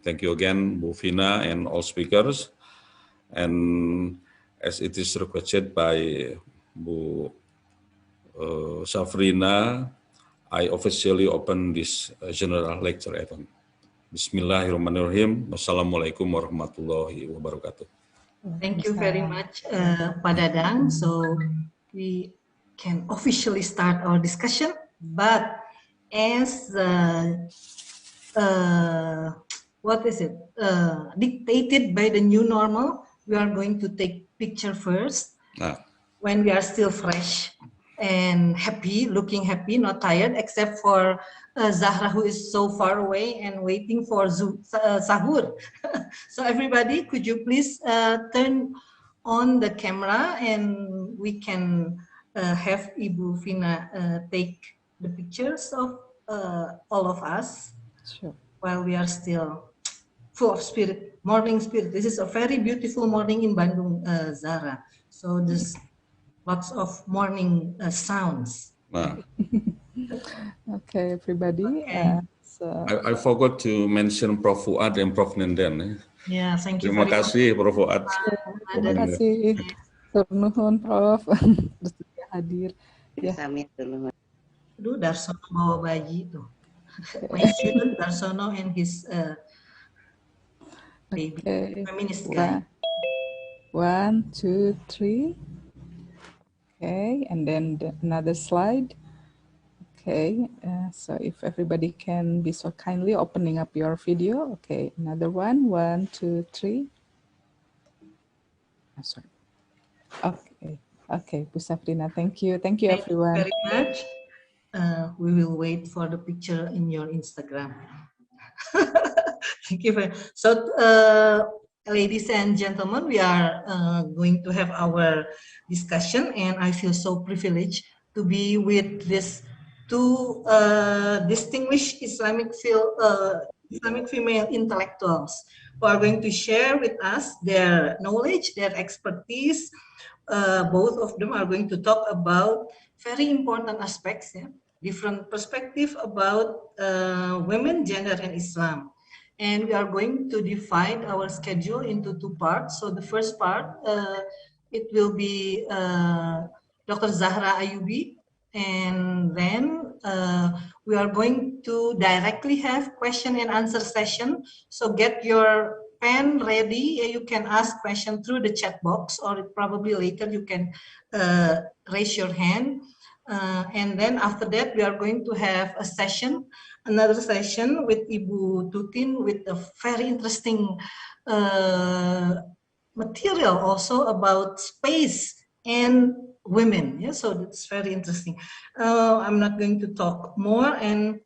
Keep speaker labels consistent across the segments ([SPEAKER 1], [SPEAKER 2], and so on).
[SPEAKER 1] thank you again, Bu Vina and all speakers. And as it is requested by Bu Safrina, I officially open this general lecture event. Bismillahirrahmanirrahim. Wassalamualaikum warahmatullahi wabarakatuh.
[SPEAKER 2] Thank you very much, Pak Dadang. So we can officially start our discussion, but as dictated by the new normal, we are going to take picture first when we are still fresh and happy, looking happy, not tired, except for Zahra, who is so far away and waiting for sahur. So everybody, could you please turn on the camera and we can have Ibu Vina take the pictures of all of us.
[SPEAKER 3] Sure.
[SPEAKER 2] While we are still full of spirit, morning spirit. This is a very beautiful morning in Bandung, Zahra. So there's lots of morning sounds.
[SPEAKER 3] Okay, everybody.
[SPEAKER 2] Okay.
[SPEAKER 1] I forgot to mention Prof. Fuad and Prof. Nenden.
[SPEAKER 2] Yeah, thank you.
[SPEAKER 1] Terima kasih, Prof. Fuad.
[SPEAKER 3] Terima kasih. Turnuhun, Prof. Bersedia hadir. Ya.
[SPEAKER 2] Aduh, Darsono bawa bayi tuh. My student Darsono and his baby, feminist guy.
[SPEAKER 3] 1, 2, 3. Okay, and then another slide. Okay, so if everybody can be so kindly opening up your video. Okay, another one. 1, 2, 3. Oh, sorry. Okay, Bu Safrina, thank you. Thank you, everyone.
[SPEAKER 2] Thank you very much. We will wait for the picture in your Instagram. Thank you. So, ladies and gentlemen, we are going to have our discussion, and I feel so privileged to be with these two distinguished Islamic female intellectuals who are going to share with us their knowledge, their expertise. Both of them are going to talk about very important aspects, different perspective about women, gender, and Islam. And we are going to divide our schedule into two parts. So the first part, it will be Dr. Zahra Ayubi, and then we are going to directly have question and answer session. So get your pen ready. You can ask question through the chat box, or probably later you can raise your hand. And then after that, we are going to have a session, another session with Ibu Tutin with a very interesting material also about space and women. Yeah, so that's very interesting. I'm not going to talk more, and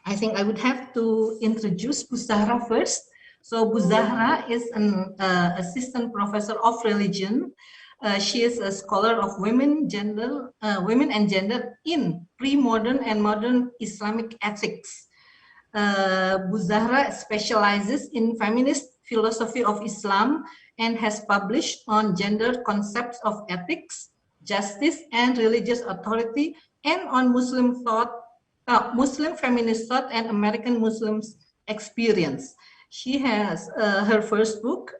[SPEAKER 2] I think I would have to introduce Bu Zahra first. So Bu Zahra is an assistant professor of religion. She is a scholar of women and gender in pre-modern and modern Islamic ethics. Bu Zahra specializes in feminist philosophy of Islam and has published on gender concepts of ethics, justice, and religious authority, and on Muslim thought, Muslim feminist thought, and American Muslims experience. She has her first book,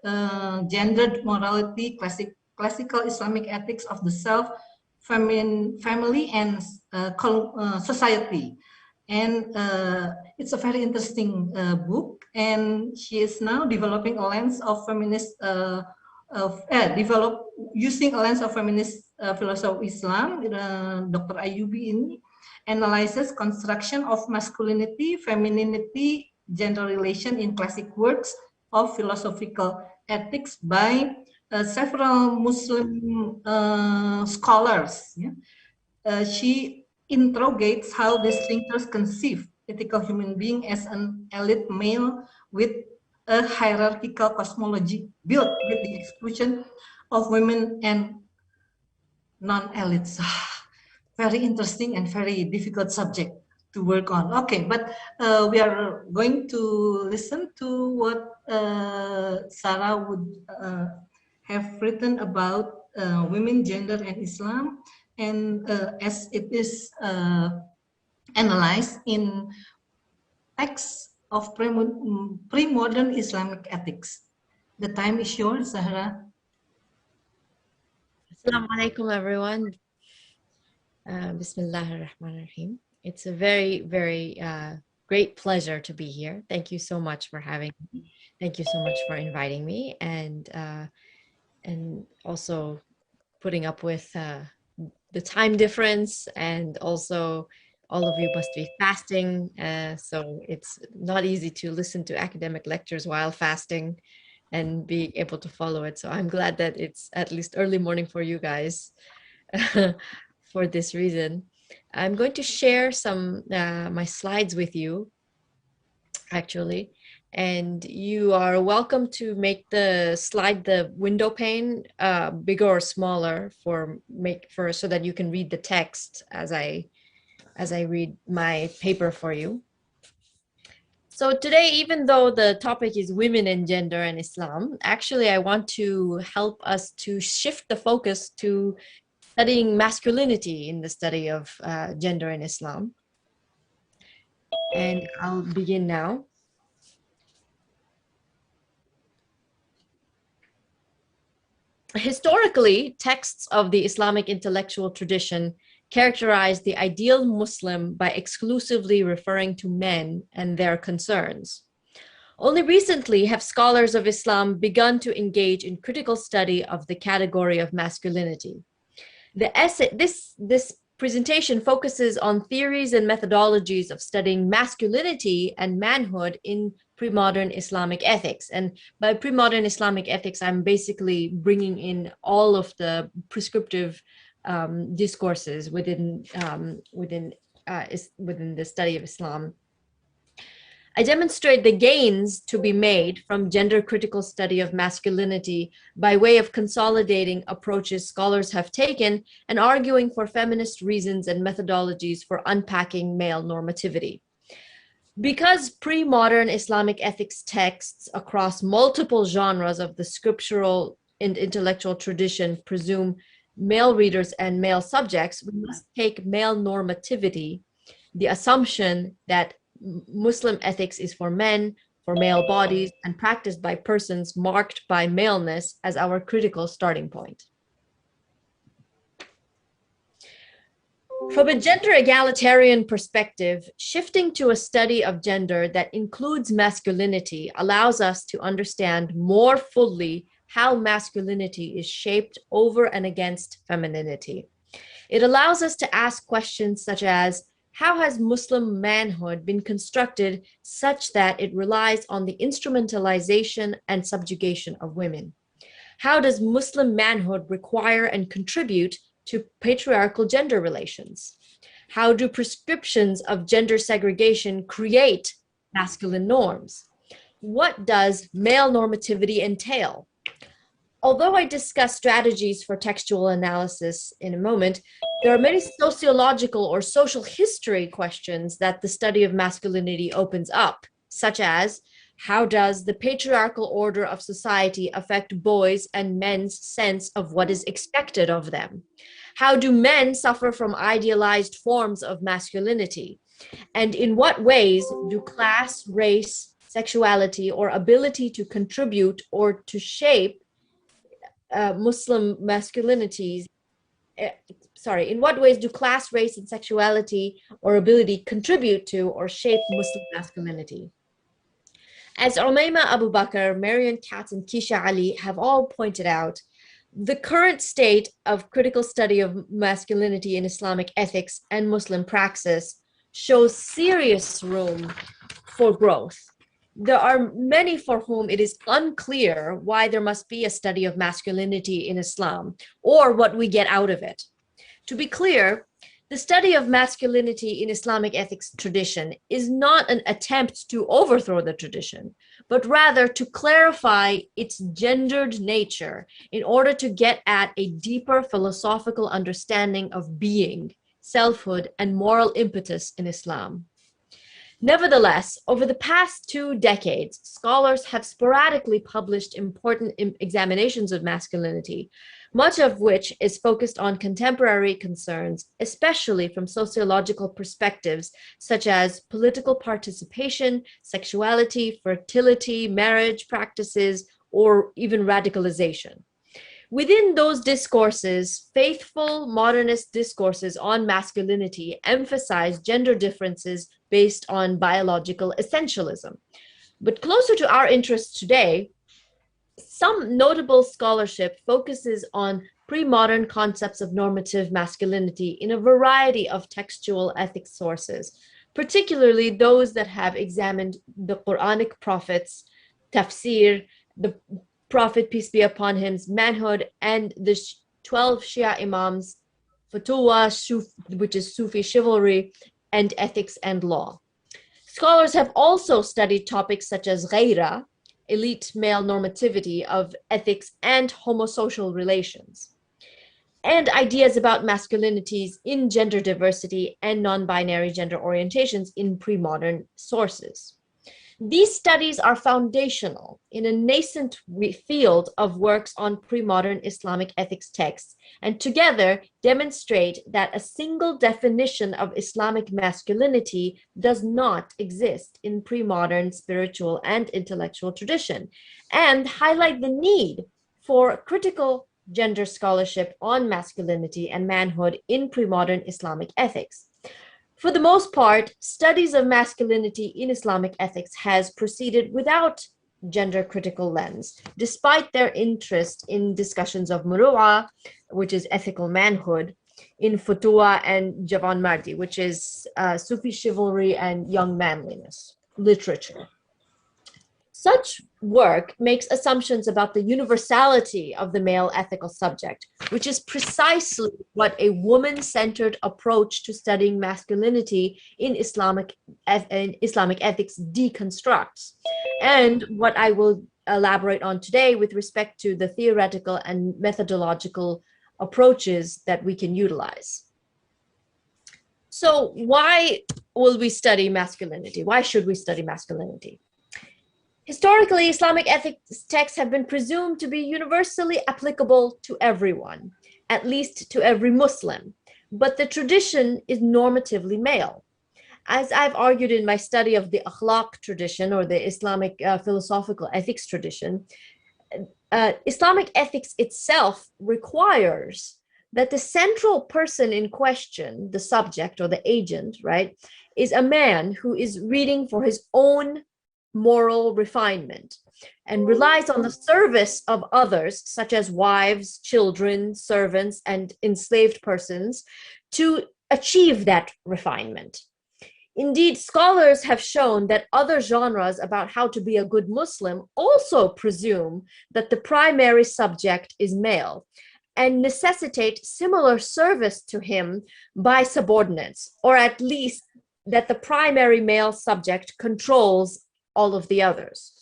[SPEAKER 2] Gendered Morality, Classical Islamic Ethics of the Self, Family, and Society. And it's a very interesting book, and she is now developing a lens of feminist, using a lens of feminist philosophy of Islam. Dr. Ayubi ini analyzes construction of masculinity, femininity, gender relation in classic works of philosophical ethics by several Muslim scholars. Yeah? She interrogates how these thinkers conceive ethical human being as an elite male with a hierarchical cosmology built with the exclusion of women and non-elites. Very interesting and very difficult subject to work on. Okay, but we are going to listen to what Sarah would have written about women, gender, and Islam, and as it is analyzed in texts of pre-modern Islamic ethics. The time is yours, Zahra.
[SPEAKER 4] Assalamu alaikum, everyone. Bismillahir Rahmanir Rahim. It's a very, very great pleasure to be here. Thank you so much for having me. Thank you so much for inviting me, and also putting up with the time difference, and also all of you must be fasting, so it's not easy to listen to academic lectures while fasting and be able to follow it. So I'm glad that it's at least early morning for you guys for this reason. I'm going to share some my slides with you, actually, and you are welcome to make the slide, the window pane, bigger or smaller so that you can read the text as I read my paper for you. So today, even though the topic is women and gender and Islam, actually I want to help us to shift the focus to studying masculinity in the study of gender and Islam. And I'll begin now. Historically, texts of the Islamic intellectual tradition characterize the ideal Muslim by exclusively referring to men and their concerns. Only recently have scholars of Islam begun to engage in critical study of the category of masculinity. This presentation focuses on theories and methodologies of studying masculinity and manhood in pre-modern Islamic ethics. And by pre-modern Islamic ethics, I'm basically bringing in all of the prescriptive discourses within the study of Islam. I demonstrate the gains to be made from gender critical study of masculinity by way of consolidating approaches scholars have taken and arguing for feminist reasons and methodologies for unpacking male normativity. Because pre-modern Islamic ethics texts across multiple genres of the scriptural and intellectual tradition presume male readers and male subjects, we must take male normativity, the assumption that Muslim ethics is for men, for male bodies, and practiced by persons marked by maleness as our critical starting point. From a gender egalitarian perspective, shifting to a study of gender that includes masculinity allows us to understand more fully how masculinity is shaped over and against femininity. It allows us to ask questions such as, how has Muslim manhood been constructed such that it relies on the instrumentalization and subjugation of women? How does Muslim manhood require and contribute to patriarchal gender relations? How do prescriptions of gender segregation create masculine norms? What does male normativity entail? Although I discuss strategies for textual analysis in a moment, there are many sociological or social history questions that the study of masculinity opens up, such as, how does the patriarchal order of society affect boys' and men's sense of what is expected of them? How do men suffer from idealized forms of masculinity? And in what ways do class, race, sexuality, or ability to contribute or to shape Muslim masculinities, in what ways do class, race, and sexuality or ability contribute to or shape Muslim masculinity? As Umayma Abu Bakr, Marion Katz, and Kisha Ali have all pointed out, the current state of critical study of masculinity in Islamic ethics and Muslim praxis shows serious room for growth. There are many for whom it is unclear why there must be a study of masculinity in Islam or what we get out of it. To be clear, the study of masculinity in Islamic ethics tradition is not an attempt to overthrow the tradition, but rather to clarify its gendered nature in order to get at a deeper philosophical understanding of being, selfhood, and moral impetus in Islam. Nevertheless, over the past 2 decades, scholars have sporadically published important examinations of masculinity, much of which is focused on contemporary concerns, especially from sociological perspectives such as political participation, sexuality, fertility, marriage practices, or even radicalization. Within those discourses, faithful modernist discourses on masculinity emphasize gender differences based on biological essentialism. But closer to our interests today, some notable scholarship focuses on pre-modern concepts of normative masculinity in a variety of textual ethics sources, particularly those that have examined the Quranic prophets, tafsir, the Prophet, peace be upon him's manhood, and the 12 Shia imams, fatwa, which is Sufi chivalry, and ethics and law. Scholars have also studied topics such as ghaira, elite male normativity of ethics and homosocial relations, and ideas about masculinities in gender diversity and non-binary gender orientations in pre-modern sources. These studies are foundational in a nascent field of works on pre-modern Islamic ethics texts, and together demonstrate that a single definition of Islamic masculinity does not exist in pre-modern spiritual and intellectual tradition, and highlight the need for critical gender scholarship on masculinity and manhood in pre-modern Islamic ethics. For the most part, studies of masculinity in Islamic ethics has proceeded without gender critical lens, despite their interest in discussions of muru'a, which is ethical manhood, in Futuwa and Javan Mardi, which is Sufi chivalry and young manliness literature. Such work makes assumptions about the universality of the male ethical subject, which is precisely what a woman-centered approach to studying masculinity in Islamic ethics deconstructs, and what I will elaborate on today with respect to the theoretical and methodological approaches that we can utilize. So why will we study masculinity? Why should we study masculinity? Historically, Islamic ethics texts have been presumed to be universally applicable to everyone, at least to every Muslim, but the tradition is normatively male. As I've argued in my study of the akhlaq tradition, or the Islamic philosophical ethics tradition, Islamic ethics itself requires that the central person in question, the subject or the agent, right, is a man who is reading for his own moral refinement and relies on the service of others, such as wives, children, servants, and enslaved persons, to achieve that refinement. Indeed, scholars have shown that other genres about how to be a good Muslim also presume that the primary subject is male and necessitate similar service to him by subordinates, or at least that the primary male subject controls all of the others.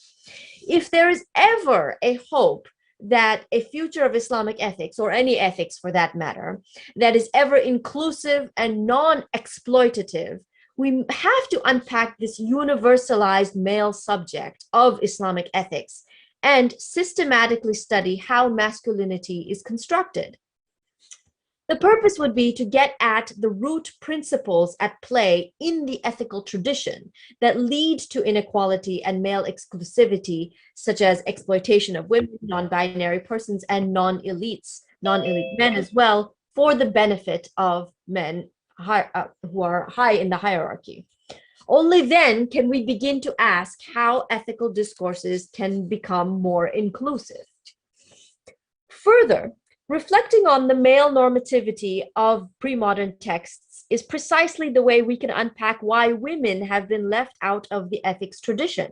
[SPEAKER 4] If there is ever a hope that a future of Islamic ethics, or any ethics for that matter, that is ever inclusive and non-exploitative, we have to unpack this universalized male subject of Islamic ethics and systematically study how masculinity is constructed. The purpose would be to get at the root principles at play in the ethical tradition that lead to inequality and male exclusivity, such as exploitation of women, non-binary persons, and non-elite men as well, for the benefit of men who are high in the hierarchy. Only then can we begin to ask how ethical discourses can become more inclusive. Further, reflecting on the male normativity of pre-modern texts is precisely the way we can unpack why women have been left out of the ethics tradition.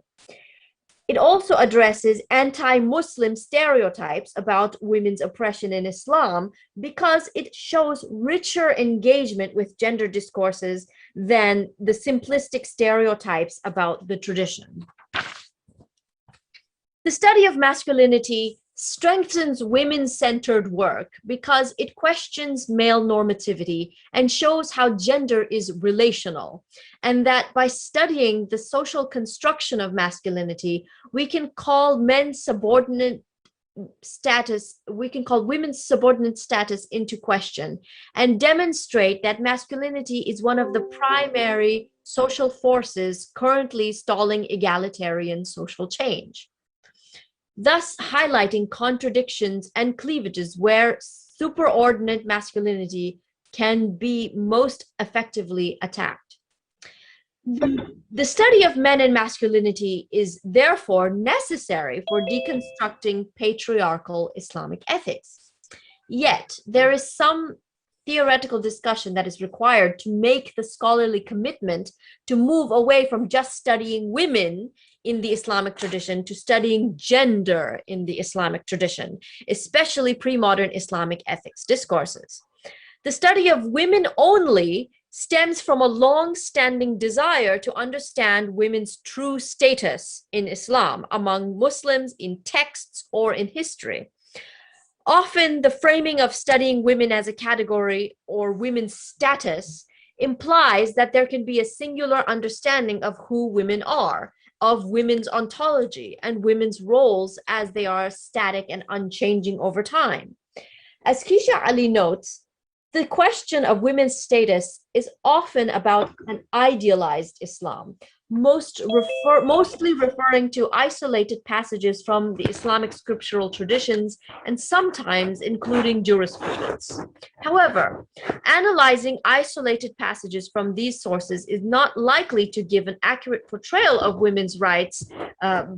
[SPEAKER 4] It also addresses anti-Muslim stereotypes about women's oppression in Islam because it shows richer engagement with gender discourses than the simplistic stereotypes about the tradition. The study of masculinity strengthens women-centered work because it questions male normativity and shows how gender is relational, and that by studying the social construction of masculinity, we can call men subordinate status, we can call women's subordinate status into question, and demonstrate that masculinity is one of the primary social forces currently stalling egalitarian social change, thus highlighting contradictions and cleavages where superordinate masculinity can be most effectively attacked. The study of men and masculinity is therefore necessary for deconstructing patriarchal Islamic ethics. Yet, there is some theoretical discussion that is required to make the scholarly commitment to move away from just studying women in the Islamic tradition to studying gender in the Islamic tradition, especially pre-modern Islamic ethics discourses. The study of women only stems from a long-standing desire to understand women's true status in Islam among Muslims in texts or in history. Often, the framing of studying women as a category or women's status implies that there can be a singular understanding of who women are, of women's ontology, and women's roles as they are static and unchanging over time. As Kisha Ali notes, the question of women's status is often about an idealized Islam, mostly referring to isolated passages from the Islamic scriptural traditions and sometimes including jurisprudence. However, analyzing isolated passages from these sources is not likely to give an accurate portrayal of women's rights,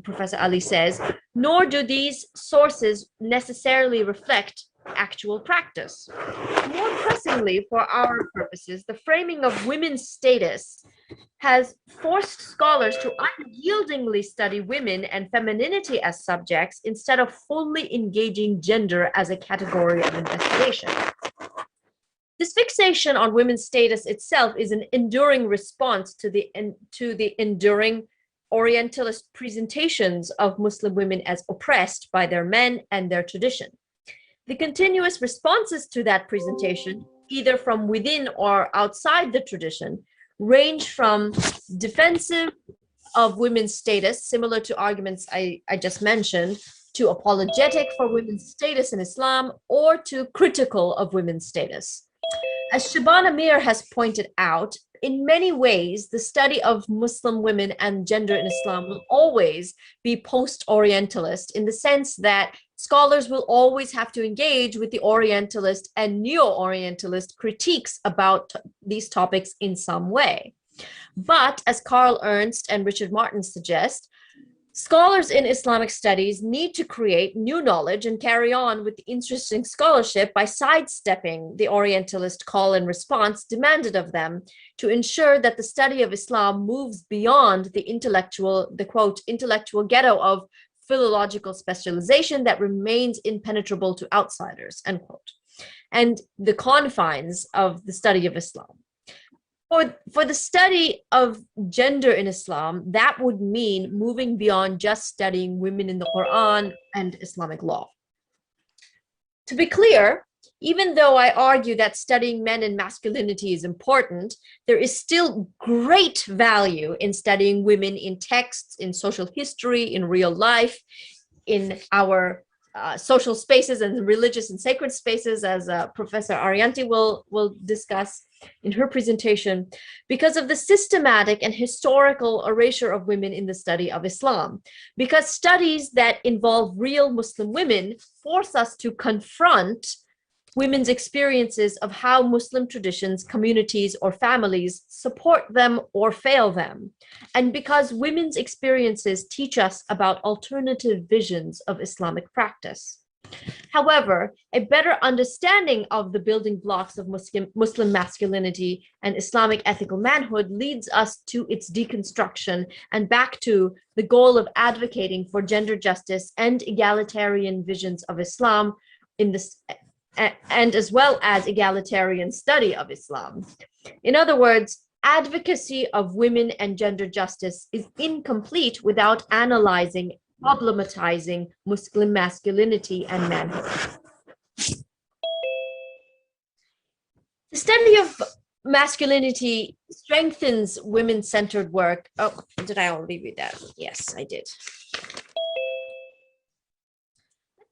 [SPEAKER 4] Professor Ali says, nor do these sources necessarily reflect actual practice. More pressingly, for our purposes, the framing of women's status has forced scholars to unyieldingly study women and femininity as subjects instead of fully engaging gender as a category of investigation. This fixation on women's status itself is an enduring response to the enduring Orientalist presentations of Muslim women as oppressed by their men and their tradition. The continuous responses to that presentation, either from within or outside the tradition, range from defensive of women's status, similar to arguments I just mentioned, to apologetic for women's status in Islam, or to critical of women's status. As Shabana Mir has pointed out, in many ways, the study of Muslim women and gender in Islam will always be post-Orientalist in the sense that scholars will always have to engage with the Orientalist and Neo-Orientalist critiques about these topics in some way. But as Carl Ernst and Richard Martin suggest, scholars in Islamic studies need to create new knowledge and carry on with the interesting scholarship by sidestepping the Orientalist call and response demanded of them to ensure that the study of Islam moves beyond the quote, intellectual ghetto of philological specialization that remains impenetrable to outsiders, end quote, and the confines of the study of Islam. For the study of gender in Islam, that would mean moving beyond just studying women in the Quran and Islamic law. To be clear, even though I argue that studying men and masculinity is important, there is still great value in studying women in texts, in social history, in real life, in our social spaces and religious and sacred spaces, as Professor Arianti will discuss in her presentation, because of the systematic and historical erasure of women in the study of Islam. Because studies that involve real Muslim women force us to confront women's experiences of how Muslim traditions, communities, or families support them or fail them. And because women's experiences teach us about alternative visions of Islamic practice. However, a better understanding of the building blocks of Muslim masculinity and Islamic ethical manhood leads us to its deconstruction and back to the goal of advocating for gender justice and egalitarian visions of Islam in this, and as well as egalitarian study of Islam. In other words, advocacy of women and gender justice is incomplete without analyzing, problematizing Muslim masculinity and manhood. The study of masculinity strengthens women-centered work. Oh, did I already read that? Yes, I did.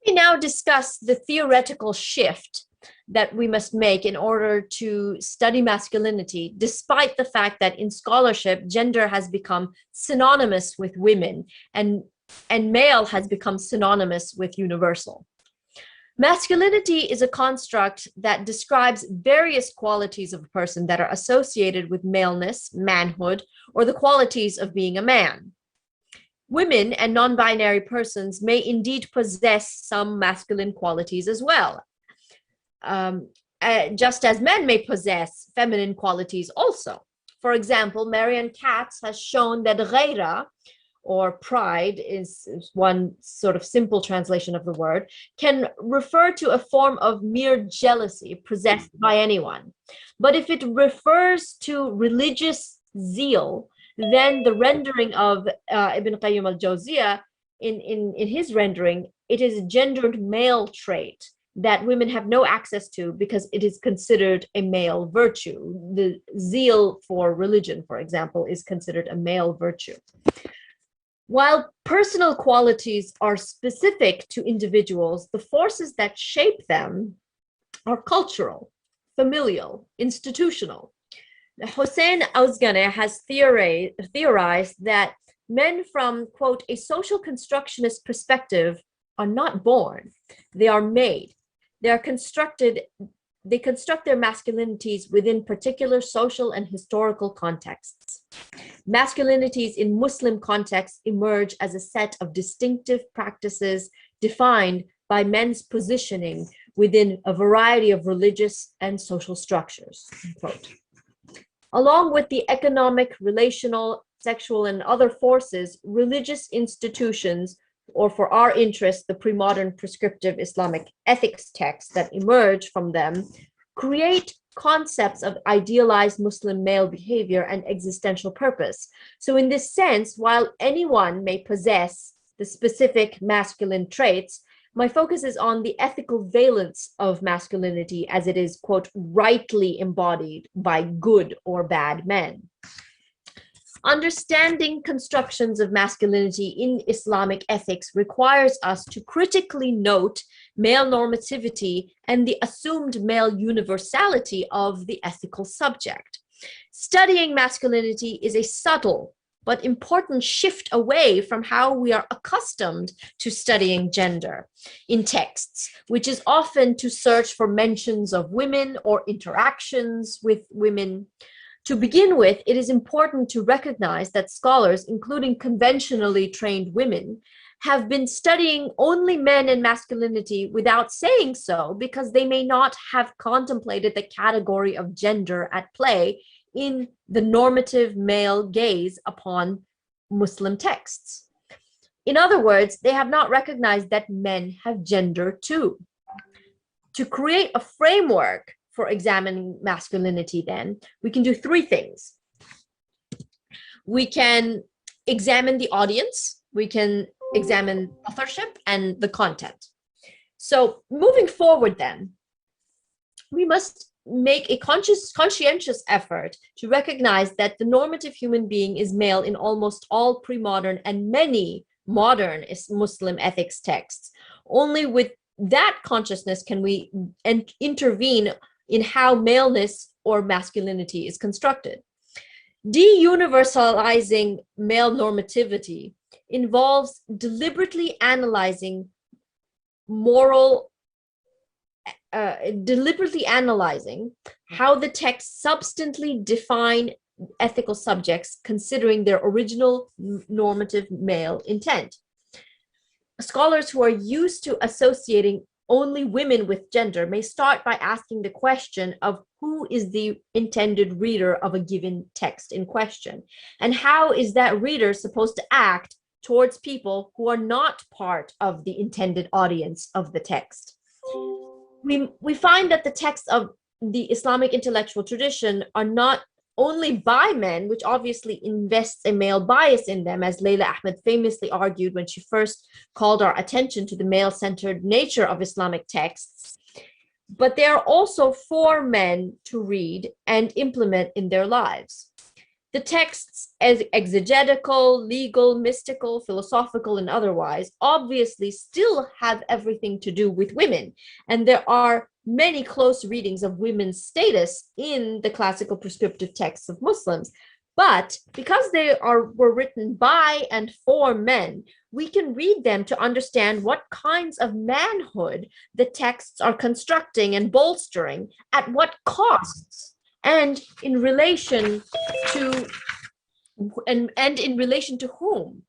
[SPEAKER 4] Let We now discuss the theoretical shift that we must make in order to study masculinity, despite the fact that in scholarship, gender has become synonymous with women and male has become synonymous with universal. Masculinity is a construct that describes various qualities of a person that are associated with maleness, manhood, or the qualities of being a man. Women and non-binary persons may indeed possess some masculine qualities as well, just as men may possess feminine qualities also. For example, Marianne Katz has shown that ghaira, or pride is one sort of simple translation of the word, can refer to a form of mere jealousy possessed by anyone. But if it refers to religious zeal, then the rendering of Ibn Qayyim al-Jawziyah, in his rendering, it is a gendered male trait that women have no access to because it is considered a male virtue. The zeal for religion, for example, is considered a male virtue. While personal qualities are specific to individuals, the forces that shape them are cultural, familial, institutional. Hossein Ouzganeh has theorized that men from, quote, a social constructionist perspective are not born, they are made. They construct their masculinities within particular social and historical contexts. Masculinities in Muslim contexts emerge as a set of distinctive practices defined by men's positioning within a variety of religious and social structures, unquote. Along with the economic, relational, sexual, and other forces, religious institutions, or for our interest, the pre-modern prescriptive Islamic ethics texts that emerge from them, create concepts of idealized Muslim male behavior and existential purpose. So in this sense, while anyone may possess the specific masculine traits, my focus is on the ethical valence of masculinity as it is, quote, rightly embodied by good or bad men. Understanding constructions of masculinity in Islamic ethics requires us to critically note male normativity and the assumed male universality of the ethical subject. Studying masculinity is a subtle but important shift away from how we are accustomed to studying gender in texts, which is often to search for mentions of women or interactions with women. To begin with, it is important to recognize that scholars, including conventionally trained women, have been studying only men and masculinity without saying so because they may not have contemplated the category of gender at play in the normative male gaze upon Muslim texts. In other words, they have not recognized that men have gender too. To create a framework for examining masculinity, then, we can do three things. We can examine the audience, we can examine authorship and the content. So moving forward then, we must make a conscientious effort to recognize that the normative human being is male in almost all pre-modern and many modern Muslim ethics texts. Only with that consciousness can we intervene in how maleness or masculinity is constructed. De-universalizing male normativity involves deliberately analyzing how the texts substantially define ethical subjects considering their original normative male intent. Scholars who are used to associating only women with gender may start by asking the question of who is the intended reader of a given text in question, and how is that reader supposed to act towards people who are not part of the intended audience of the text. We find that the texts of the Islamic intellectual tradition are not only by men, which obviously invests a male bias in them, as Layla Ahmed famously argued when she first called our attention to the male-centered nature of Islamic texts, but they are also for men to read and implement in their lives. The texts, as exegetical, legal, mystical, philosophical, and otherwise, obviously still have everything to do with women. And there are many close readings of women's status in the classical prescriptive texts of Muslims. But because they were written by and for men, we can read them to understand what kinds of manhood the texts are constructing and bolstering, at what costs, and in relation to in relation to whom.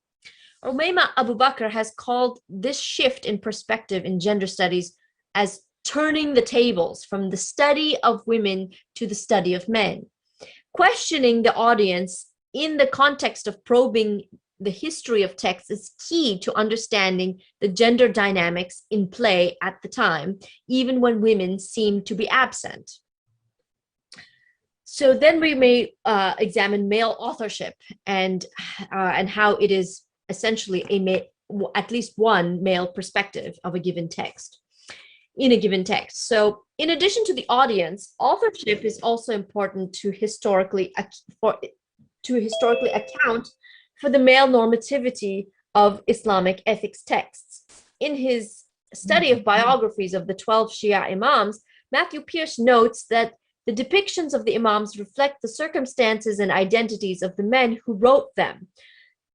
[SPEAKER 4] Umayma Abu Bakr has called this shift in perspective in gender studies as turning the tables from the study of women to the study of men. Questioning the audience in the context of probing the history of texts is key to understanding the gender dynamics in play at the time, even when women seem to be absent. So then we may examine male authorship and how it is essentially at least one male perspective of a given text. In a given text. So in addition to the audience, authorship is also important to historically account for the male normativity of Islamic ethics texts. In his study of biographies of the 12 Shia Imams, Matthew Pierce notes that the depictions of the Imams reflect the circumstances and identities of the men who wrote them.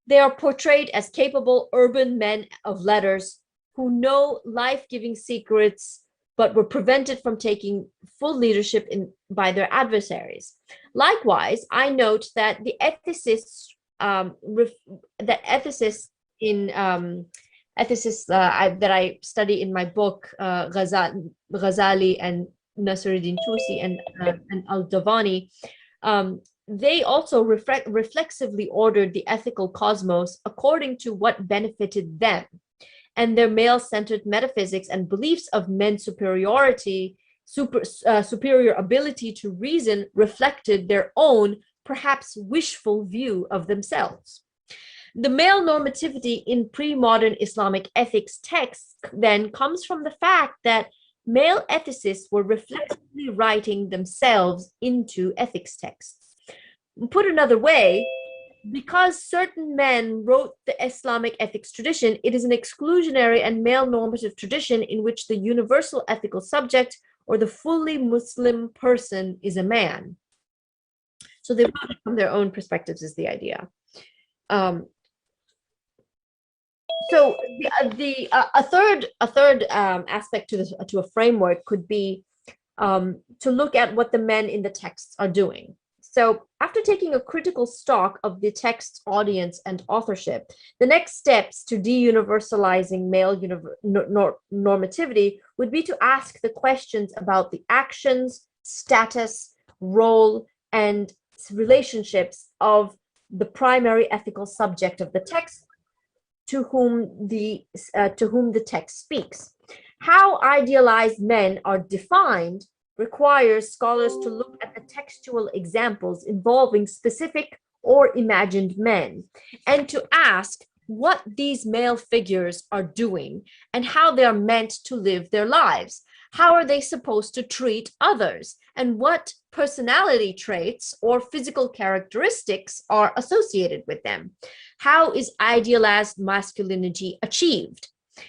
[SPEAKER 4] They are portrayed as capable urban men of letters who know life-giving secrets, but were prevented from taking full leadership by their adversaries. Likewise, I note that the ethicists that I study in my book, Ghazali and Nasruddin Tusi and Al-Davani, they also reflexively ordered the ethical cosmos according to what benefited them, and their male-centered metaphysics and beliefs of men's superior ability to reason reflected their own, perhaps wishful view of themselves. The male normativity in pre-modern Islamic ethics texts then comes from the fact that male ethicists were reflexively writing themselves into ethics texts. Put another way, because certain men wrote the Islamic ethics tradition, it is an exclusionary and male normative tradition in which the universal ethical subject or the fully Muslim person is a man. So they wrote it from their own perspectives is the idea. So a third aspect to a framework could be to look at what the men in the texts are doing. So after taking a critical stock of the text's audience and authorship, the next steps to de-universalizing male normativity would be to ask the questions about the actions, status, role, and relationships of the primary ethical subject of the text to whom the text speaks. How idealized men are defined requires scholars to look at the textual examples involving specific or imagined men, and to ask what these male figures are doing and how they are meant to live their lives. How are they supposed to treat others? And what personality traits or physical characteristics are associated with them? How is idealized masculinity achieved?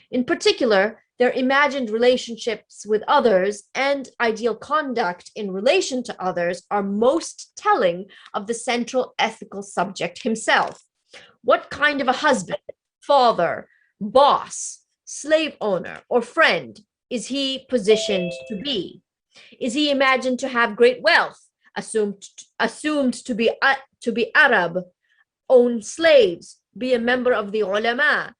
[SPEAKER 4] In particular, their imagined relationships with others and ideal conduct in relation to others are most telling of the central ethical subject himself. What kind of a husband, father, boss, slave owner, or friend is he positioned to be? Is he imagined to have great wealth, assumed to be Arab, own slaves, be a member of the ulama,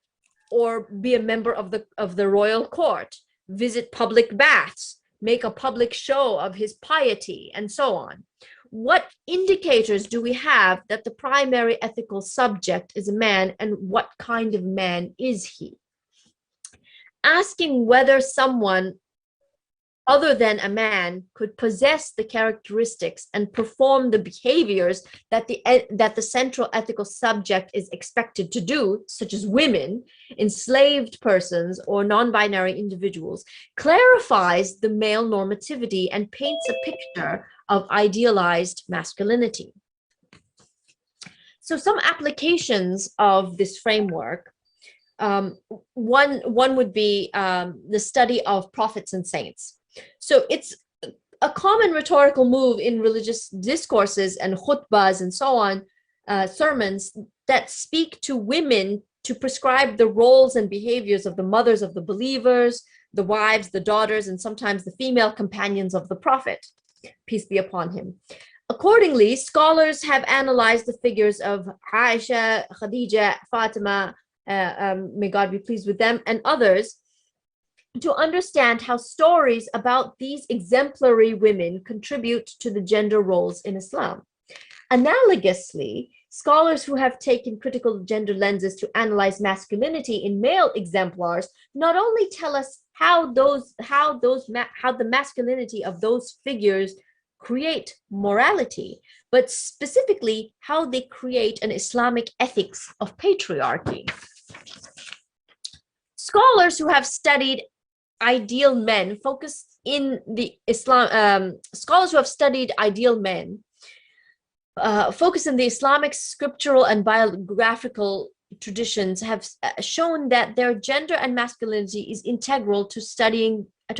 [SPEAKER 4] or be a member of the royal court, visit public baths, make a public show of his piety, and so on? What indicators do we have that the primary ethical subject is a man, and what kind of man is he? Asking whether someone other than a man could possess the characteristics and perform the behaviors that the central ethical subject is expected to do, such as women, enslaved persons, or non-binary individuals, clarifies the male normativity and paints a picture of idealized masculinity. So some applications of this framework, one would be the study of prophets and saints. So it's a common rhetorical move in religious discourses and khutbahs and so on, sermons that speak to women to prescribe the roles and behaviors of the mothers of the believers, the wives, the daughters, and sometimes the female companions of the prophet, peace be upon him. Accordingly, scholars have analyzed the figures of Aisha, Khadija, Fatima, may God be pleased with them, and others, to understand how stories about these exemplary women contribute to the gender roles in Islam. Analogously, scholars who have taken critical gender lenses to analyze masculinity in male exemplars not only tell us how the masculinity of those figures create morality, but specifically how they create an Islamic ethics of patriarchy. Scholars who have studied ideal men focus in the scholars who have studied ideal men focus in the Islamic scriptural and biographical traditions have shown that their gender and masculinity is integral to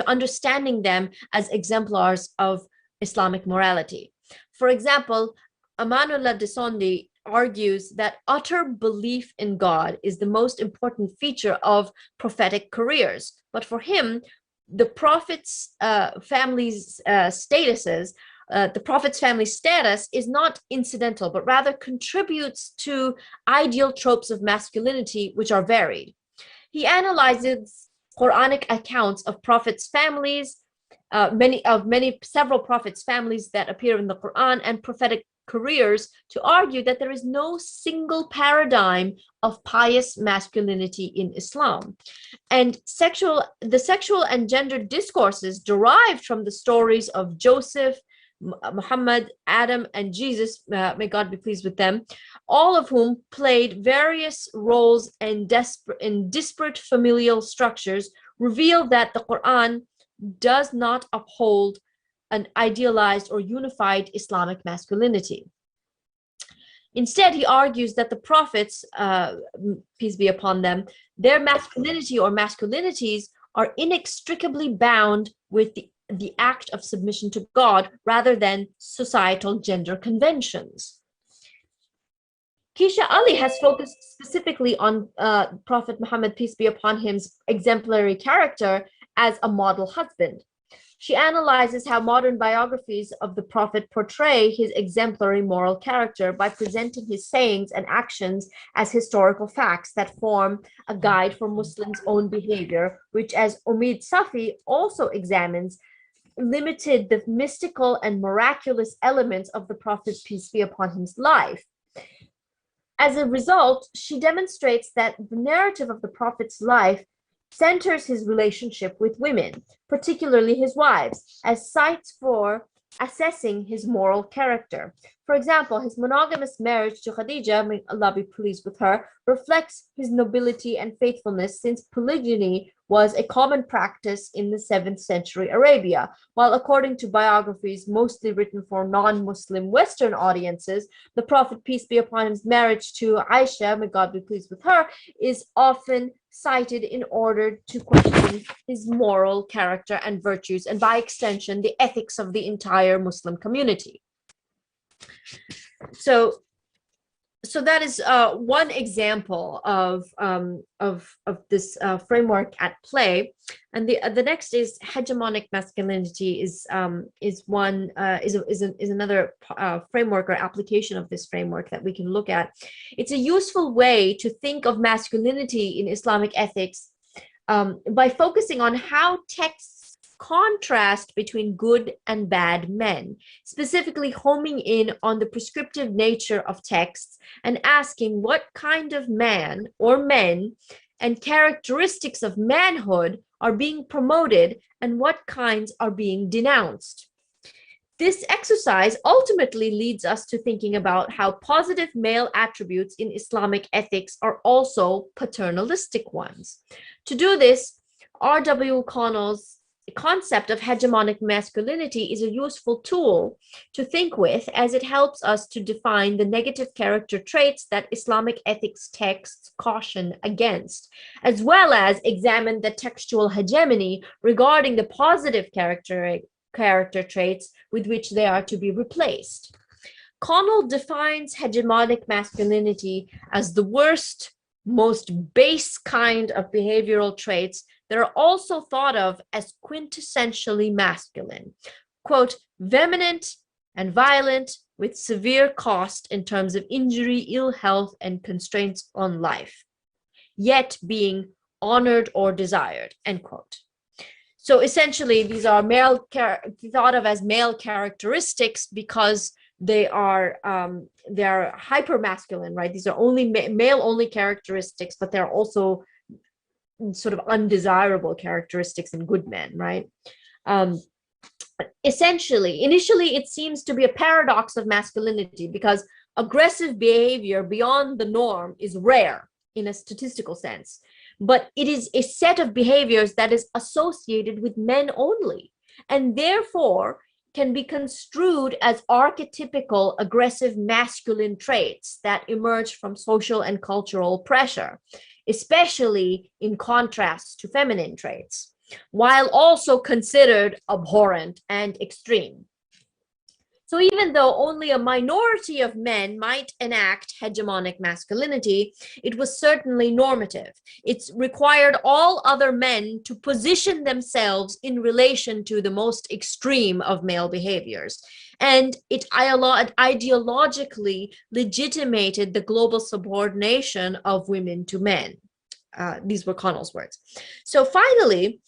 [SPEAKER 4] understanding them as exemplars of Islamic morality. For example, Amanullah Desondi argues that utter belief in God is the most important feature of prophetic careers. But for him, the prophet's family's the prophet's family status is not incidental, but rather contributes to ideal tropes of masculinity, which are varied. He analyzes Quranic accounts of prophets' families, several prophets' families that appear in the Quran, and prophetic careers to argue that there is no single paradigm of pious masculinity in Islam. And the sexual and gender discourses derived from the stories of Joseph, Muhammad, Adam, and Jesus, may God be pleased with them, all of whom played various roles in disparate familial structures, reveal that the Quran does not uphold an idealized or unified Islamic masculinity. Instead, he argues that the prophets, peace be upon them, their masculinity or masculinities are inextricably bound with the act of submission to God rather than societal gender conventions. Keisha Ali has focused specifically on Prophet Muhammad, peace be upon him's exemplary character as a model husband. She analyzes how modern biographies of the Prophet portray his exemplary moral character by presenting his sayings and actions as historical facts that form a guide for Muslims' own behavior, which, as Omid Safi also examines, limited the mystical and miraculous elements of the Prophet's, peace be upon him's, life. As a result, she demonstrates that the narrative of the Prophet's life centers his relationship with women, particularly his wives, as sites for assessing his moral character. For example, his monogamous marriage to Khadija, may Allah be pleased with her, reflects his nobility and faithfulness, since polygyny was a common practice in the 7th century Arabia, while according to biographies mostly written for non-Muslim Western audiences, the Prophet, peace be upon him's, marriage to Aisha, may God be pleased with her, is often cited in order to question his moral character and virtues, and by extension, the ethics of the entire Muslim community. So that is one example of this framework at play, and the next is hegemonic masculinity. Is another framework or application of this framework that we can look at. It's a useful way to think of masculinity in Islamic ethics by focusing on how texts contrast between good and bad men, specifically homing in on the prescriptive nature of texts and asking what kind of man or men and characteristics of manhood are being promoted and what kinds are being denounced. This exercise ultimately leads us to thinking about how positive male attributes in Islamic ethics are also paternalistic ones. To do this, R.W. Connell's concept of hegemonic masculinity is a useful tool to think with, as it helps us to define the negative character traits that Islamic ethics texts caution against, as well as examine the textual hegemony regarding the positive character traits with which they are to be replaced. Connell defines hegemonic masculinity as the worst, most base kind of behavioral traits that are also thought of as quintessentially masculine. Quote, vehement and violent with severe cost in terms of injury, ill health, and constraints on life, yet being honored or desired, end quote. So essentially, these are thought of as male characteristics because they are hyper masculine, right? These are only male only characteristics, but they're also sort of undesirable characteristics in good men, right? Essentially, initially, it seems to be a paradox of masculinity because aggressive behavior beyond the norm is rare in a statistical sense, but it is a set of behaviors that is associated with men only, and therefore can be construed as archetypical aggressive masculine traits that emerge from social and cultural pressure, especially in contrast to feminine traits, while also considered abhorrent and extreme. So even though only a minority of men might enact hegemonic masculinity, it was certainly normative. It required all other men to position themselves in relation to the most extreme of male behaviors. And it ideologically legitimated the global subordination of women to men. These were Connell's words. So finally,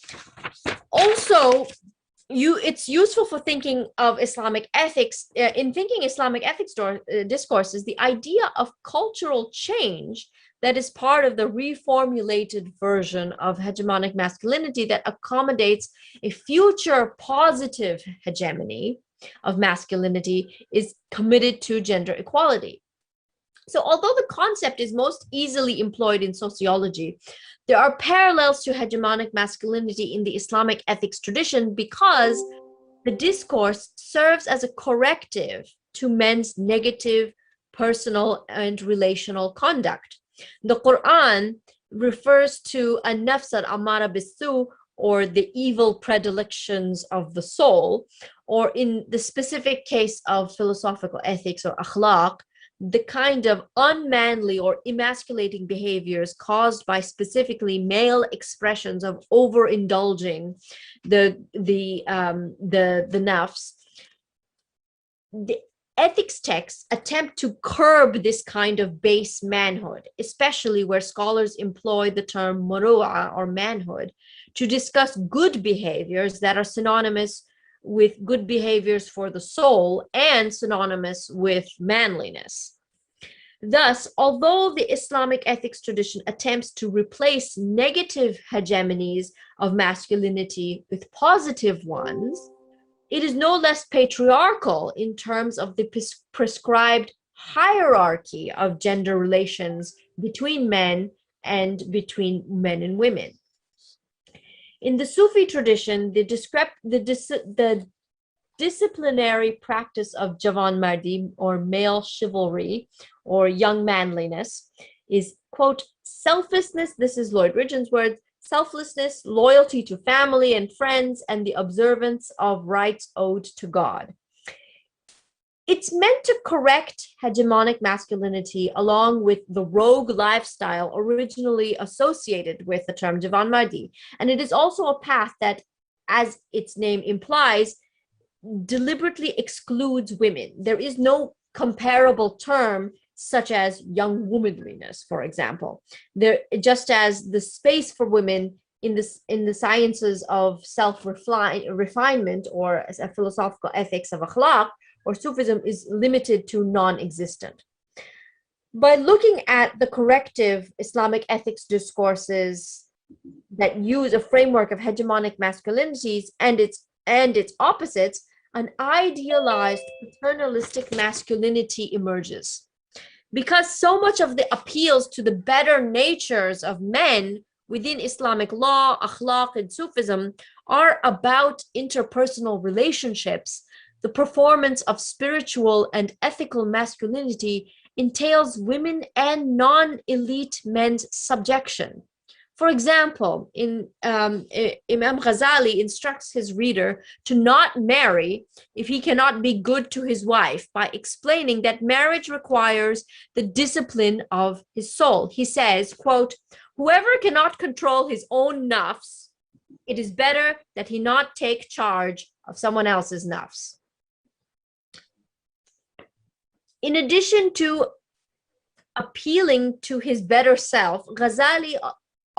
[SPEAKER 4] also, it's useful for thinking of Islamic ethics, in thinking Islamic ethics discourses, the idea of cultural change that is part of the reformulated version of hegemonic masculinity that accommodates a future positive hegemony of masculinity is committed to gender equality. So although the concept is most easily employed in sociology, there are parallels to hegemonic masculinity in the Islamic ethics tradition because the discourse serves as a corrective to men's negative personal and relational conduct. The Quran refers to an-nafs al-ammara bis-su, or the evil predilections of the soul, or in the specific case of philosophical ethics or akhlaq, the kind of unmanly or emasculating behaviors caused by specifically male expressions of overindulging the nafs. The ethics texts attempt to curb this kind of base manhood, especially where scholars employ the term muru'a, or manhood, to discuss good behaviors that are synonymous with good behaviors for the soul and synonymous with manliness. Thus, although the Islamic ethics tradition attempts to replace negative hegemonies of masculinity with positive ones, it is no less patriarchal in terms of the prescribed hierarchy of gender relations between men and between men and women. In the Sufi tradition, the disciplinary practice of Javan Mardi, or male chivalry, or young manliness, is, quote, selflessness, this is Lloyd Ridgeon's words, selflessness, loyalty to family and friends, and the observance of rights owed to God. It's meant to correct hegemonic masculinity along with the rogue lifestyle originally associated with the term Javan Mardi. And it is also a path that, as its name implies, deliberately excludes women. There is no comparable term such as young womanliness, for example. There, just as the space for women in the sciences of self-refinement or as a philosophical ethics of akhlaq or Sufism is limited to non-existent. By looking at the corrective Islamic ethics discourses that use a framework of hegemonic masculinities and its opposites, an idealized paternalistic masculinity emerges. Because so much of the appeals to the better natures of men within Islamic law, akhlaq, and Sufism are about interpersonal relationships, the performance of spiritual and ethical masculinity entails women and non-elite men's subjection. For example, Imam Ghazali instructs his reader to not marry if he cannot be good to his wife by explaining that marriage requires the discipline of his soul. He says, quote, "Whoever cannot control his own nafs, it is better that he not take charge of someone else's nafs." In addition to appealing to his better self,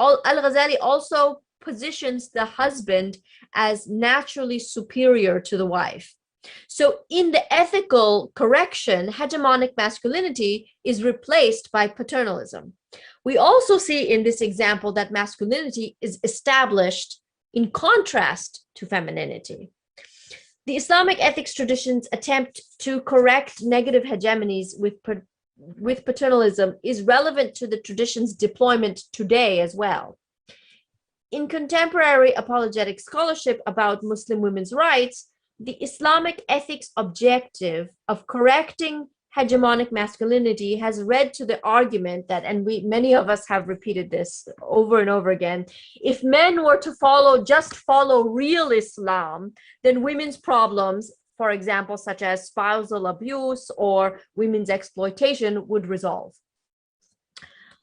[SPEAKER 4] Al-Ghazali also positions the husband as naturally superior to the wife. So in the ethical correction, hegemonic masculinity is replaced by paternalism. We also see in this example that masculinity is established in contrast to femininity. The Islamic ethics traditions attempt to correct negative hegemonies with paternalism is relevant to the tradition's deployment today as well. In contemporary apologetic scholarship about Muslim women's rights, the Islamic ethics objective of correcting hegemonic masculinity has led to the argument that, and many of us have repeated this over and over again, if men were to just follow real Islam, then women's problems, for example, such as spousal abuse or women's exploitation, would resolve.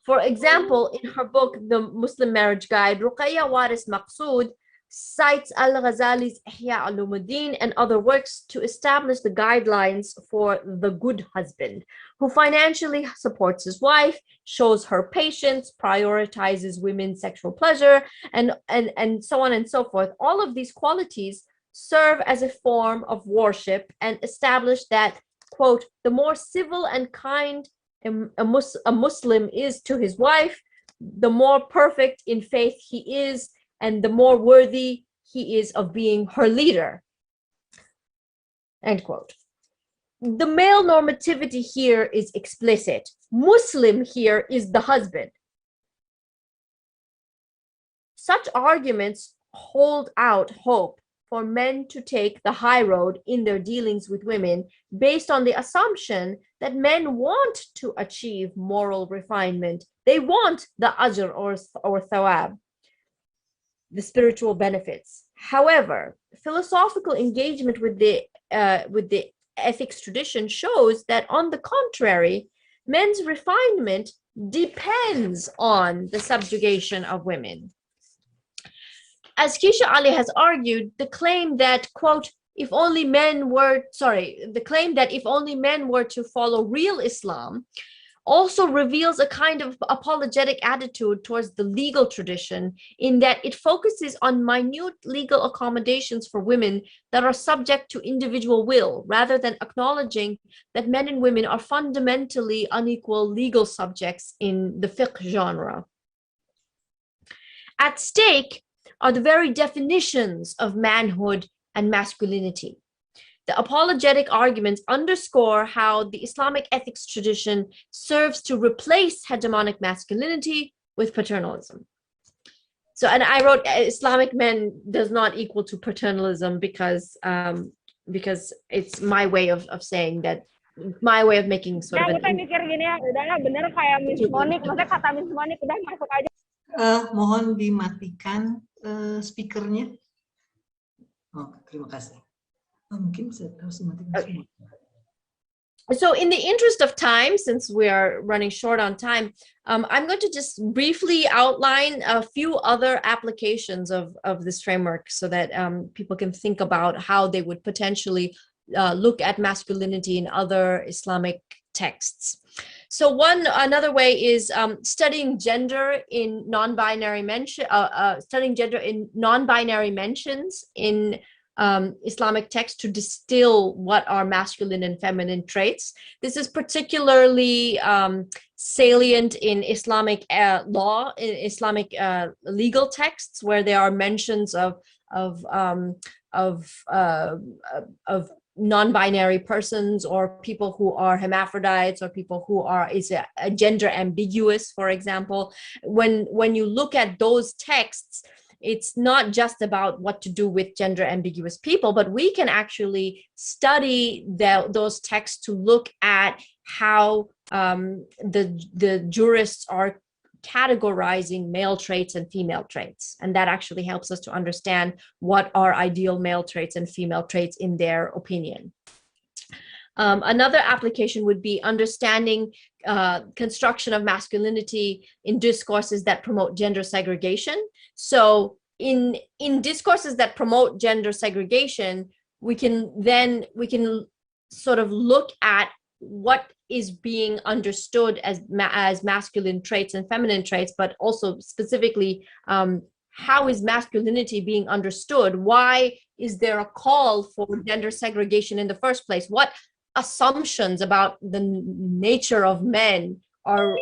[SPEAKER 4] For example, in her book, The Muslim Marriage Guide, Ruqayya Waris Maqsood cites Al-Ghazali's Ihya Ulumuddin and other works to establish the guidelines for the good husband, who financially supports his wife, shows her patience, prioritizes women's sexual pleasure, and so on and so forth. All of these qualities serve as a form of worship and establish that, quote, the more civil and kind a Muslim is to his wife, the more perfect in faith he is, and the more worthy he is of being her leader, end quote. The male normativity here is explicit. Muslim here is the husband. Such arguments hold out hope for men to take the high road in their dealings with women based on the assumption that men want to achieve moral refinement. They want the ajr or thawab, the spiritual benefits. However, philosophical engagement with the ethics tradition shows that, on the contrary, men's refinement depends on the subjugation of women. As Keisha Ali has argued, the claim that, quote, if only men were to follow real Islam also reveals a kind of apologetic attitude towards the legal tradition, in that it focuses on minute legal accommodations for women that are subject to individual will, rather than acknowledging that men and women are fundamentally unequal legal subjects in the fiqh genre. At stake are the very definitions of manhood and masculinity. The apologetic arguments underscore how the Islamic ethics tradition serves to replace hegemonic masculinity with paternalism. So, and I wrote Islamic men does not equal to paternalism because it's my way of saying that, my way of making sort of
[SPEAKER 5] kita mikir gini ya, udah bener kayak Miss Monik, maksudnya kata Miss Monik udah masuk aja.
[SPEAKER 2] Mohon dimatikan speakernya. Oh, terima kasih. Mungkin saya harus mematikan semua.
[SPEAKER 4] So in the interest of time, since we are running short on time, I'm going to just briefly outline a few other applications of this framework so that people can think about how they would potentially look at masculinity in other Islamic texts. So another way is studying gender in non-binary mentions in Islamic texts to distill what are masculine and feminine traits. This is particularly salient in Islamic law, in Islamic legal texts, where there are mentions of non-binary persons, or people who are hermaphrodites, or people who are a gender ambiguous, for example. When you look at those texts, it's not just about what to do with gender ambiguous people, but we can actually study those texts to look at how the jurists are categorizing male traits and female traits. And that actually helps us to understand what are ideal male traits and female traits in their opinion. Another application would be understanding construction of masculinity in discourses that promote gender segregation. So in discourses that promote gender segregation, we can sort of look at what is being understood as masculine traits and feminine traits, but also specifically how is masculinity being understood? Why is there a call for gender segregation in the first place? What assumptions about the nature of men are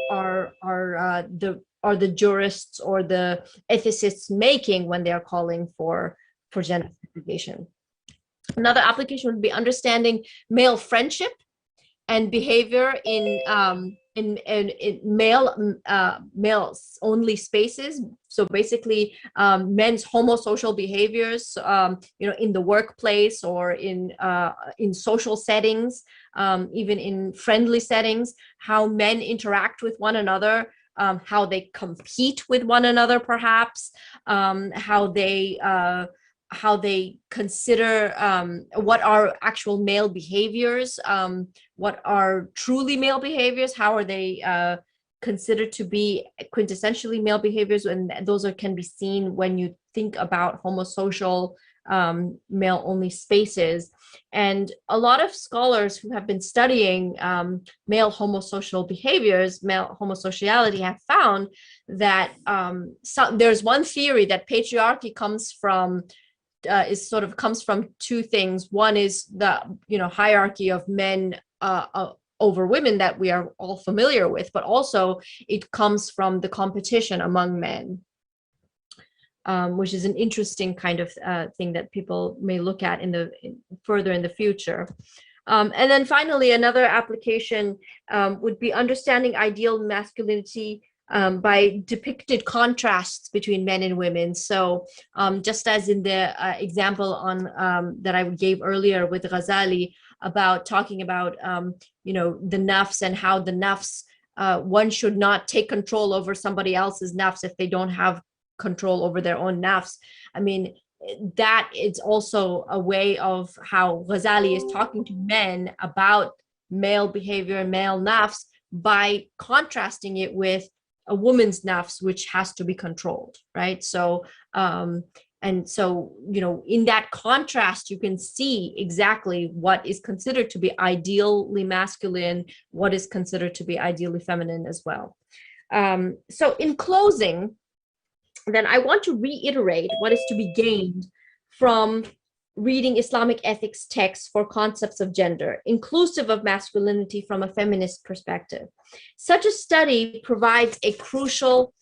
[SPEAKER 4] the jurists or the ethicists making when they are calling for gender segregation? Another application would be understanding male friendship and behavior in males only spaces. So basically, men's homosocial behaviors, in the workplace or in social settings, even in friendly settings, how men interact with one another, how they compete with one another, perhaps, how they consider what are actual male behaviors, what are truly male behaviors, how are they considered to be quintessentially male behaviors, and those can be seen when you think about homosocial male-only spaces. And a lot of scholars who have been studying male homosocial behaviors, male homosociality, have found that there's one theory that patriarchy comes from two things. One is the hierarchy of men over women that we are all familiar with, but also it comes from the competition among men, which is an interesting kind of thing that people may look at further in the future. And then finally, another application would be understanding ideal masculinity by depicted contrasts between men and women. So just as in the example that I gave earlier with Ghazali, about talking about the nafs and how the nafs, one should not take control over somebody else's nafs if they don't have control over their own nafs. I mean, that is also a way of how Ghazali is talking to men about male behavior and male nafs by contrasting it with a woman's nafs, which has to be controlled, right? So, in that contrast, you can see exactly what is considered to be ideally masculine, what is considered to be ideally feminine as well. So in closing, then I want to reiterate what is to be gained from reading Islamic ethics texts for concepts of gender, inclusive of masculinity from a feminist perspective. Such a study provides a crucial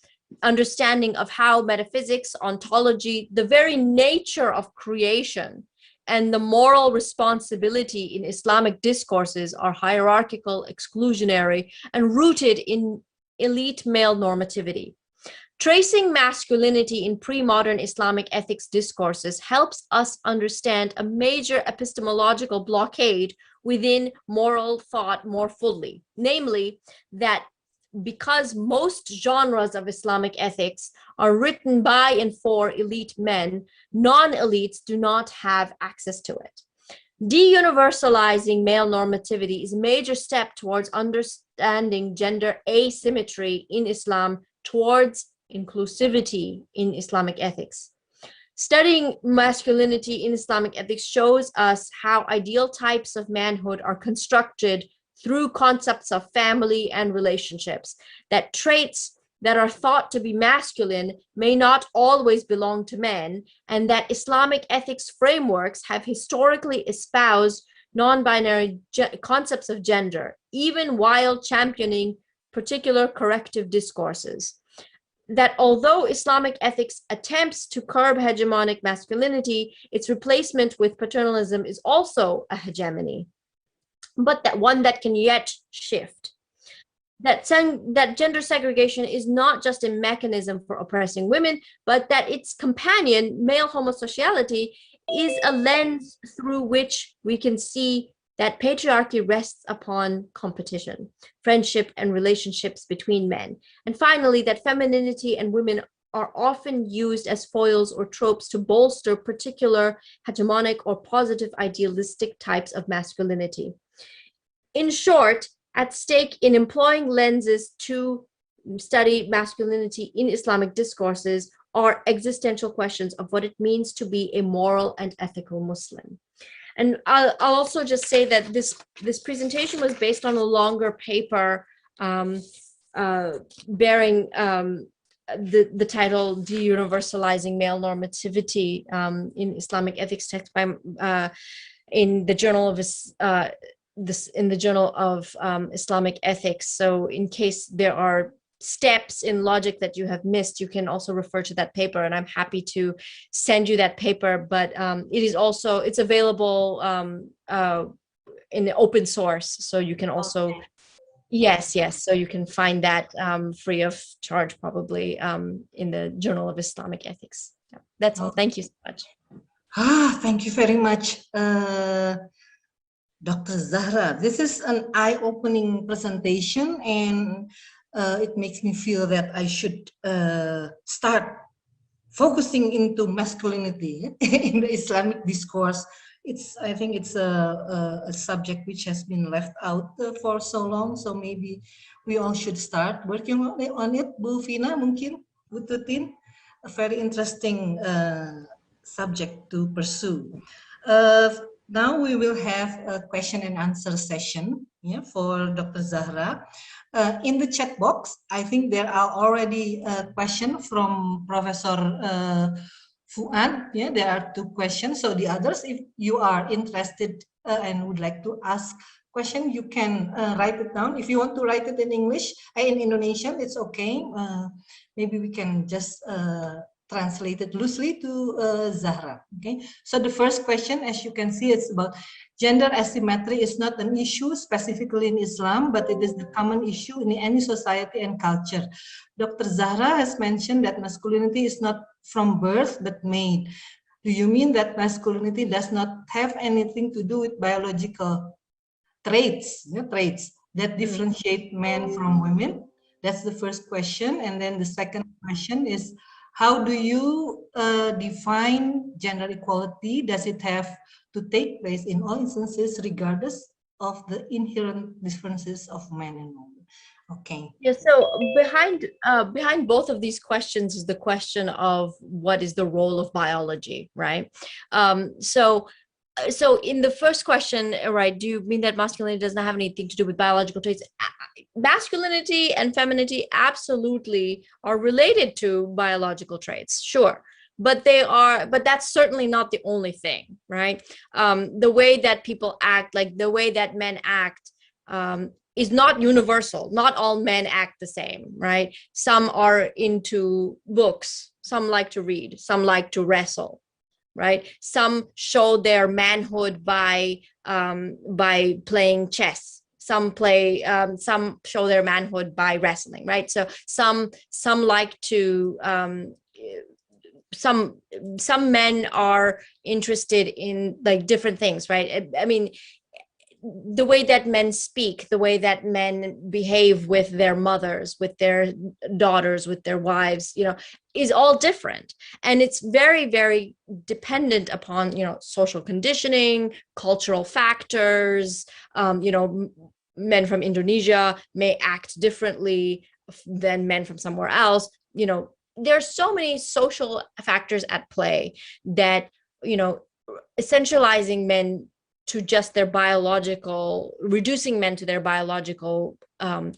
[SPEAKER 4] understanding of how metaphysics, ontology, the very nature of creation, and the moral responsibility in Islamic discourses are hierarchical, exclusionary, and rooted in elite male normativity. Tracing masculinity in pre-modern Islamic ethics discourses helps us understand a major epistemological blockade within moral thought more fully, namely that because most genres of Islamic ethics are written by and for elite men, non-elites do not have access to it. De-universalizing male normativity is a major step towards understanding gender asymmetry in Islam, towards inclusivity in Islamic ethics. Studying masculinity in Islamic ethics shows us how ideal types of manhood are constructed through concepts of family and relationships, that traits that are thought to be masculine may not always belong to men, and that Islamic ethics frameworks have historically espoused non-binary concepts of gender, even while championing particular corrective discourses. that although Islamic ethics attempts to curb hegemonic masculinity, its replacement with paternalism is also a hegemony, but that one that can yet shift. That gender segregation is not just a mechanism for oppressing women, but that its companion, male homosexuality, is a lens through which we can see that patriarchy rests upon competition, friendship, and relationships between men. And finally, that femininity and women are often used as foils or tropes to bolster particular hegemonic or positive idealistic types of masculinity. In short, at stake in employing lenses to study masculinity in Islamic discourses are existential questions of what it means to be a moral and ethical Muslim. And I'll also just say that this presentation was based on a longer paper bearing the title "De-Universalizing Male Normativity" in Islamic Ethics text by in the Journal of Islamic Ethics. So in case there are steps in logic that you have missed, you can also refer to that paper, and I'm happy to send you that paper. But it's available in the open source, so you can also yes, so you can find that free of charge, probably in the Journal of Islamic Ethics. Yeah, that's all. Thank you so much.
[SPEAKER 2] Thank you very much, Dr. Zahra. This is an eye-opening presentation, and it makes me feel that I should start focusing into masculinity in the Islamic discourse. I think it's a subject which has been left out for so long, so maybe we all should start working on it. Bu Fina, mungkin, Bu Tutin, a very interesting subject to pursue. Now we will have a question and answer session for Dr. Zahra. In the chat box, I think there are already questions from Professor Fuad. There are 2 questions. So the others, if you are interested and would like to ask question, you can write it down. If you want to write it in English, in Indonesian, it's okay. Maybe we can just translate it loosely to Zahra. Okay. So the first question, as you can see, it's about gender asymmetry is not an issue specifically in Islam, but it is the common issue in any society and culture. Dr. Zahra has mentioned that masculinity is not from birth, but made. Do you mean that masculinity does not have anything to do with biological traits that differentiate men from women? That's the first question. And then the second question is, how do you define gender equality? Does it have to take place in all instances, regardless of the inherent differences of men and women? Okay.
[SPEAKER 4] Yeah. So behind both of these questions is the question of what is the role of biology, right? So in the first question, right, do you mean that masculinity does not have anything to do with biological traits? Masculinity and femininity absolutely are related to biological traits, sure. But that's certainly not the only thing, right? The way that people act, like the way that men act, is not universal. Not all men act the same, right? Some are into books, some like to read, some like to wrestle, right? Some show their manhood by playing chess. Some show their manhood by wrestling, right? So some like to some men are interested in like different things, right? I mean, the way that men speak, the way that men behave with their mothers, with their daughters, with their wives, is all different. And it's very, very dependent upon, social conditioning, cultural factors. Men from Indonesia may act differently than men from somewhere else. There's so many social factors at play that, essentializing men to just their reducing men to their biological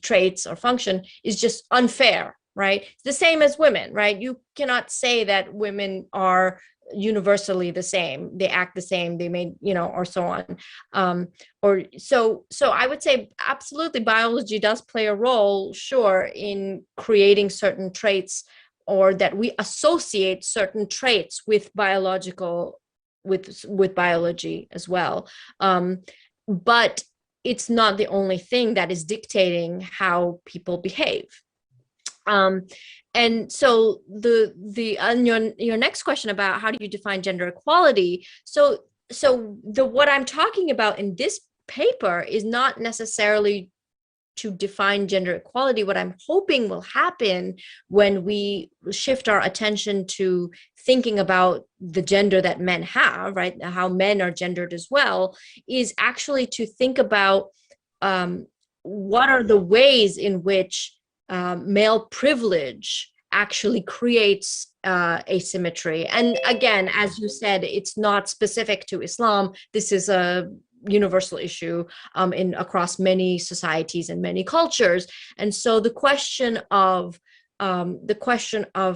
[SPEAKER 4] traits or function is just unfair, right? It's the same as women, right? You cannot say that women are universally the same. They act the same, they may, or so on. So I would say absolutely biology does play a role, sure, in creating certain traits or that we associate certain traits with biological, with biology as well. But it's not the only thing that is dictating how people behave. And so on your next question about how do you define gender equality, so what I'm talking about in this paper is not necessarily to define gender equality. What I'm hoping will happen when we shift our attention to thinking about the gender that men have, right, how men are gendered as well, is actually to think about what are the ways in which male privilege actually creates asymmetry. And again, as you said, it's not specific to Islam. This is a universal issue across many societies and many cultures. And so the question of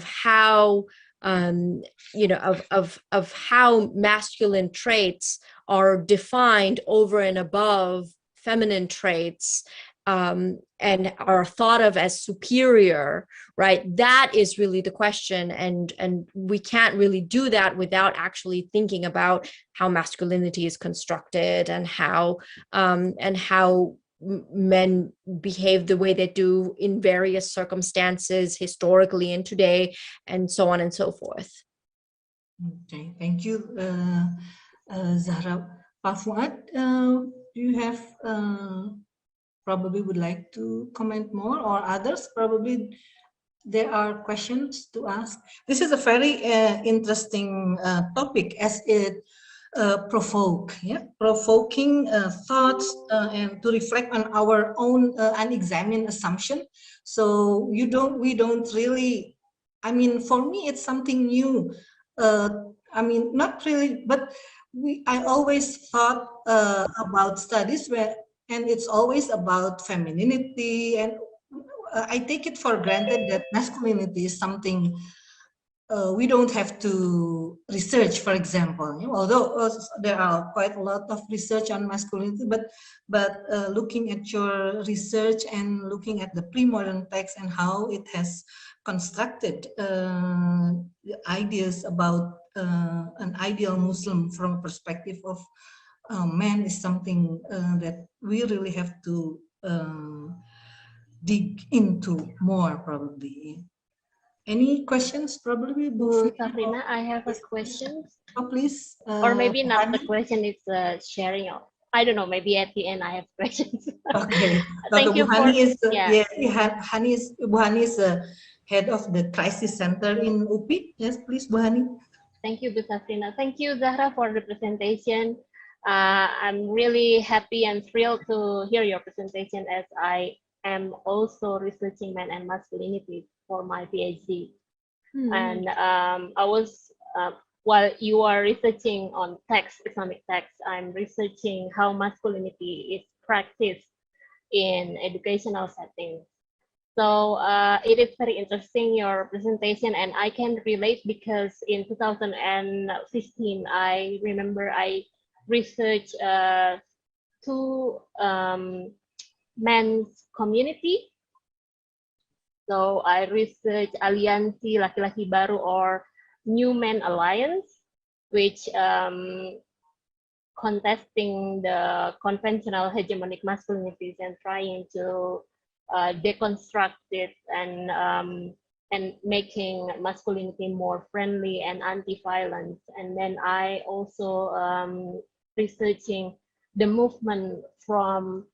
[SPEAKER 4] how of how masculine traits are defined over and above feminine traits, and are thought of as superior, right? That is really the question, and we can't really do that without actually thinking about how masculinity is constructed and how men behave the way they do in various circumstances historically and today, and so on and so forth.
[SPEAKER 2] Okay, thank you, Zahra. Pak Fuad, do you have probably would like to comment more, or others probably there are questions to ask? This is a very interesting topic, as it provoking thoughts and to reflect on our own unexamined assumption. So we don't really, I mean, for me it's something new. I mean, not really, but I always thought about studies where, and it's always about femininity, and I take it for granted that masculinity is something we don't have to research, for example. Although there are quite a lot of research on masculinity, but looking at your research and looking at the pre-modern text and how it has constructed ideas about an ideal Muslim from a perspective of man is something that we really have to dig into more, probably. Any questions, probably?
[SPEAKER 5] Bu Safrina, I have a question.
[SPEAKER 2] Oh, please.
[SPEAKER 5] Or maybe not the question, it's sharing. I don't know, maybe at the end I have questions.
[SPEAKER 2] Okay.
[SPEAKER 5] Thank you for,
[SPEAKER 2] Bu Hani is head of the crisis center in UPI. Yes, please, Bu Hani.
[SPEAKER 5] Thank you, Bu Safrina. Thank you, Zahra, for the presentation. I'm really happy and thrilled to hear your presentation, as I am also researching men and masculinity for my PhD. And I was, while you are researching on text, Islamic text, I'm researching how masculinity is practiced in educational settings. So it is very interesting, your presentation, and I can relate because in 2015, I remember I researched two men's community. So I researched Aliansi Laki-Laki Baru, or New Men Alliance, which contesting the conventional hegemonic masculinities and trying to deconstruct it and making masculinity more friendly and anti-violence. And then I also researching the movement from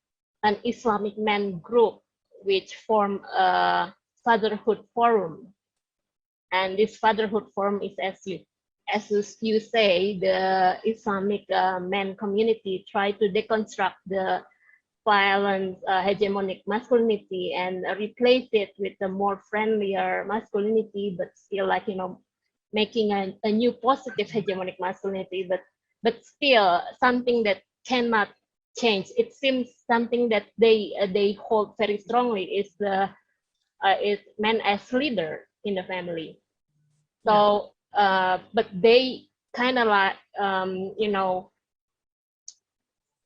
[SPEAKER 5] an Islamic men group which form a fatherhood forum. And this fatherhood forum is, as you say, the Islamic men community try to deconstruct the violent hegemonic masculinity and replace it with a more friendlier masculinity, but still, like, making a new positive hegemonic masculinity, but still something that cannot change. It seems something that they hold very strongly is is men as leader in the family. So but they kind of like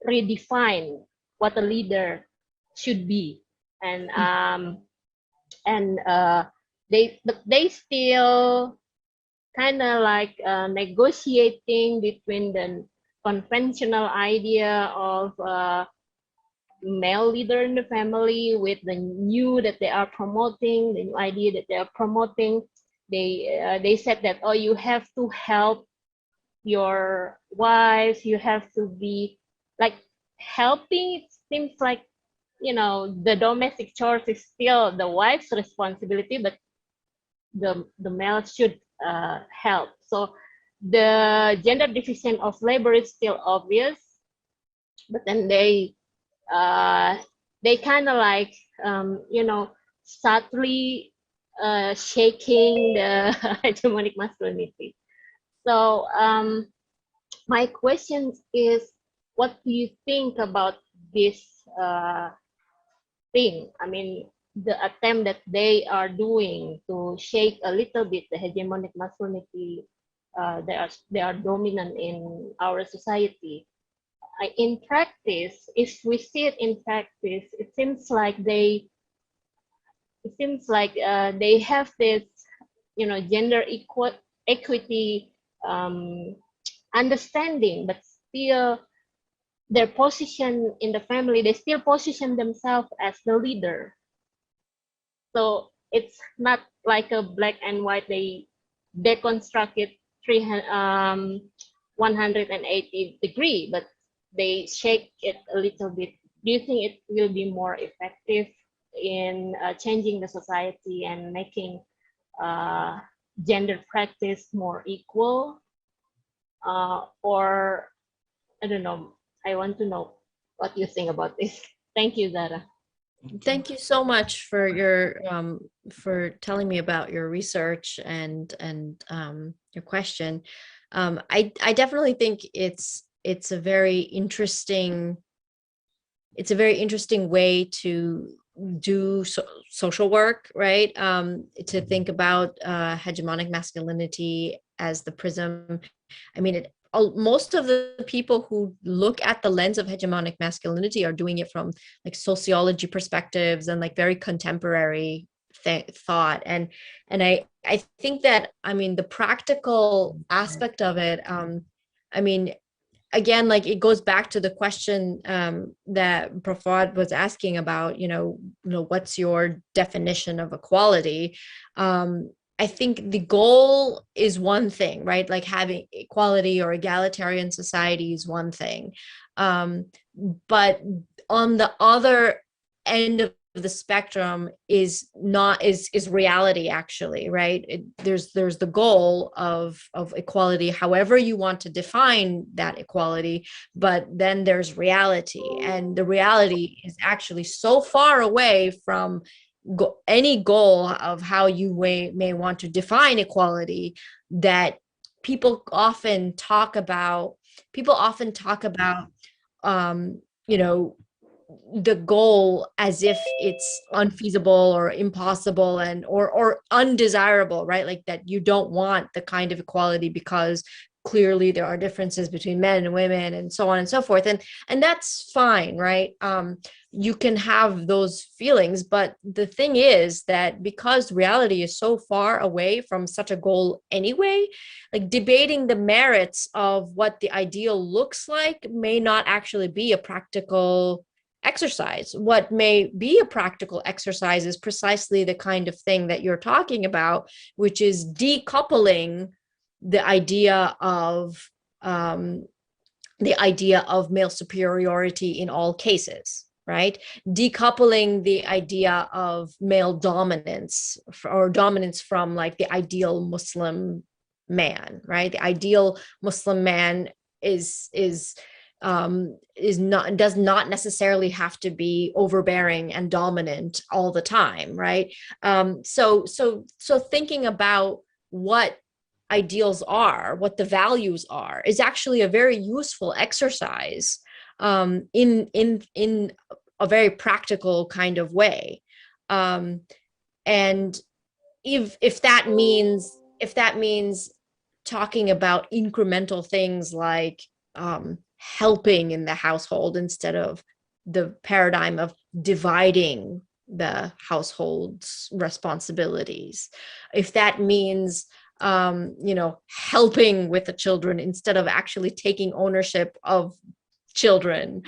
[SPEAKER 5] redefine what a leader should be, and they still kind of like negotiating between the conventional idea of male leader in the family with the new that they are promoting, the new idea that they are promoting. They said that, oh, you have to help your wife, you have to be like helping. It seems like, you know, the domestic chores is still the wife's responsibility, but the male should help. So the gender division of labor is still obvious, but then they kind of like you know, subtly shaking the hegemonic masculinity. So my question is, what do you think about this thing? I mean, the attempt that they are doing to shake a little bit the hegemonic masculinity, they are dominant in our society. In practice, if we see it in practice, it seems like they have this, you know, gender equity understanding, but still their position in the family, they still position themselves as the leader. So it's not like a black and white. They deconstruct it 180 degree, but they shake it a little bit. Do you think it will be more effective in changing the society and making gender practice more equal? Or I don't know. I want to know what you think about this. Thank you, Zara.
[SPEAKER 4] Thank you so much for your for telling me about your research and your question. I definitely think it's a very interesting way to do social work, right? To think about hegemonic masculinity as the prism. I mean, most of the people who look at the lens of hegemonic masculinity are doing it from like sociology perspectives and like very contemporary thought. And I think that, I mean, the practical aspect of it, I mean, again, like it goes back to the question that Prafad was asking about, you know, what's your definition of equality? I think the goal is one thing, right? Like having equality or egalitarian society is one thing. But on the other end of the spectrum is reality, actually, right? There's the goal of equality, however you want to define that equality, but then there's reality, and the reality is actually so far away from any goal of how you may want to define equality that people often talk about you know, the goal as if it's unfeasible or impossible and or undesirable, right? Like that you don't want the kind of equality because clearly there are differences between men and women and so on and so forth, and that's fine, right? You can have those feelings, but the thing is that because reality is so far away from such a goal anyway, like debating the merits of what the ideal looks like may not actually be a practical exercise. What may be a practical exercise is precisely the kind of thing that you're talking about, which is decoupling the idea of male superiority in all cases, right? Decoupling the idea of male dominance or dominance from like the ideal Muslim man, right? The ideal Muslim man does not necessarily have to be overbearing and dominant all the time, right? So thinking about what ideals are, what the values are, is actually a very useful exercise in a very practical kind of way. And if that means talking about incremental things like helping in the household instead of the paradigm of dividing the household's responsibilities. If that means helping with the children instead of actually taking ownership of children,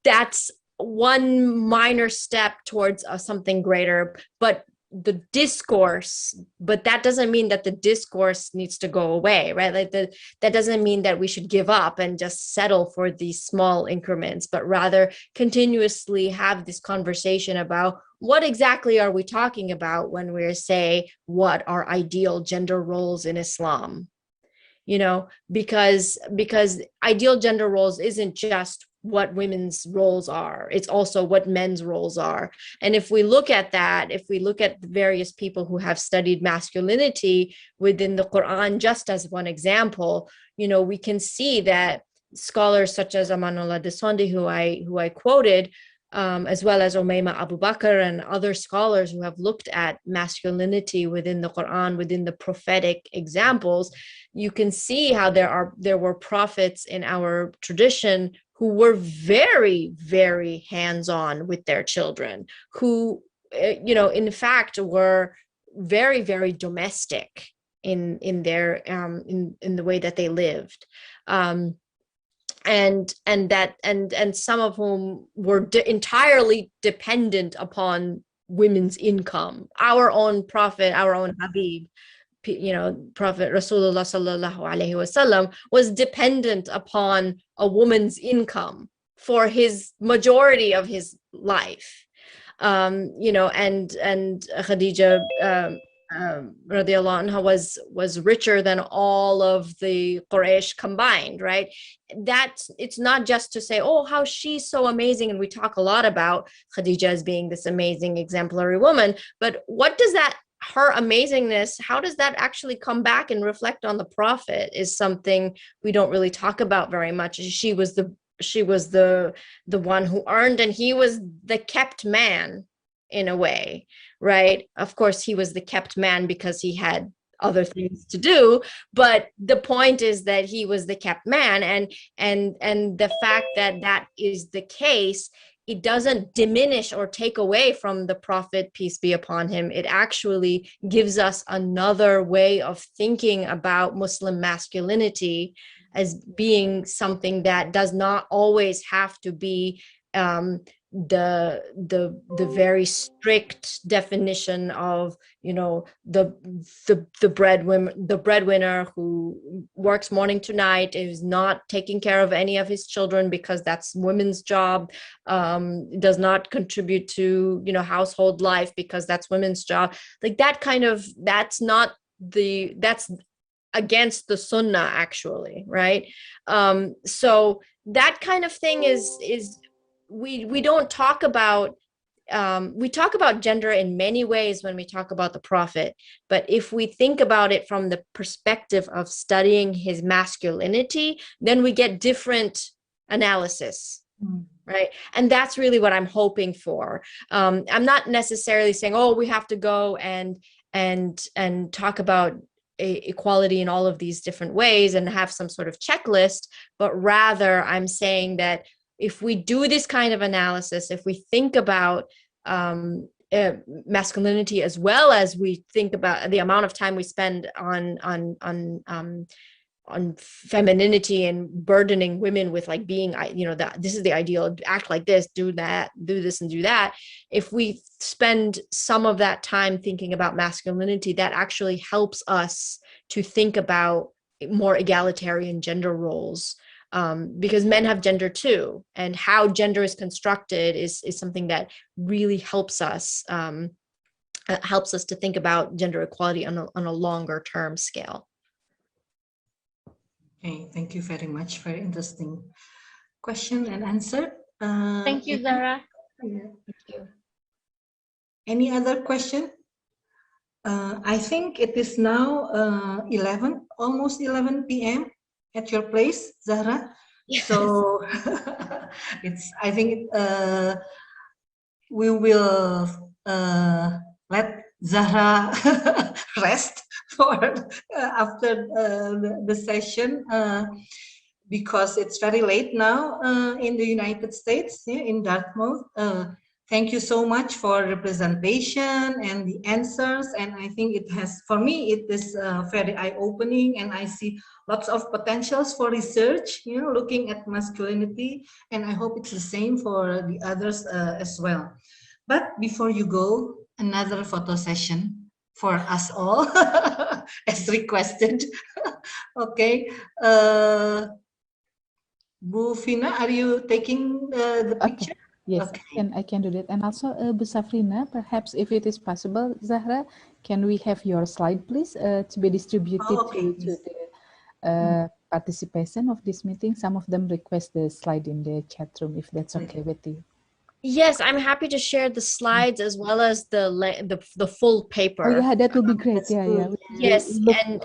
[SPEAKER 4] that's one minor step towards something greater. But that doesn't mean that the discourse needs to go away, right? Like that doesn't mean that we should give up and just settle for these small increments, but rather continuously have this conversation about what exactly are we talking about when we say what are ideal gender roles in Islam, because ideal gender roles isn't just what women's roles are, it's also what men's roles are. And if we look at the various people who have studied masculinity within the Quran, just as one example, we can see that scholars such as Amanullah Desondi, who I quoted, as well as Umayma Abu Bakr and other scholars who have looked at masculinity within the Quran, within the prophetic examples, you can see how there were prophets in our tradition who were very, very hands-on with their children, who, in fact, were very, very domestic in their in the way that they lived. And some of whom were entirely dependent upon women's income. Our own prophet, our own Habib, Prophet Rasulullah sallallahu alaihi wasallam was dependent upon a woman's income for his majority of his life. And Khadija radiallahu anha was richer than all of the Quraysh combined, right? It's not just to say, oh, how she's so amazing, and we talk a lot about Khadija as being this amazing exemplary woman, but what does her amazingness, how does that actually come back and reflect on the Prophet is something we don't really talk about very much. She was the one who earned, and he was the kept man in a way, right? Of course, he was the kept man because he had other things to do, but the point is that he was the kept man, and the fact that is the case, it doesn't diminish or take away from the Prophet, peace be upon him. It actually gives us another way of thinking about Muslim masculinity as being something that does not always have to be the very strict definition of the breadwinner who works morning to night, is not taking care of any of his children because that's women's job, does not contribute to household life because that's women's job. Like that's against the sunnah, actually, right? So that kind of thing is we don't talk about. We talk about gender in many ways when we talk about the Prophet, but if we think about it from the perspective of studying his masculinity, then we get different analysis, right? And that's really what I'm hoping for. I'm not necessarily saying, oh, we have to go and talk about equality in all of these different ways and have some sort of checklist, but rather I'm saying that if we do this kind of analysis, if we think about masculinity as well as we think about the amount of time we spend on femininity and burdening women with like being, that this is the ideal, act like this, do that, do this and do that. If we spend some of that time thinking about masculinity, that actually helps us to think about more egalitarian gender roles. Because men have gender too, and how gender is constructed is something that really helps us to think about gender equality on a longer term scale.
[SPEAKER 2] Okay, thank you very much. Very interesting question and answer.
[SPEAKER 5] Thank you, Zahra.
[SPEAKER 2] Thank you. Any other question? I think it is now almost 11 p.m. at your place, Zahra. Yes. So I think we will let Zahra rest for after the session because it's very late now in the United States, in Dartmouth. thank you so much for the presentation and the answers. And I think it has, for me, it is very eye-opening, and I see lots of potentials for research, you know, looking at masculinity. And I hope it's the same for the others as well. But before you go, another photo session for us all, as requested. Okay. Bu Fina, are you taking the picture?
[SPEAKER 3] Okay. Yes,
[SPEAKER 2] Okay.
[SPEAKER 3] I can do that. And also, Bu Safrina, perhaps if it is possible, Zahra, can we have your slide, please, to be distributed to the participation of this meeting? Some of them request the slide in the chat room, if that's okay with you.
[SPEAKER 4] Yes, I'm happy to share the slides as well as the full paper.
[SPEAKER 3] Oh yeah, that would be great.
[SPEAKER 2] That's
[SPEAKER 3] Yeah,
[SPEAKER 2] good.
[SPEAKER 3] yeah.
[SPEAKER 4] Yes, and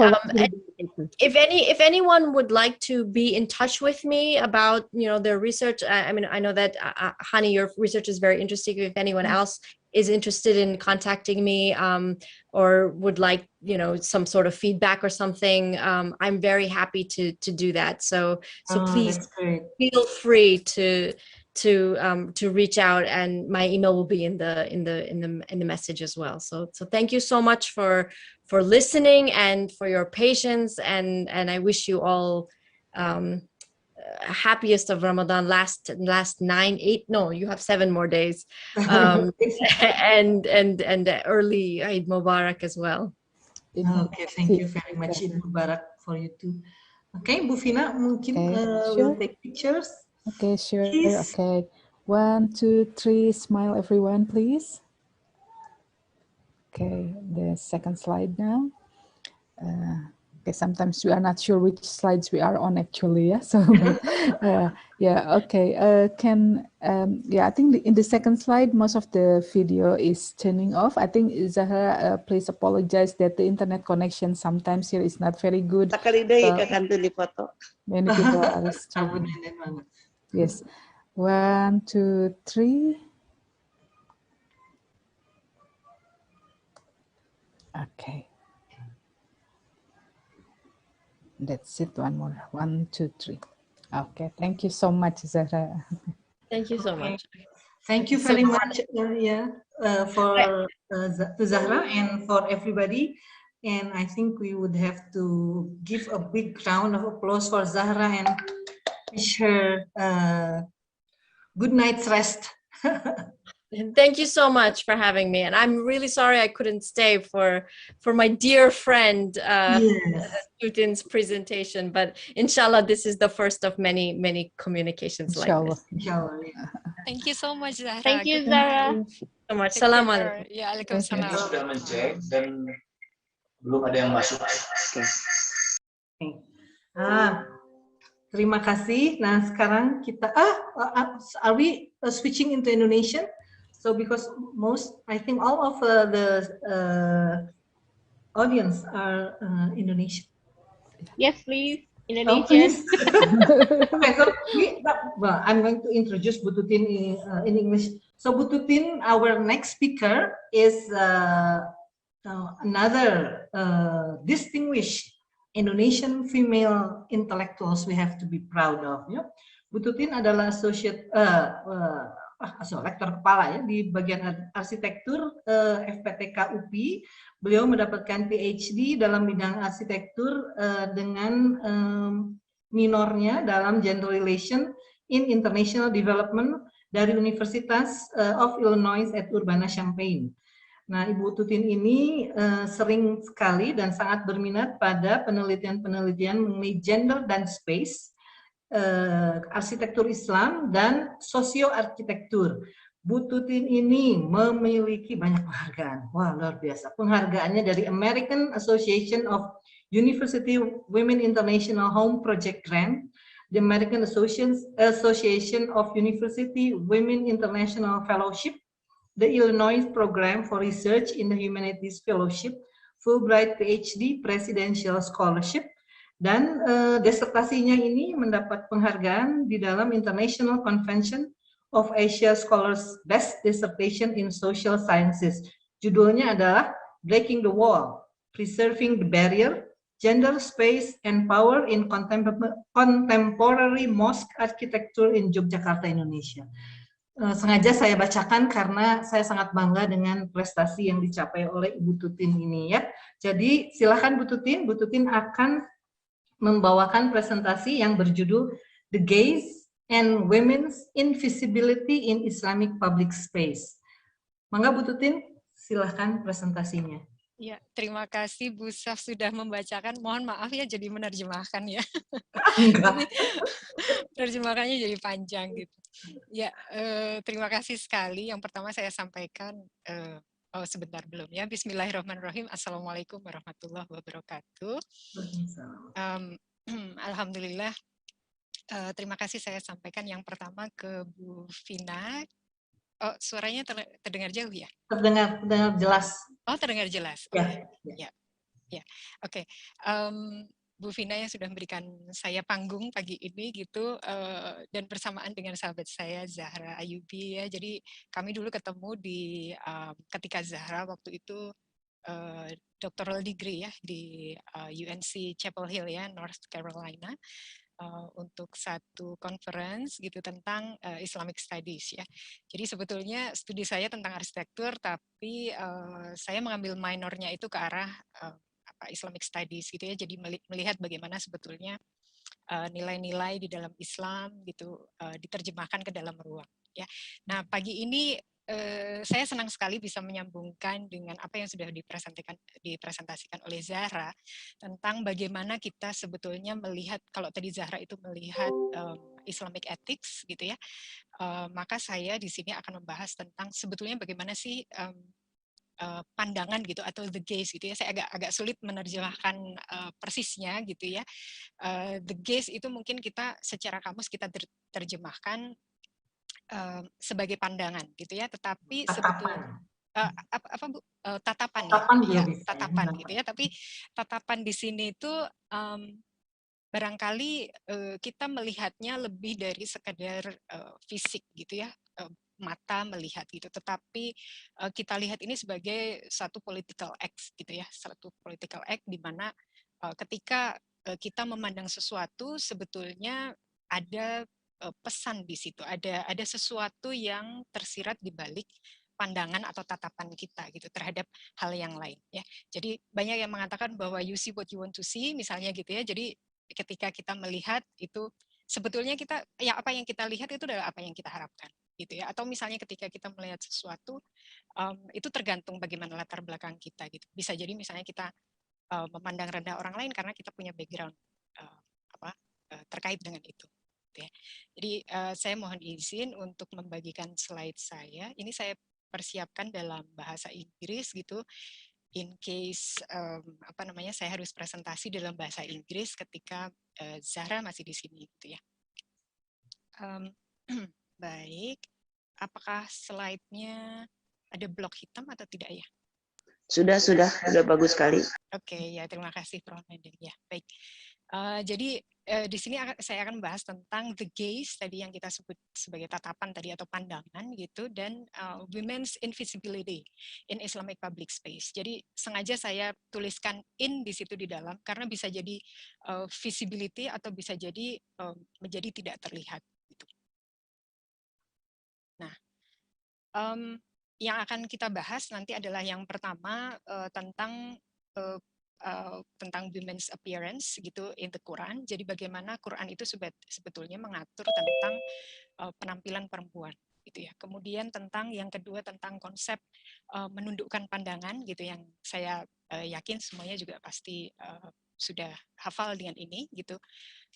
[SPEAKER 4] if anyone would like to be in touch with me about, you know, their research, I mean, I know that Hani, your research is very interesting. If anyone else is interested in contacting me or would like, you know, some sort of feedback or something, I'm very happy to do that. So please feel free to reach out, and my email will be in the message as well. So thank you so much for listening and for your patience, and I wish you all happiest of Ramadan. Last 9-8, no, you have 7 more days, and early Eid Mubarak as well.
[SPEAKER 2] Okay, thank you very much. Eid Mubarak for you too. Okay, Bu Fina, mungkin we'll take pictures.
[SPEAKER 3] Okay, sure.
[SPEAKER 2] Please.
[SPEAKER 3] Okay, 1, 2, 3. Smile, everyone, please. Okay, the second slide now. Okay, sometimes we are not sure which slides we are on actually. Yeah, so yeah. Okay. I think in the second slide, most of the video is turning off. I think Zahra, please apologize that the internet connection sometimes here is not very good. So, many people are struggling. Yes. 1, 2, 3. Okay. That's it. One more. 1, 2, 3. Okay. Thank you so much, Zahra.
[SPEAKER 4] Thank you so much.
[SPEAKER 2] Thank you very much, for Zahra and for everybody. And I think we would have to give a big round of applause for Zahra and wish her good night's rest.
[SPEAKER 4] Thank you so much for having me, and I'm really sorry I couldn't stay for my dear friend Tutin's presentation, but inshallah this is the first of many communications
[SPEAKER 3] Inshallah.
[SPEAKER 4] like this.
[SPEAKER 2] Inshallah, yeah.
[SPEAKER 6] Thank you so much, Zahra.
[SPEAKER 5] Thank you, Zahra.
[SPEAKER 4] So much. Salam alaikum.
[SPEAKER 6] Ya, Waalaikumsalam.
[SPEAKER 7] Sudah mencek dan belum ada yang masuk.
[SPEAKER 2] Terima kasih. Nah, sekarang kita are we switching into Indonesian? So because I think all of the audience are Indonesian.
[SPEAKER 5] Yes, please. Indonesian.
[SPEAKER 2] Oh, please. Okay, so I'm going to introduce Bu Tutin in English. So Bu Tutin, our next speaker is another distinguished Indonesian female intellectuals we have to be proud of. Ya. Bu Tutin adalah lektor kepala ya di bagian arsitektur FPTK UPI. Beliau mendapatkan PhD dalam bidang arsitektur dengan minornya dalam Gender Relation in International Development dari Universitas of Illinois at Urbana-Champaign. Nah, Ibu Tutin ini sering sekali dan sangat berminat pada penelitian-penelitian mengenai gender dan space, arsitektur Islam, dan sosioarsitektur. Bu Tutin ini memiliki banyak penghargaan. Wah, luar biasa. Penghargaannya dari American Association of University Women International Home Project Grant, the American Association of University Women International Fellowship, the Illinois Program for Research in the Humanities Fellowship, Fulbright PhD Presidential Scholarship, dan disertasinya ini mendapat penghargaan di dalam International Convention of Asia Scholars Best Dissertation in Social Sciences. Judulnya adalah Breaking the Wall, Preserving the Barrier, Gender, Space, and Power in Contemporary Mosque Architecture in Yogyakarta, Indonesia. sengaja saya bacakan karena saya sangat bangga dengan prestasi yang dicapai oleh Ibu Tutin ini ya. Jadi silakan Bu Tutin akan membawakan presentasi yang berjudul The Gaze and Women's Invisibility in Islamic Public Space. Mangga Bu Tutin, silahkan presentasinya.
[SPEAKER 6] Ya, terima kasih Bu Saf sudah membacakan. Mohon maaf ya jadi menerjemahkan ya.
[SPEAKER 2] Enggak.
[SPEAKER 6] Terjemahannya jadi panjang gitu. Ya, terima kasih sekali. Yang pertama saya sampaikan, oh sebentar belum ya. Bismillahirrahmanirrahim. Assalamualaikum warahmatullahi wabarakatuh. Alhamdulillah. Terima kasih saya sampaikan yang pertama ke Bu Vina. Oh, suaranya terdengar jauh ya?
[SPEAKER 2] Terdengar jelas.
[SPEAKER 6] Oh, terdengar jelas.
[SPEAKER 2] Ya.
[SPEAKER 6] Ya. Oke. Bu Vina yang sudah memberikan saya panggung pagi ini gitu, dan bersamaan dengan sahabat saya Zahra Ayubi ya. Jadi kami dulu ketemu di ketika Zahra waktu itu doctoral degree ya di UNC Chapel Hill ya, North Carolina. Untuk satu conference gitu tentang Islamic Studies ya. Jadi sebetulnya studi saya tentang arsitektur, tapi saya mengambil minornya itu ke arah Islamic Studies gitu ya. Jadi melihat bagaimana sebetulnya nilai-nilai di dalam Islam gitu diterjemahkan ke dalam ruang ya. Nah, pagi ini saya senang sekali bisa menyambungkan dengan apa yang sudah dipresentasikan oleh Zahra tentang bagaimana kita sebetulnya melihat, kalau tadi Zahra itu melihat Islamic ethics gitu ya, maka saya di sini akan membahas tentang sebetulnya bagaimana sih pandangan gitu atau the gaze gitu ya. Saya agak sulit menerjemahkan persisnya gitu ya. The gaze itu mungkin kita secara kamus kita terjemahkan sebagai pandangan gitu ya, tetapi sebetulnya Bu? Tatapan ya, tatapan gitu ya. Tapi tatapan di sini itu barangkali kita melihatnya lebih dari sekadar fisik gitu ya, mata melihat gitu, tetapi kita lihat ini sebagai satu political act gitu ya, satu political act di mana ketika kita memandang sesuatu sebetulnya ada pesan di situ, ada sesuatu yang tersirat di balik pandangan atau tatapan kita gitu terhadap hal yang lain ya. Jadi banyak yang mengatakan bahwa you see what you want to see misalnya gitu ya. Jadi ketika kita melihat itu sebetulnya kita ya apa yang kita lihat itu adalah apa yang kita harapkan gitu ya. Atau misalnya ketika kita melihat sesuatu itu tergantung bagaimana latar belakang kita gitu. Bisa jadi misalnya kita memandang rendah orang lain karena kita punya background terkait dengan itu. Ya. Jadi saya mohon izin untuk membagikan slide saya. Ini saya persiapkan dalam bahasa Inggris gitu. In case saya harus presentasi dalam bahasa Inggris ketika Zahra masih di sini gitu ya. Baik. Apakah slide-nya ada blok hitam atau tidak ya?
[SPEAKER 8] Sudah bagus sekali.
[SPEAKER 6] Oke, ya terima kasih Prof. Mending. Ya, baik. Jadi di sini saya akan membahas tentang the gaze tadi yang kita sebut sebagai tatapan tadi atau pandangan gitu, dan women's invisibility in Islamic public space. Jadi sengaja saya tuliskan in di situ di dalam karena bisa jadi visibility atau bisa jadi menjadi tidak terlihat gitu. Nah, yang akan kita bahas nanti adalah yang pertama tentang women's appearance gitu in the Quran. Jadi bagaimana Quran itu sebetulnya mengatur tentang penampilan perempuan gitu ya. Kemudian tentang yang kedua tentang konsep menundukkan pandangan gitu yang saya yakin semuanya juga pasti sudah hafal dengan ini gitu.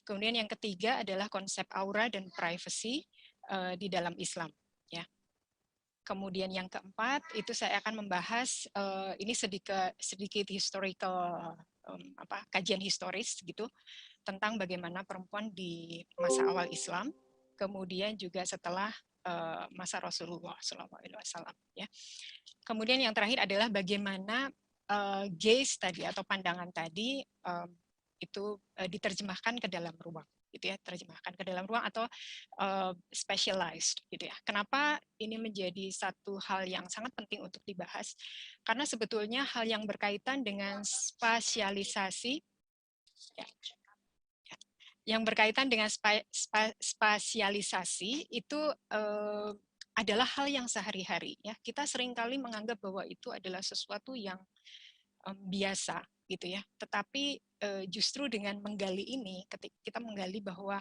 [SPEAKER 6] Kemudian yang ketiga adalah konsep aura dan privacy di dalam Islam ya. Kemudian yang keempat itu saya akan membahas ini sedikit historical kajian historis gitu tentang bagaimana perempuan di masa awal Islam, kemudian juga setelah masa Rasulullah SAW ya. Kemudian yang terakhir adalah bagaimana gaze tadi atau pandangan tadi itu diterjemahkan ke dalam ruang gitu ya, terjemahkan ke dalam ruang atau specialized gitu ya. Kenapa ini menjadi satu hal yang sangat penting untuk dibahas? Karena sebetulnya hal yang berkaitan dengan spasialisasi ya, yang berkaitan dengan spasialisasi itu adalah hal yang sehari-hari ya. Kita seringkali menganggap bahwa itu adalah sesuatu yang biasa gitu ya. Tetapi justru dengan menggali ini, ketika kita menggali bahwa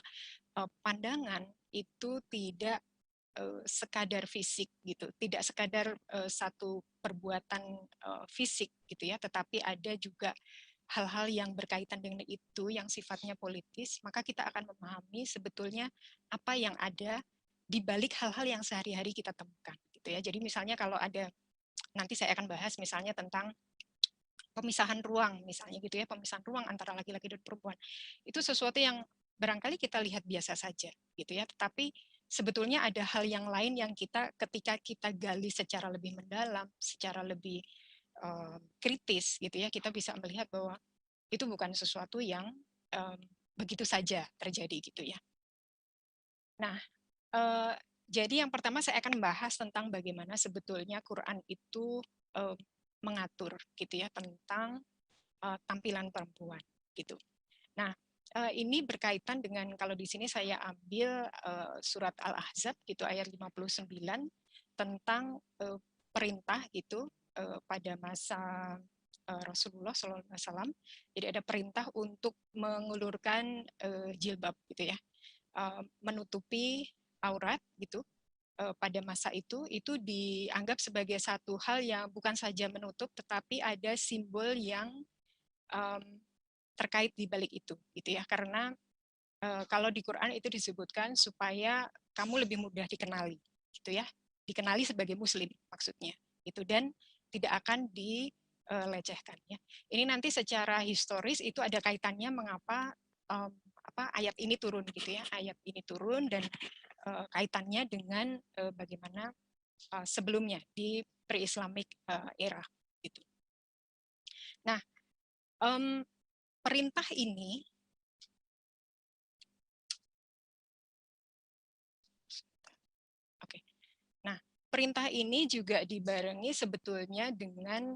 [SPEAKER 6] pandangan itu tidak sekadar fisik gitu, tidak sekadar satu perbuatan fisik gitu ya, tetapi ada juga hal-hal yang berkaitan dengan itu yang sifatnya politis, maka kita akan memahami sebetulnya apa yang ada di balik hal-hal yang sehari-hari kita temukan gitu ya. Jadi misalnya kalau ada, nanti saya akan bahas misalnya tentang pemisahan ruang misalnya gitu ya, pemisahan ruang antara laki-laki dan perempuan. Itu sesuatu yang barangkali kita lihat biasa saja gitu ya, tetapi sebetulnya ada hal yang lain yang ketika kita gali secara lebih mendalam, secara lebih kritis gitu ya, kita bisa melihat bahwa itu bukan sesuatu yang begitu saja terjadi gitu ya. Nah, jadi yang pertama saya akan membahas tentang bagaimana sebetulnya Quran itu mengatur gitu ya tentang tampilan perempuan gitu. Nah, ini berkaitan dengan, kalau di sini saya ambil surat Al-Ahzab gitu ayat 59 tentang perintah gitu pada masa Rasulullah SAW. Jadi ada perintah untuk mengulurkan jilbab gitu ya, menutupi aurat gitu. Pada masa itu dianggap sebagai satu hal yang bukan saja menutup, tetapi ada simbol yang terkait di balik itu, gitu ya. Karena kalau di Quran itu disebutkan supaya kamu lebih mudah dikenali, gitu ya, dikenali sebagai Muslim maksudnya, itu, dan tidak akan dilecehkan. Ya. Ini nanti secara historis itu ada kaitannya mengapa ayat ini turun, gitu ya, ayat ini turun dan kaitannya dengan bagaimana sebelumnya di pre-Islamic era gitu. Nah, perintah ini Nah, perintah ini juga dibarengi sebetulnya dengan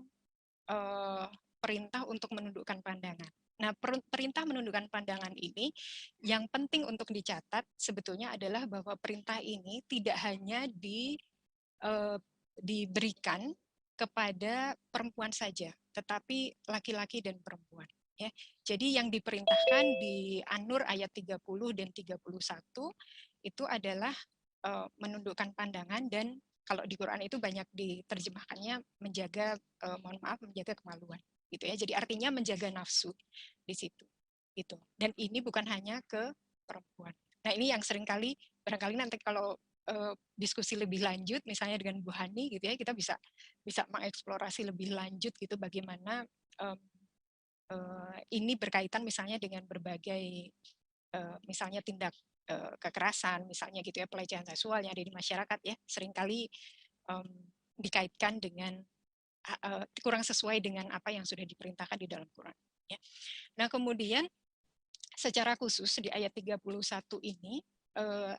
[SPEAKER 6] perintah untuk menundukkan pandangan. Nah, perintah menundukkan pandangan ini yang penting untuk dicatat sebetulnya adalah bahwa perintah ini tidak hanya diberikan kepada perempuan saja, tetapi laki-laki dan perempuan. Ya. Jadi yang diperintahkan di An-Nur ayat 30 dan 31 itu adalah menundukkan pandangan, dan kalau di Quran itu banyak diterjemahkannya menjaga, menjaga kemaluan, gitu ya. Jadi artinya menjaga nafsu di situ, gitu. Dan ini bukan hanya ke perempuan. Nah ini yang seringkali, barangkali nanti kalau diskusi lebih lanjut, misalnya dengan Bu Hani, gitu ya, kita bisa mengeksplorasi lebih lanjut, gitu, bagaimana ini berkaitan misalnya dengan berbagai, misalnya tindak kekerasan misalnya gitu ya, pelecehan seksual yang ada di masyarakat ya, seringkali dikaitkan dengan kurang sesuai dengan apa yang sudah diperintahkan di dalam Quran ya. Nah, kemudian secara khusus di ayat 31 ini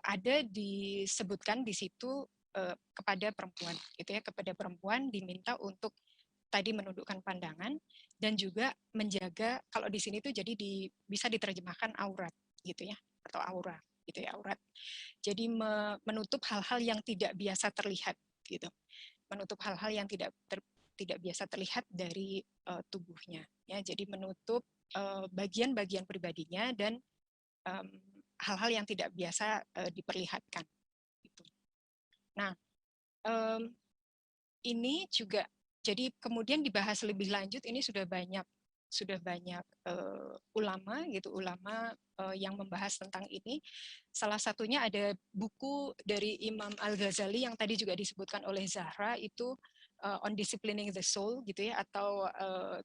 [SPEAKER 6] ada disebutkan di situ kepada perempuan gitu ya, kepada perempuan diminta untuk tadi menundukkan pandangan dan juga menjaga, kalau di sini tuh jadi bisa diterjemahkan aurat gitu ya, atau aura gitu ya, aurat. Jadi menutup hal-hal yang tidak biasa terlihat gitu. Menutup hal-hal yang tidak biasa terlihat dari tubuhnya ya. Jadi menutup bagian-bagian pribadinya dan hal-hal yang tidak biasa diperlihatkan gitu. Nah, ini juga jadi kemudian dibahas lebih lanjut, ini sudah banyak ulama gitu, yang membahas tentang ini. Salah satunya ada buku dari Imam Al-Ghazali yang tadi juga disebutkan oleh Zahra, itu On Disciplining the Soul gitu ya, atau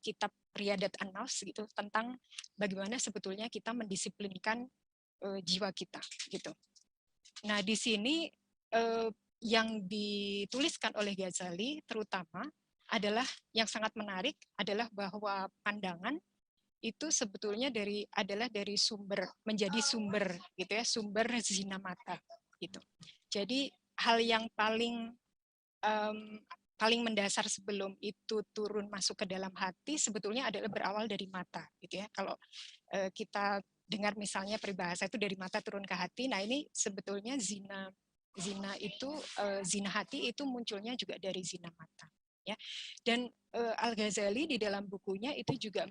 [SPEAKER 6] kitab Riyadat An-Nafs gitu, tentang bagaimana sebetulnya kita mendisiplinkan jiwa kita gitu. Nah, di sini yang dituliskan oleh Ghazali terutama adalah, yang sangat menarik adalah bahwa pandangan itu sebetulnya adalah dari sumber, menjadi sumber gitu ya, sumber zina mata gitu. Jadi hal yang paling mendasar sebelum itu turun masuk ke dalam hati sebetulnya adalah berawal dari mata gitu ya. Kalau kita dengar misalnya peribahasa itu dari mata turun ke hati, nah ini sebetulnya zina zina itu zina hati itu munculnya juga dari zina mata, ya. Dan Al-Ghazali di dalam bukunya itu juga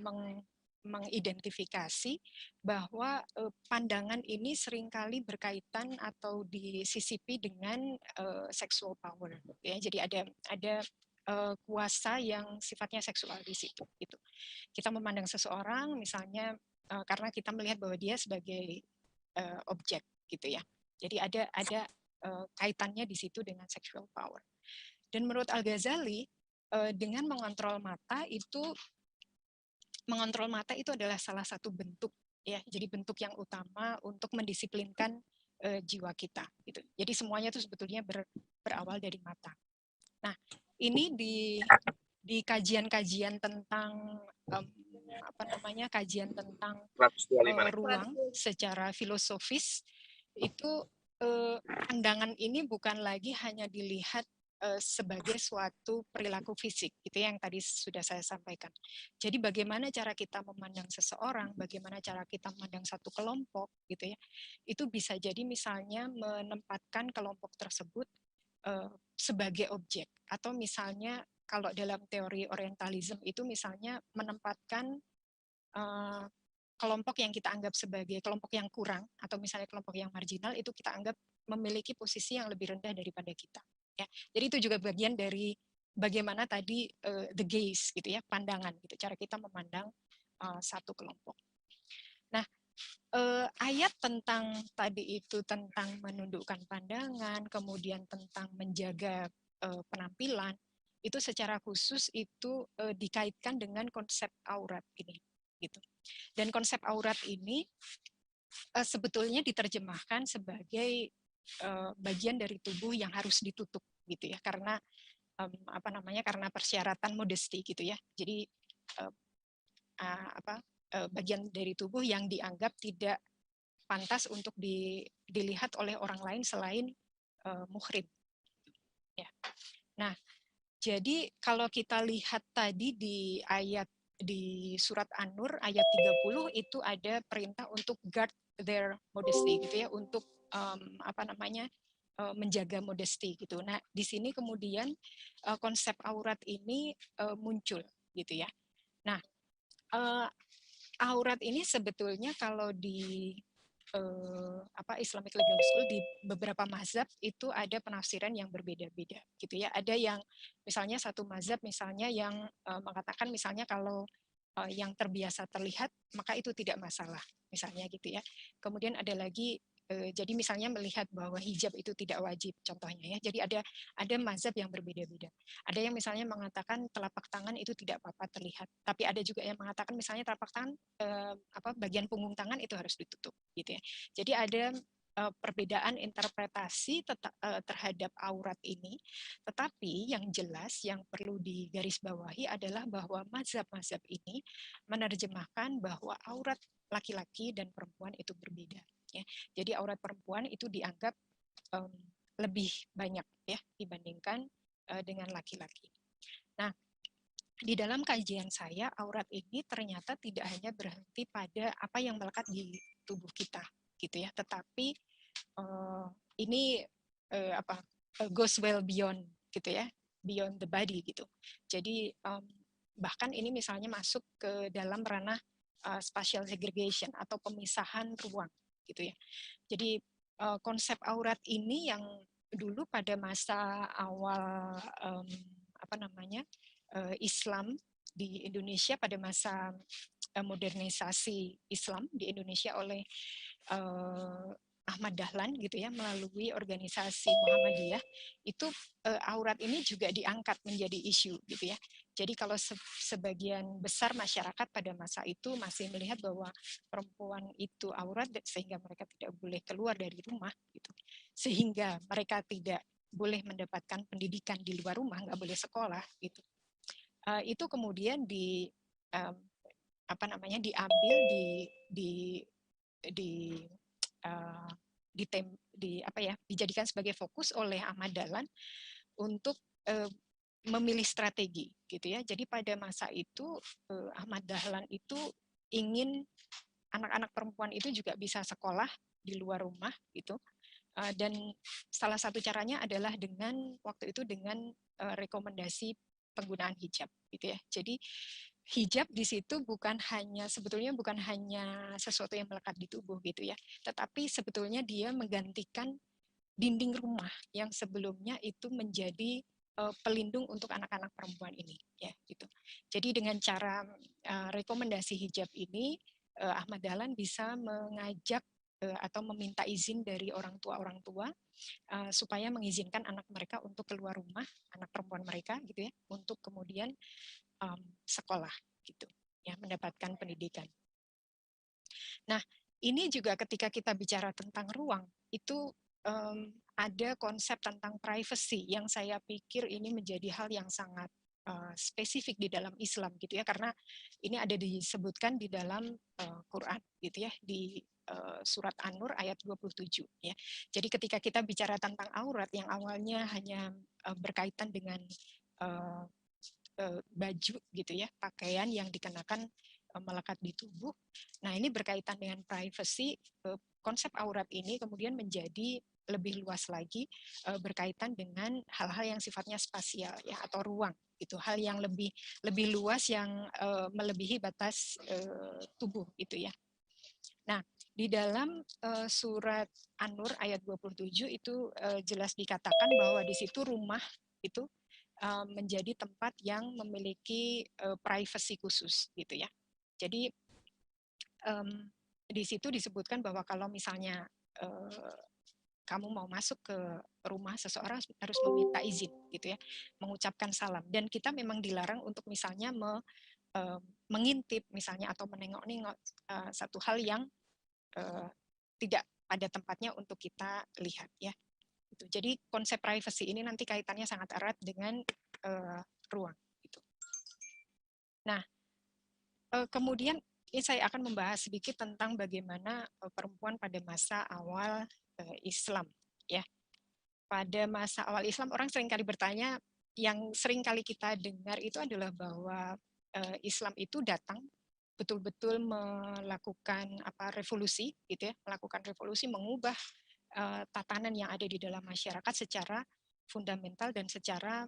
[SPEAKER 6] mengidentifikasi bahwa pandangan ini seringkali berkaitan atau disisipi dengan sexual power, ya. Jadi ada kuasa yang sifatnya seksual di situ. Gitu. Kita memandang seseorang misalnya karena kita melihat bahwa dia sebagai objek, gitu ya. Jadi ada kaitannya di situ dengan sexual power. Dan menurut Al-Ghazali dengan mengontrol mata itu adalah salah satu bentuk, ya. Jadi bentuk yang utama untuk mendisiplinkan jiwa kita, gitu. Jadi semuanya itu sebetulnya berawal dari mata. Nah, ini di kajian-kajian tentang kajian tentang ruang secara filosofis itu pandangan ini bukan lagi hanya dilihat sebagai suatu perilaku fisik, gitu yang tadi sudah saya sampaikan. Jadi bagaimana cara kita memandang seseorang, bagaimana cara kita memandang satu kelompok, gitu ya. Itu bisa jadi misalnya menempatkan kelompok tersebut sebagai objek, atau misalnya kalau dalam teori orientalism itu misalnya menempatkan kelompok yang kita anggap sebagai kelompok yang kurang atau misalnya kelompok yang marginal itu kita anggap memiliki posisi yang lebih rendah daripada kita. Ya, jadi itu juga bagian dari bagaimana tadi the gaze, gitu ya, pandangan, gitu, cara kita memandang satu kelompok. Nah, ayat tentang tadi itu tentang menundukkan pandangan, kemudian tentang menjaga penampilan, itu secara khusus itu dikaitkan dengan konsep aurat ini, gitu. Dan konsep aurat ini sebetulnya diterjemahkan sebagai bagian dari tubuh yang harus ditutup, gitu ya, karena karena persyaratan modesty, gitu ya. Jadi bagian dari tubuh yang dianggap tidak pantas untuk dilihat oleh orang lain selain muhrim. Ya. Nah, jadi kalau kita lihat tadi di surat An-Nur ayat 30 itu ada perintah untuk guard their modesty, gitu ya, untuk menjaga modesty, gitu. Nah, di sini kemudian konsep aurat ini muncul, gitu ya. Nah, aurat ini sebetulnya kalau di Islamic Legal School di beberapa mazhab itu ada penafsiran yang berbeda-beda, gitu ya. Ada yang misalnya satu mazhab misalnya yang mengatakan misalnya kalau yang terbiasa terlihat maka itu tidak masalah, misalnya, gitu ya. Kemudian ada lagi jadi misalnya melihat bahwa hijab itu tidak wajib, contohnya, ya. Jadi ada mazhab yang berbeda-beda. Ada yang misalnya mengatakan telapak tangan itu tidak apa-apa terlihat, tapi ada juga yang mengatakan misalnya telapak tangan bagian punggung tangan itu harus ditutup, gitu ya. Jadi ada perbedaan interpretasi terhadap aurat ini, tetapi yang jelas yang perlu digarisbawahi adalah bahwa mazhab-mazhab ini menerjemahkan bahwa aurat laki-laki dan perempuan itu berbeda. Ya. Jadi aurat perempuan itu dianggap lebih banyak, ya, dibandingkan dengan laki-laki. Nah, di dalam kajian saya aurat ini ternyata tidak hanya berhenti pada apa yang melekat di tubuh kita, gitu ya, tetapi ini goes well beyond, gitu ya, beyond the body, gitu. Jadi bahkan ini misalnya masuk ke dalam ranah spatial segregation atau pemisahan ruang, gitu ya. Jadi konsep aurat ini yang dulu pada masa awal Islam di Indonesia, pada masa modernisasi Islam di Indonesia oleh Ahmad Dahlan, gitu ya, melalui organisasi Muhammadiyah, itu aurat ini juga diangkat menjadi isu, gitu ya. Jadi kalau sebagian besar masyarakat pada masa itu masih melihat bahwa perempuan itu aurat sehingga mereka tidak boleh keluar dari rumah, gitu. Sehingga mereka tidak boleh mendapatkan pendidikan di luar rumah, nggak boleh sekolah, gitu. Itu kemudian diambil dijadikan sebagai fokus oleh Ahmad Dahlan untuk memilih strategi, gitu ya. Jadi pada masa itu Ahmad Dahlan itu ingin anak-anak perempuan itu juga bisa sekolah di luar rumah, gitu. Dan salah satu caranya adalah dengan waktu itu dengan rekomendasi penggunaan hijab, gitu ya. Jadi hijab di situ sebetulnya bukan hanya sesuatu yang melekat di tubuh, gitu ya, tetapi sebetulnya dia menggantikan dinding rumah yang sebelumnya itu menjadi pelindung untuk anak-anak perempuan ini, ya, gitu. Jadi dengan cara rekomendasi hijab ini, Ahmad Dahlan bisa mengajak atau meminta izin dari orang tua supaya mengizinkan anak mereka untuk keluar rumah, anak perempuan mereka, gitu ya, untuk kemudian sekolah, gitu, ya, mendapatkan pendidikan. Nah, ini juga ketika kita bicara tentang ruang, itu ada konsep tentang privacy yang saya pikir ini menjadi hal yang sangat spesifik di dalam Islam, gitu ya, karena ini ada disebutkan di dalam Quran, gitu ya, di surat An-Nur ayat 27, ya. Jadi ketika kita bicara tentang aurat yang awalnya hanya berkaitan dengan baju, gitu ya, pakaian yang dikenakan melekat di tubuh. Nah, ini berkaitan dengan privacy. Konsep aurat ini kemudian menjadi lebih luas lagi, berkaitan dengan hal-hal yang sifatnya spasial, ya, atau ruang, itu hal yang lebih luas yang melebihi batas tubuh, gitu ya. Nah, di dalam surat An-Nur ayat 27 itu jelas dikatakan bahwa di situ rumah itu menjadi tempat yang memiliki privacy khusus, gitu ya. Jadi di situ disebutkan bahwa kalau misalnya kamu mau masuk ke rumah seseorang harus meminta izin, gitu ya, mengucapkan salam. Dan kita memang dilarang untuk misalnya mengintip misalnya atau menengok-nengok satu hal yang tidak pada tempatnya untuk kita lihat, ya. Jadi konsep privacy ini nanti kaitannya sangat erat dengan ruang. Gitu. Nah, kemudian ini saya akan membahas sedikit tentang bagaimana perempuan pada masa awal Islam, ya. Pada masa awal Islam, orang seringkali bertanya, yang seringkali kita dengar itu adalah bahwa Islam itu datang betul-betul melakukan revolusi, gitu ya, melakukan revolusi, mengubah tatanan yang ada di dalam masyarakat secara fundamental dan secara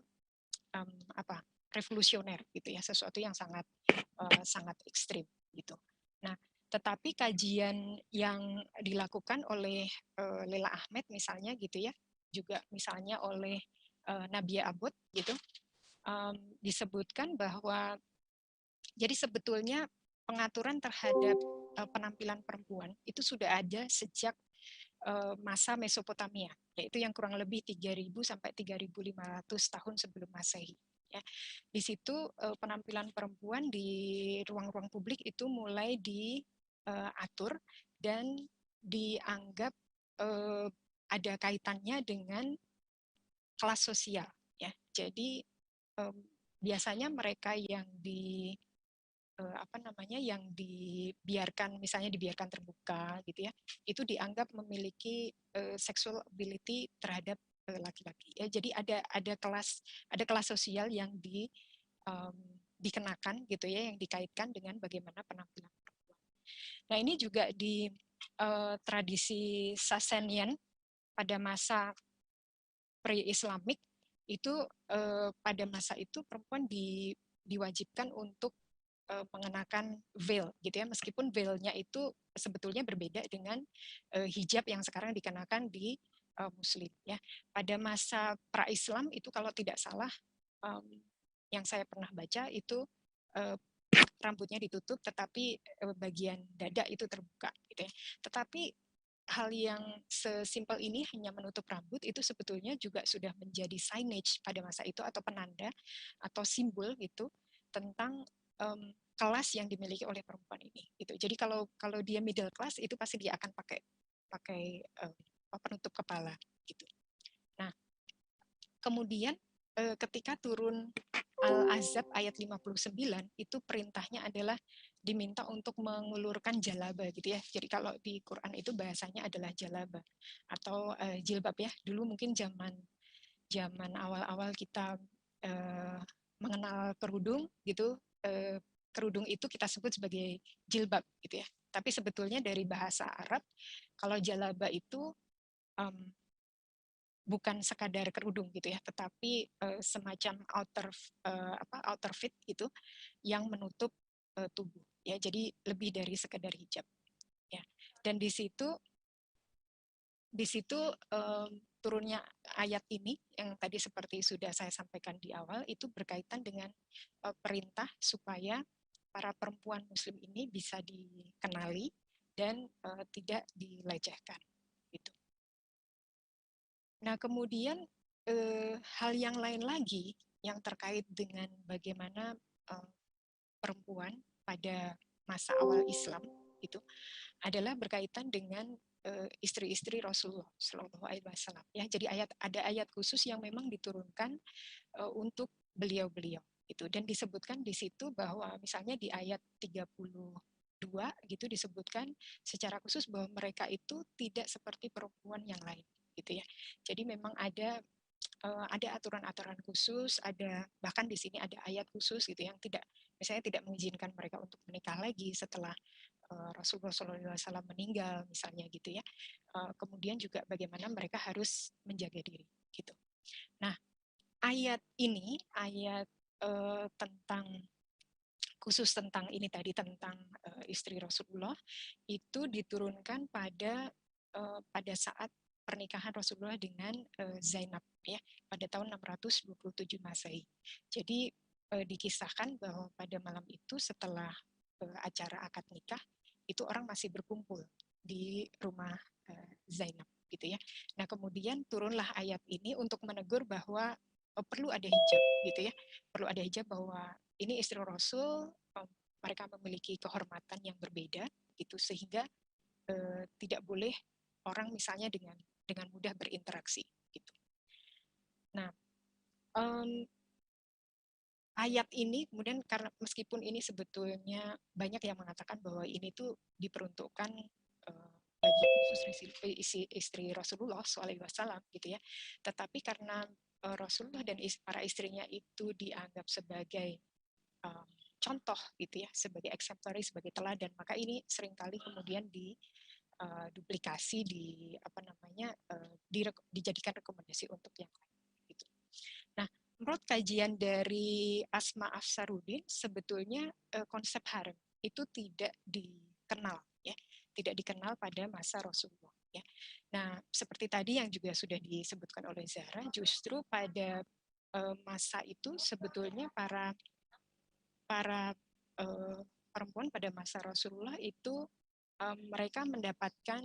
[SPEAKER 6] revolusioner, gitu ya, sesuatu yang sangat ekstrim, gitu. Nah, tetapi kajian yang dilakukan oleh Lela Ahmed misalnya, gitu ya, juga misalnya oleh Nabia Abud, gitu, disebutkan bahwa jadi sebetulnya pengaturan terhadap penampilan perempuan itu sudah ada sejak masa Mesopotamia, yaitu yang kurang lebih 3.000 sampai 3.500 tahun sebelum Masehi. Ya, di situ penampilan perempuan di ruang-ruang publik itu mulai diatur dan dianggap ada kaitannya dengan kelas sosial. Ya, jadi biasanya mereka yang yang dibiarkan, misalnya dibiarkan terbuka, gitu ya, itu dianggap memiliki sexual ability terhadap laki-laki. Ya, jadi ada kelas sosial yang dikenakan, gitu ya, yang dikaitkan dengan bagaimana penampilan perempuan. Nah, ini juga di tradisi Sasanian pada masa pre-Islamik itu pada masa itu perempuan diwajibkan untuk mengenakan veil, gitu ya, meskipun veilnya itu sebetulnya berbeda dengan hijab yang sekarang dikenakan di Muslim, ya. Pada masa pra-Islam itu kalau tidak salah yang saya pernah baca itu rambutnya ditutup, tetapi bagian dada itu terbuka, gitu ya. Tetapi hal yang sesimpel ini, hanya menutup rambut, itu sebetulnya juga sudah menjadi signage pada masa itu atau penanda atau simbol, gitu, tentang kelas yang dimiliki oleh perempuan ini, gitu. Jadi kalau dia middle class itu pasti dia akan pakai penutup kepala, gitu. Nah, kemudian ketika turun Al-Ahzab ayat 59 itu perintahnya adalah diminta untuk mengulurkan jalaba, gitu ya. Jadi kalau di Quran itu bahasanya adalah jalaba atau jilbab, ya. Dulu mungkin zaman awal-awal kita mengenal kerudung, gitu, kerudung itu kita sebut sebagai jilbab, gitu ya. Tapi sebetulnya dari bahasa Arab, kalau jalaba itu bukan sekadar kerudung gitu ya, tetapi semacam outer fit gitu yang menutup tubuh ya. Jadi lebih dari sekadar hijab ya. Dan di situ turunnya ayat ini yang tadi seperti sudah saya sampaikan di awal itu berkaitan dengan perintah supaya para perempuan muslim ini bisa dikenali dan tidak dilecehkan gitu. Nah, kemudian hal yang lain lagi yang terkait dengan bagaimana perempuan pada masa awal Islam itu adalah berkaitan dengan istri-istri Rasulullah Shallallahu Alaihi Wasallam. Ya, jadi ada ayat khusus yang memang diturunkan untuk beliau-beliau itu, dan disebutkan di situ bahwa misalnya di ayat 32 gitu disebutkan secara khusus bahwa mereka itu tidak seperti perempuan yang lain gitu ya. Jadi memang ada aturan-aturan khusus, ada bahkan di sini ada ayat khusus gitu yang misalnya tidak mengizinkan mereka untuk menikah lagi setelah Rasulullah SAW meninggal misalnya gitu ya. Kemudian juga bagaimana mereka harus menjaga diri gitu. Nah, ayat ini khusus tentang ini tadi, tentang istri Rasulullah itu diturunkan pada saat pernikahan Rasulullah dengan Zainab ya pada tahun 627 Masehi. Jadi dikisahkan bahwa pada malam itu setelah acara akad nikah itu orang masih berkumpul di rumah Zainab gitu ya. Nah, kemudian turunlah ayat ini untuk menegur bahwa perlu ada hijab gitu ya. Perlu ada hijab, bahwa ini istri Rasul, mereka memiliki kehormatan yang berbeda gitu, sehingga tidak boleh orang misalnya dengan mudah berinteraksi gitu. Nah, ayat ini kemudian, karena meskipun ini sebetulnya banyak yang mengatakan bahwa ini tuh diperuntukkan bagi khusus istri Rasulullah SAW gitu ya, tetapi karena Rasulullah dan para istrinya itu dianggap sebagai contoh gitu ya, sebagai exemplary, sebagai teladan, maka ini seringkali kemudian duplikasi, dijadikan rekomendasi untuk yang lain gitu. Nah, menurut kajian dari Asma Afsarudin, sebetulnya konsep harem itu tidak dikenal ya, tidak dikenal pada masa Rasulullah ya. Nah, seperti tadi yang juga sudah disebutkan oleh Zahra, justru pada masa itu sebetulnya para perempuan pada masa Rasulullah itu mereka mendapatkan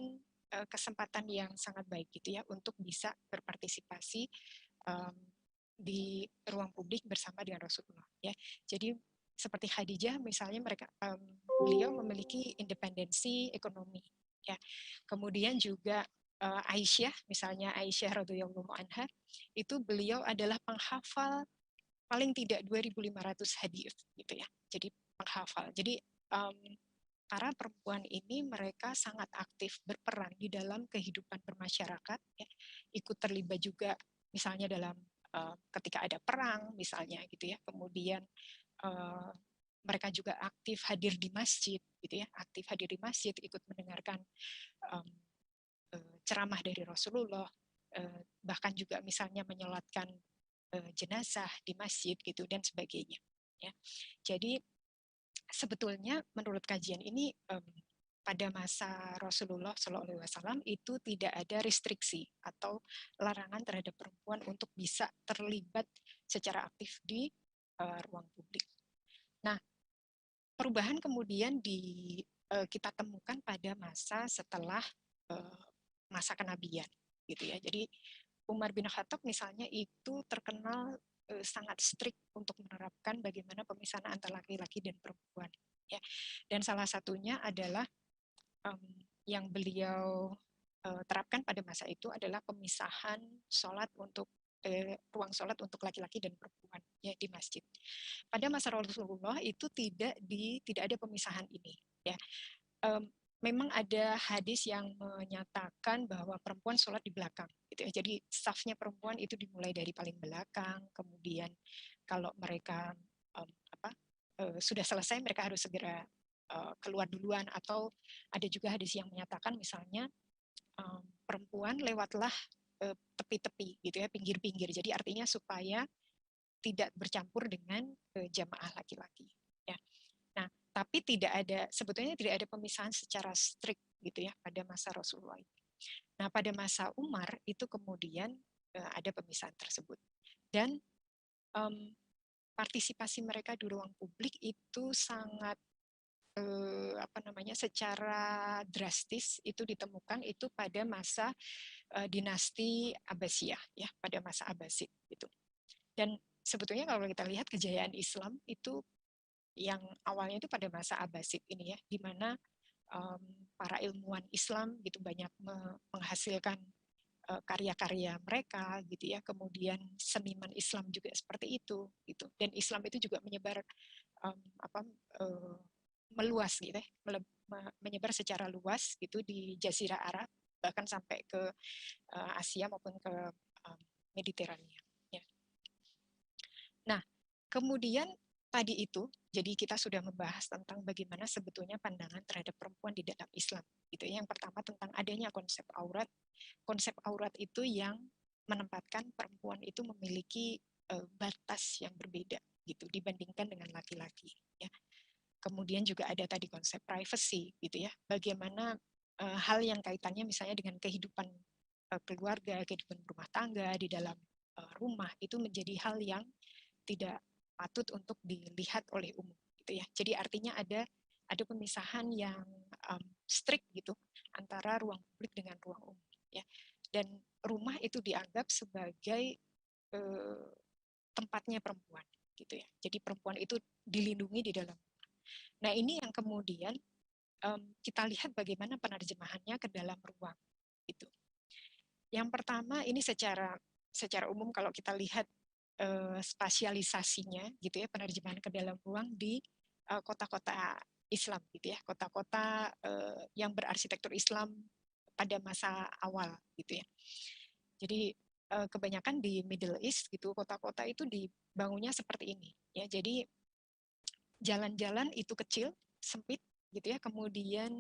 [SPEAKER 6] kesempatan yang sangat baik gitu ya untuk bisa berpartisipasi di ruang publik bersama dengan Rasulullah ya. Jadi seperti Khadijah misalnya, beliau memiliki independensi ekonomi ya. Kemudian juga Aisyah, misalnya Aisyah radhiyallahu anha, itu beliau adalah penghafal paling tidak 2.500 hadits gitu ya. Jadi penghafal. Jadi para perempuan ini mereka sangat aktif berperan di dalam kehidupan bermasyarakat ya. Ikut terlibat juga misalnya dalam ketika ada perang misalnya gitu ya. Kemudian mereka juga aktif hadir di masjid gitu ya, aktif hadir di masjid, ikut mendengarkan ceramah dari Rasulullah, bahkan juga misalnya menyolatkan jenazah di masjid gitu dan sebagainya ya. Jadi sebetulnya menurut kajian ini pada masa Rasulullah SAW itu tidak ada restriksi atau larangan terhadap perempuan untuk bisa terlibat secara aktif di ruang publik. Nah, perubahan kemudian kita temukan pada masa setelah masa kenabian gitu ya. Jadi Umar bin Khattab misalnya itu terkenal sangat strict untuk menerapkan bagaimana pemisahan antara laki-laki dan perempuan ya. Dan salah satunya adalah yang beliau terapkan pada masa itu adalah pemisahan sholat untuk ruang sholat untuk laki-laki dan perempuan ya di masjid. Pada masa Rasulullah itu tidak ada pemisahan ini ya. Memang ada hadis yang menyatakan bahwa perempuan sholat di belakang gitu ya. Jadi safnya perempuan itu dimulai dari paling belakang, kemudian kalau mereka sudah selesai mereka harus segera keluar duluan, atau ada juga hadis yang menyatakan misalnya perempuan lewatlah tepi-tepi gitu ya, pinggir-pinggir. Jadi artinya supaya tidak bercampur dengan jamaah laki-laki. Ya. Nah, tapi sebetulnya tidak ada pemisahan secara strict gitu ya pada masa Rasulullah. Nah, pada masa Umar itu kemudian ada pemisahan tersebut. Dan partisipasi mereka di ruang publik itu sangat secara drastis itu ditemukan itu pada masa dinasti Abbasiyah ya, pada masa Abbasid gitu. Dan sebetulnya kalau kita lihat kejayaan Islam itu yang awalnya itu pada masa Abbasid ini ya, di mana para ilmuwan Islam gitu banyak menghasilkan karya-karya mereka gitu ya, kemudian seniman Islam juga seperti itu gitu, dan Islam itu juga menyebar meluas gitu ya, menyebar secara luas gitu di Jazirah Arab, bahkan sampai ke Asia maupun ke Mediterania. Ya. Nah, kemudian tadi itu, jadi kita sudah membahas tentang bagaimana sebetulnya pandangan terhadap perempuan di dalam Islam. Gitu. Yang pertama tentang adanya konsep aurat. Konsep aurat itu yang menempatkan perempuan itu memiliki batas yang berbeda gitu dibandingkan dengan laki-laki. Ya. Kemudian juga ada tadi konsep privacy, gitu ya. Bagaimana hal yang kaitannya misalnya dengan kehidupan keluarga, kehidupan rumah tangga di dalam rumah itu menjadi hal yang tidak patut untuk dilihat oleh umum, gitu ya. Jadi artinya ada pemisahan yang strict gitu antara ruang publik dengan ruang umum, ya. Dan rumah itu dianggap sebagai tempatnya perempuan, gitu ya. Jadi perempuan itu dilindungi di dalam. Nah, ini yang kemudian kita lihat bagaimana penerjemahannya ke dalam ruang itu. Yang pertama ini secara umum kalau kita lihat spasialisasinya gitu ya, penerjemahan ke dalam ruang di kota-kota Islam gitu ya, kota-kota yang berarsitektur Islam pada masa awal gitu ya. Jadi kebanyakan di Middle East gitu, kota-kota itu dibangunnya seperti ini ya. Jadi jalan-jalan itu kecil, sempit gitu ya. Kemudian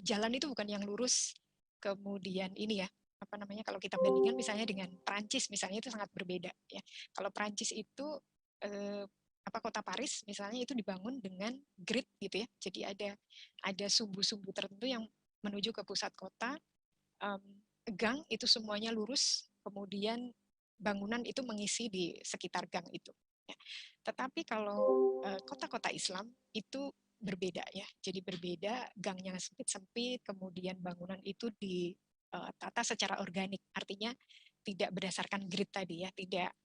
[SPEAKER 6] jalan itu bukan yang lurus. Kemudian ini ya, kalau kita bandingkan misalnya dengan Prancis misalnya itu sangat berbeda ya. Kalau Prancis itu kota Paris misalnya itu dibangun dengan grid gitu ya. Jadi ada sumbu-sumbu tertentu yang menuju ke pusat kota. Gang itu semuanya lurus, kemudian bangunan itu mengisi di sekitar gang itu. Ya. Tetapi kalau kota-kota Islam itu berbeda ya, jadi berbeda, gangnya sempit-sempit, kemudian bangunan itu ditata secara organik, artinya tidak berdasarkan grid tadi ya, tidak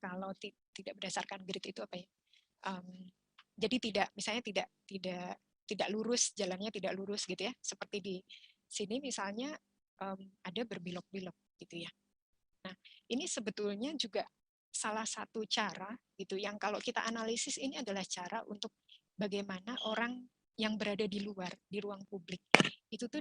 [SPEAKER 6] kalau tidak berdasarkan grid itu apa ya? Jadi tidak lurus, jalannya tidak lurus gitu ya, seperti di sini misalnya ada berbilok-bilok gitu ya. Nah, ini sebetulnya juga salah satu cara gitu yang kalau kita analisis ini adalah cara untuk bagaimana orang yang berada di luar di ruang publik itu tuh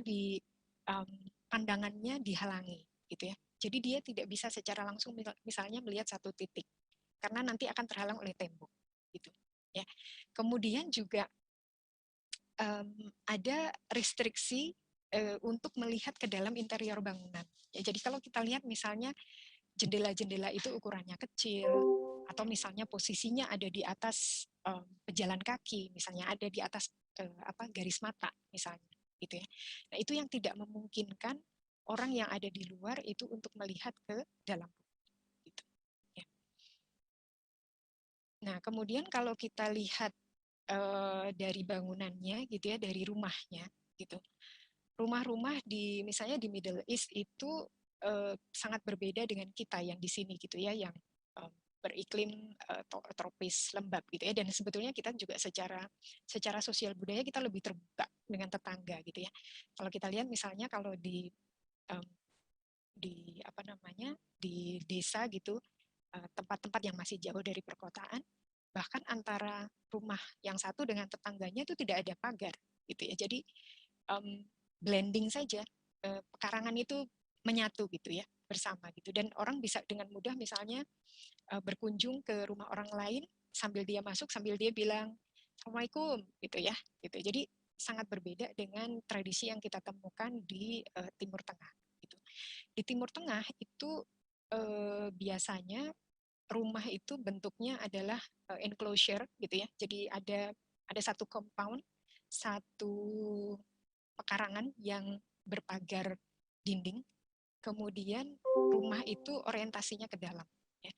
[SPEAKER 6] pandangannya dihalangi gitu ya. Jadi dia tidak bisa secara langsung misalnya melihat satu titik karena nanti akan terhalang oleh tembok gitu ya. Kemudian juga ada restriksi untuk melihat ke dalam interior bangunan. Ya, jadi kalau kita lihat misalnya jendela-jendela itu ukurannya kecil, atau misalnya posisinya ada di atas pejalan kaki, misalnya ada di atas garis mata, misalnya, gitu ya. Nah itu yang tidak memungkinkan orang yang ada di luar itu untuk melihat ke dalam. Gitu. Ya. Nah kemudian kalau kita lihat dari bangunannya, gitu ya, dari rumahnya, gitu. Rumah-rumah misalnya di Middle East itu sangat berbeda dengan kita yang di sini gitu ya, yang beriklim tropis lembab gitu ya, dan sebetulnya kita juga secara sosial budaya kita lebih terbuka dengan tetangga gitu ya. Kalau kita lihat misalnya kalau di desa gitu, tempat-tempat yang masih jauh dari perkotaan, bahkan antara rumah yang satu dengan tetangganya itu tidak ada pagar gitu ya. Jadi blending saja, pekarangan itu menyatu gitu ya, bersama gitu, dan orang bisa dengan mudah misalnya berkunjung ke rumah orang lain sambil dia masuk sambil dia bilang Assalamualaikum gitu ya, gitu. Jadi sangat berbeda dengan tradisi yang kita temukan di Timur Tengah gitu. di Timur Tengah itu biasanya rumah itu bentuknya adalah enclosure gitu ya. Jadi ada satu compound, satu pekarangan yang berpagar dinding. Kemudian rumah itu orientasinya ke dalam. Ya.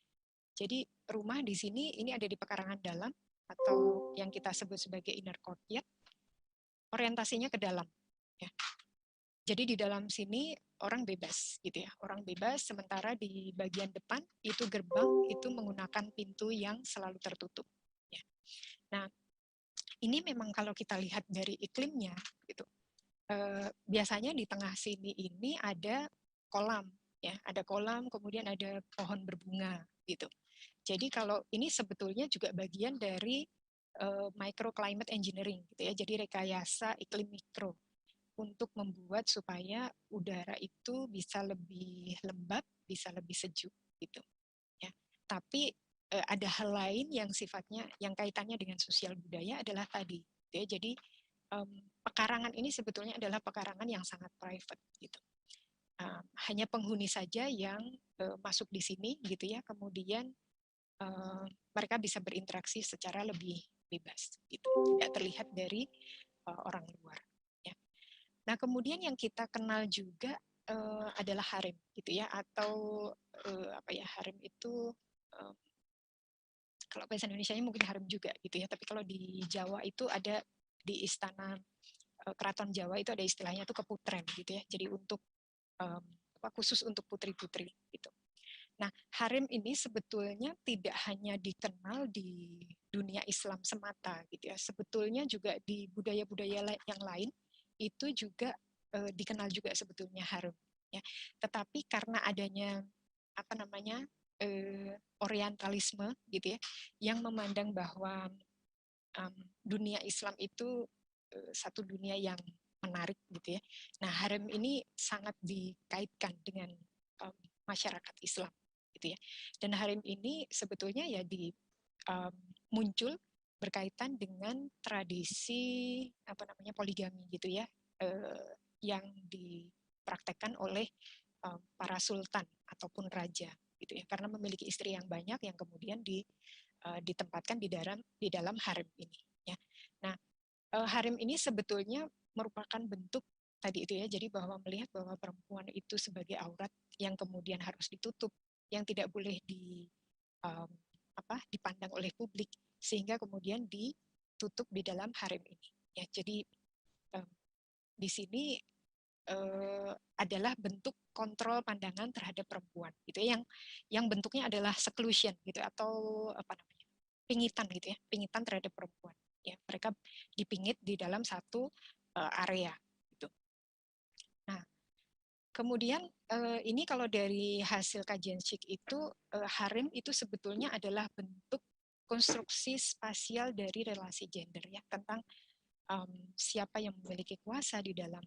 [SPEAKER 6] Jadi rumah di sini ini ada di pekarangan dalam atau yang kita sebut sebagai inner courtyard. Orientasinya ke dalam. Ya. Jadi di dalam sini orang bebas gitu ya, orang bebas, sementara di bagian depan itu gerbang itu menggunakan pintu yang selalu tertutup. Ya. Nah, ini memang kalau kita lihat dari iklimnya gitu, biasanya di tengah sini ini ada kolam, ya, ada kolam, kemudian ada pohon berbunga gitu. Jadi kalau ini sebetulnya juga bagian dari microclimate engineering gitu ya, jadi rekayasa iklim mikro untuk membuat supaya udara itu bisa lebih lembab, bisa lebih sejuk gitu. Ya. Tapi ada hal lain yang sifatnya yang kaitannya dengan sosial budaya adalah tadi. Ya. Jadi pekarangan ini sebetulnya adalah pekarangan yang sangat private gitu. Hanya penghuni saja yang masuk di sini gitu ya. Kemudian mereka bisa berinteraksi secara lebih bebas gitu. Tidak terlihat dari orang luar. Nah, kemudian yang kita kenal juga adalah harem, gitu ya, atau harem itu kalau bahasa Indonesianya mungkin harem juga, gitu ya. Tapi kalau di Jawa itu ada di istana keraton Jawa itu ada istilahnya itu keputren, gitu ya. Jadi untuk khusus untuk putri-putri, gitu. Nah, harem ini sebetulnya tidak hanya dikenal di dunia Islam semata, gitu ya. Sebetulnya juga di budaya-budaya yang lain itu juga dikenal juga sebetulnya harem. Ya. Tetapi karena adanya orientalisme gitu ya, yang memandang bahwa dunia Islam itu satu dunia yang menarik gitu ya. Nah, harem ini sangat dikaitkan dengan masyarakat Islam gitu ya. Dan harem ini sebetulnya ya muncul berkaitan dengan tradisi poligami gitu ya, yang dipraktekkan oleh para sultan ataupun raja gitu ya, karena memiliki istri yang banyak yang kemudian ditempatkan di dalam harem ini ya. Nah, harem ini sebetulnya merupakan bentuk tadi itu ya, jadi bahwa melihat bahwa perempuan itu sebagai aurat yang kemudian harus ditutup, yang tidak boleh dipandang oleh publik, sehingga kemudian ditutup di dalam harem ini. Ya, jadi di sini adalah bentuk kontrol pandangan terhadap perempuan, gitu ya, yang bentuknya adalah seclusion, gitu, atau pingitan, gitu ya, pingitan terhadap perempuan. Ya, mereka dipingit di dalam satu area. Gitu. Nah, kemudian ini kalau dari hasil kajian Chick itu harem itu sebetulnya adalah bentuk konstruksi spasial dari relasi gender ya, tentang siapa yang memiliki kuasa di dalam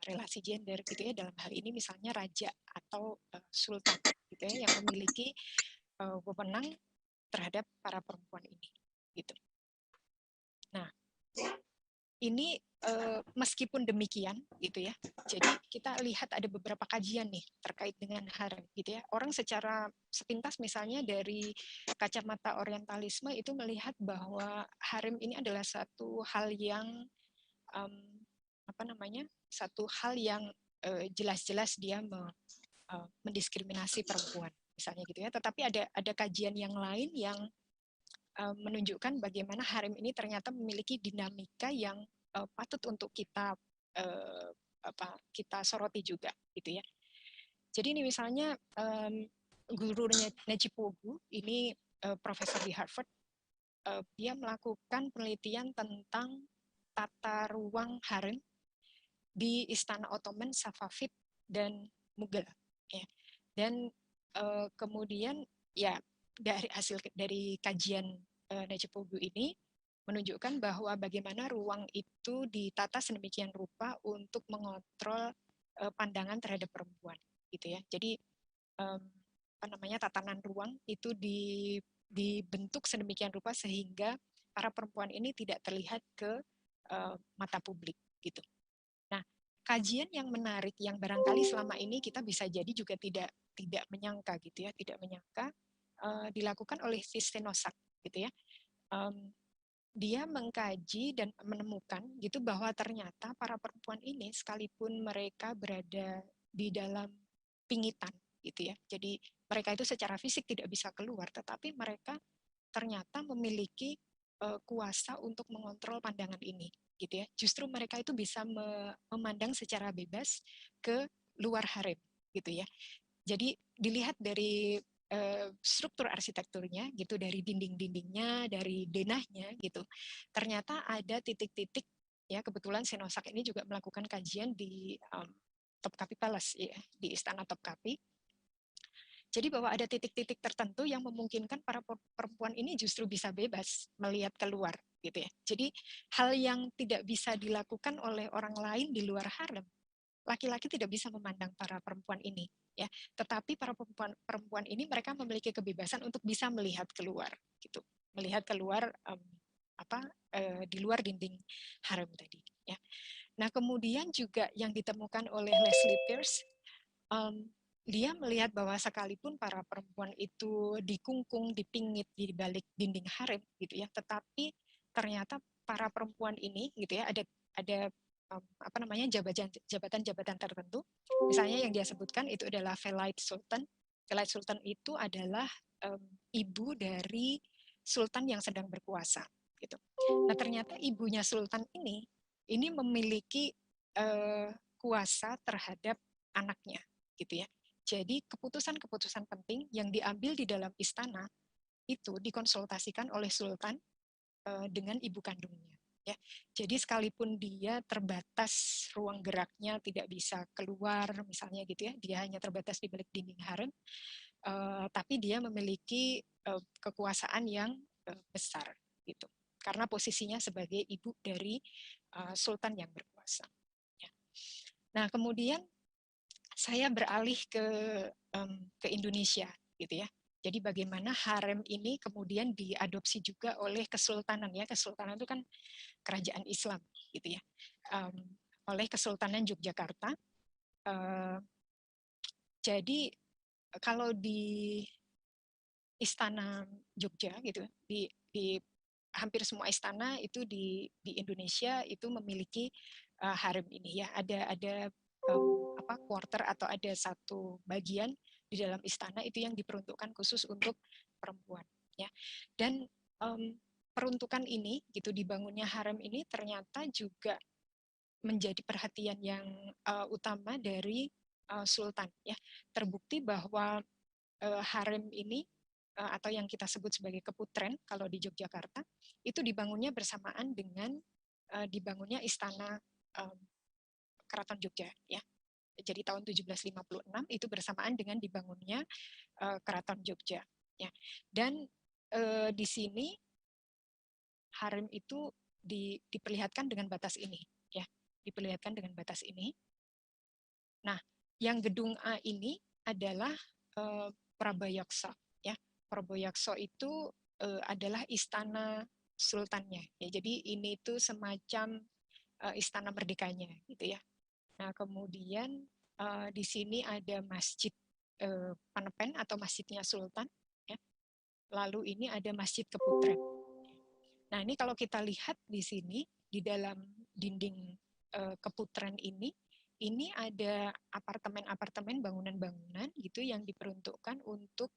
[SPEAKER 6] relasi gender gitu ya, dalam hal ini misalnya raja atau sultan gitu ya, yang memiliki wewenang terhadap para perempuan ini gitu. Nah, ini meskipun demikian gitu ya, jadi kita lihat ada beberapa kajian nih terkait dengan harem gitu ya. Orang secara sepintas misalnya dari kacamata orientalisme itu melihat bahwa harem ini adalah satu hal yang satu hal yang jelas-jelas dia mendiskriminasi perempuan misalnya gitu ya. Tetapi ada kajian yang lain yang menunjukkan bagaimana harem ini ternyata memiliki dinamika yang patut untuk kita soroti juga gitu ya. Jadi ini misalnya gurunya Najib Wogu, ini profesor di Harvard, dia melakukan penelitian tentang tata ruang harem di Istana Ottoman, Safavid, dan Mughal. Ya. Dan kemudian ya dari kajian Najib Wogu ini menunjukkan bahwa bagaimana ruang itu ditata sedemikian rupa untuk mengontrol pandangan terhadap perempuan, gitu ya. Jadi tatanan ruang itu dibentuk sedemikian rupa sehingga para perempuan ini tidak terlihat ke mata publik, gitu. Nah, kajian yang menarik yang barangkali selama ini kita bisa jadi juga tidak menyangka gitu ya, tidak menyangka dilakukan oleh Sistenosek gitu ya. Dia mengkaji dan menemukan gitu bahwa ternyata para perempuan ini sekalipun mereka berada di dalam pingitan gitu ya. Jadi mereka itu secara fisik tidak bisa keluar, tetapi mereka ternyata memiliki kuasa untuk mengontrol pandangan ini gitu ya. Justru mereka itu bisa memandang secara bebas ke luar harem gitu ya. Jadi dilihat dari struktur arsitekturnya gitu, dari dinding-dindingnya, dari denahnya gitu. Ternyata ada titik-titik ya, kebetulan Sinosek ini juga melakukan kajian di Topkapi Palace ya, di Istana Topkapi. Jadi bahwa ada titik-titik tertentu yang memungkinkan para perempuan ini justru bisa bebas melihat keluar gitu ya. Jadi hal yang tidak bisa dilakukan oleh orang lain di luar harem, laki-laki tidak bisa memandang para perempuan ini ya, tetapi para perempuan ini mereka memiliki kebebasan untuk bisa melihat keluar gitu, melihat keluar di luar dinding harem tadi ya. Nah kemudian juga yang ditemukan oleh Leslie Pierce, dia melihat bahwa sekalipun para perempuan itu dikungkung, dipingit di balik dinding harem gitu ya, tetapi ternyata para perempuan ini gitu ya, ada jabatan-jabatan tertentu. Misalnya yang dia sebutkan itu adalah Velayat Sultan. Velayat Sultan itu adalah ibu dari sultan yang sedang berkuasa gitu. Nah, ternyata ibunya sultan ini memiliki kuasa terhadap anaknya gitu ya. Jadi keputusan-keputusan penting yang diambil di dalam istana itu dikonsultasikan oleh sultan dengan ibu kandungnya. Ya, jadi sekalipun dia terbatas ruang geraknya, tidak bisa keluar misalnya gitu ya, dia hanya terbatas di balik dinding harem, tapi dia memiliki kekuasaan yang besar gitu, karena posisinya sebagai ibu dari sultan yang berkuasa. Ya. Nah kemudian saya beralih ke Indonesia gitu ya. Jadi bagaimana harem ini kemudian diadopsi juga oleh kesultanan ya. Kesultanan itu kan kerajaan Islam gitu ya, oleh Kesultanan Yogyakarta. Jadi kalau di Istana Jogja gitu, di hampir semua istana itu di Indonesia itu memiliki harem ini ya. Ada quarter atau ada satu bagian di dalam istana itu yang diperuntukkan khusus untuk perempuan ya. Dan peruntukan ini gitu, dibangunnya harem ini ternyata juga menjadi perhatian yang utama dari sultan ya. Terbukti bahwa harem ini atau yang kita sebut sebagai keputren kalau di Yogyakarta itu dibangunnya bersamaan dengan dibangunnya istana Keraton Jogja ya. Jadi tahun 1756 itu bersamaan dengan dibangunnya Keraton Jogja ya. Dan di sini harem itu diperlihatkan dengan batas ini ya, diperlihatkan dengan batas ini. Nah, yang gedung A ini adalah Prabayaksa ya. Prabayaksa itu adalah istana sultannya ya. Jadi ini tuh semacam istana merdekanya gitu ya. Nah, kemudian di sini ada masjid Panepen atau masjidnya sultan ya. Lalu ini ada masjid Keputren. Nah, ini kalau kita lihat di sini di dalam dinding Keputren ini ada apartemen-apartemen, bangunan-bangunan gitu yang diperuntukkan untuk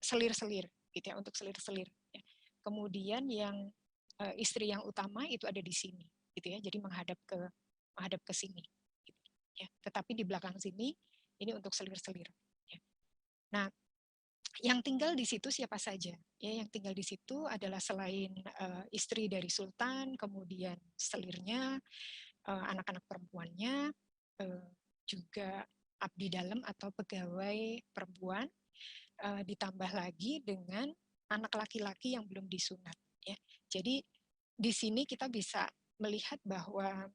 [SPEAKER 6] selir-selir gitu ya, untuk selir-selir ya. Kemudian yang istri yang utama itu ada di sini gitu ya. Jadi menghadap ke sini gitu, ya. Tetapi di belakang sini ini untuk selir-selir ya. Nah, yang tinggal di situ siapa saja ya? Yang tinggal di situ adalah selain istri dari sultan, kemudian selirnya, anak-anak perempuannya, juga abdi dalam atau pegawai perempuan, ditambah lagi dengan anak laki-laki yang belum disunat ya. Jadi di sini kita bisa melihat bahwa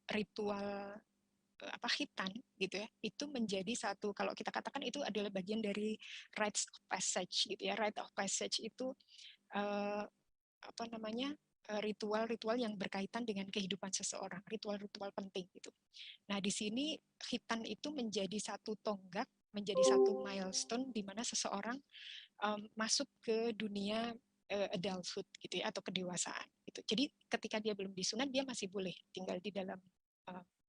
[SPEAKER 6] ritual khitan gitu ya, itu menjadi satu, kalau kita katakan itu adalah bagian dari rites of passage gitu ya. Rite of passage itu ritual-ritual yang berkaitan dengan kehidupan seseorang, ritual-ritual penting gitu. Nah, di sini khitan itu menjadi satu tonggak, menjadi satu milestone di mana seseorang masuk ke dunia adulthood gitu ya, atau kedewasaan gitu. Jadi ketika dia belum disunat, dia masih boleh tinggal di dalam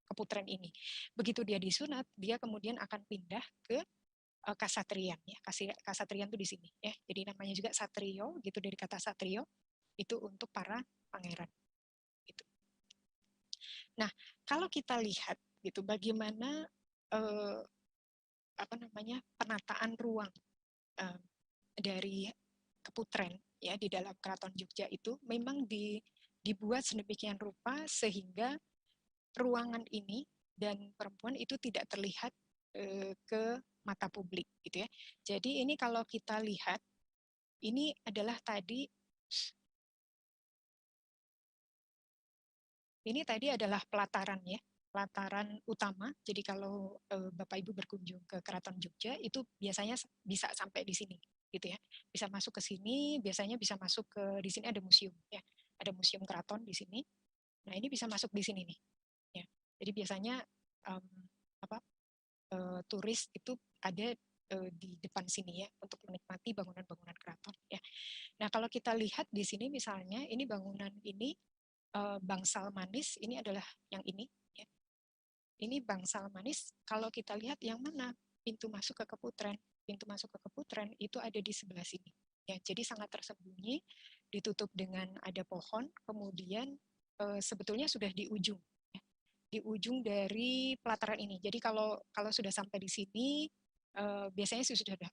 [SPEAKER 6] keputren ini. Begitu dia disunat, dia kemudian akan pindah ke kasatriyan ya. Kasatriyan itu di sini ya. Jadi namanya juga satrio gitu, dari kata satrio itu untuk para pangeran gitu. Nah, kalau kita lihat gitu bagaimana penataan ruang dari keputren ya di dalam Keraton Jogja itu memang dibuat sedemikian rupa sehingga ruangan ini dan perempuan itu tidak terlihat ke mata publik gitu ya. Jadi ini kalau kita lihat, ini adalah tadi adalah pelataran ya, pelataran utama. Jadi kalau Bapak Ibu berkunjung ke Keraton Jogja itu biasanya bisa sampai di sini gitu ya. Bisa masuk ke sini, biasanya bisa masuk ke di sini ada museum ya. Ada museum keraton di sini. Nah, ini bisa masuk di sini nih. Ya. Jadi biasanya turis itu ada di depan sini ya untuk menikmati bangunan-bangunan keraton ya. Nah, kalau kita lihat di sini misalnya ini bangunan ini bangsal manis, ini adalah yang ini ya. Ini bangsal manis, kalau kita lihat yang mana pintu masuk ke keputren. Pintu masuk ke keputren itu ada di sebelah sini ya. Jadi sangat tersembunyi, ditutup dengan ada pohon, kemudian sebetulnya sudah di ujung ya. Di ujung dari pelataran ini. Jadi kalau sudah sampai di sini biasanya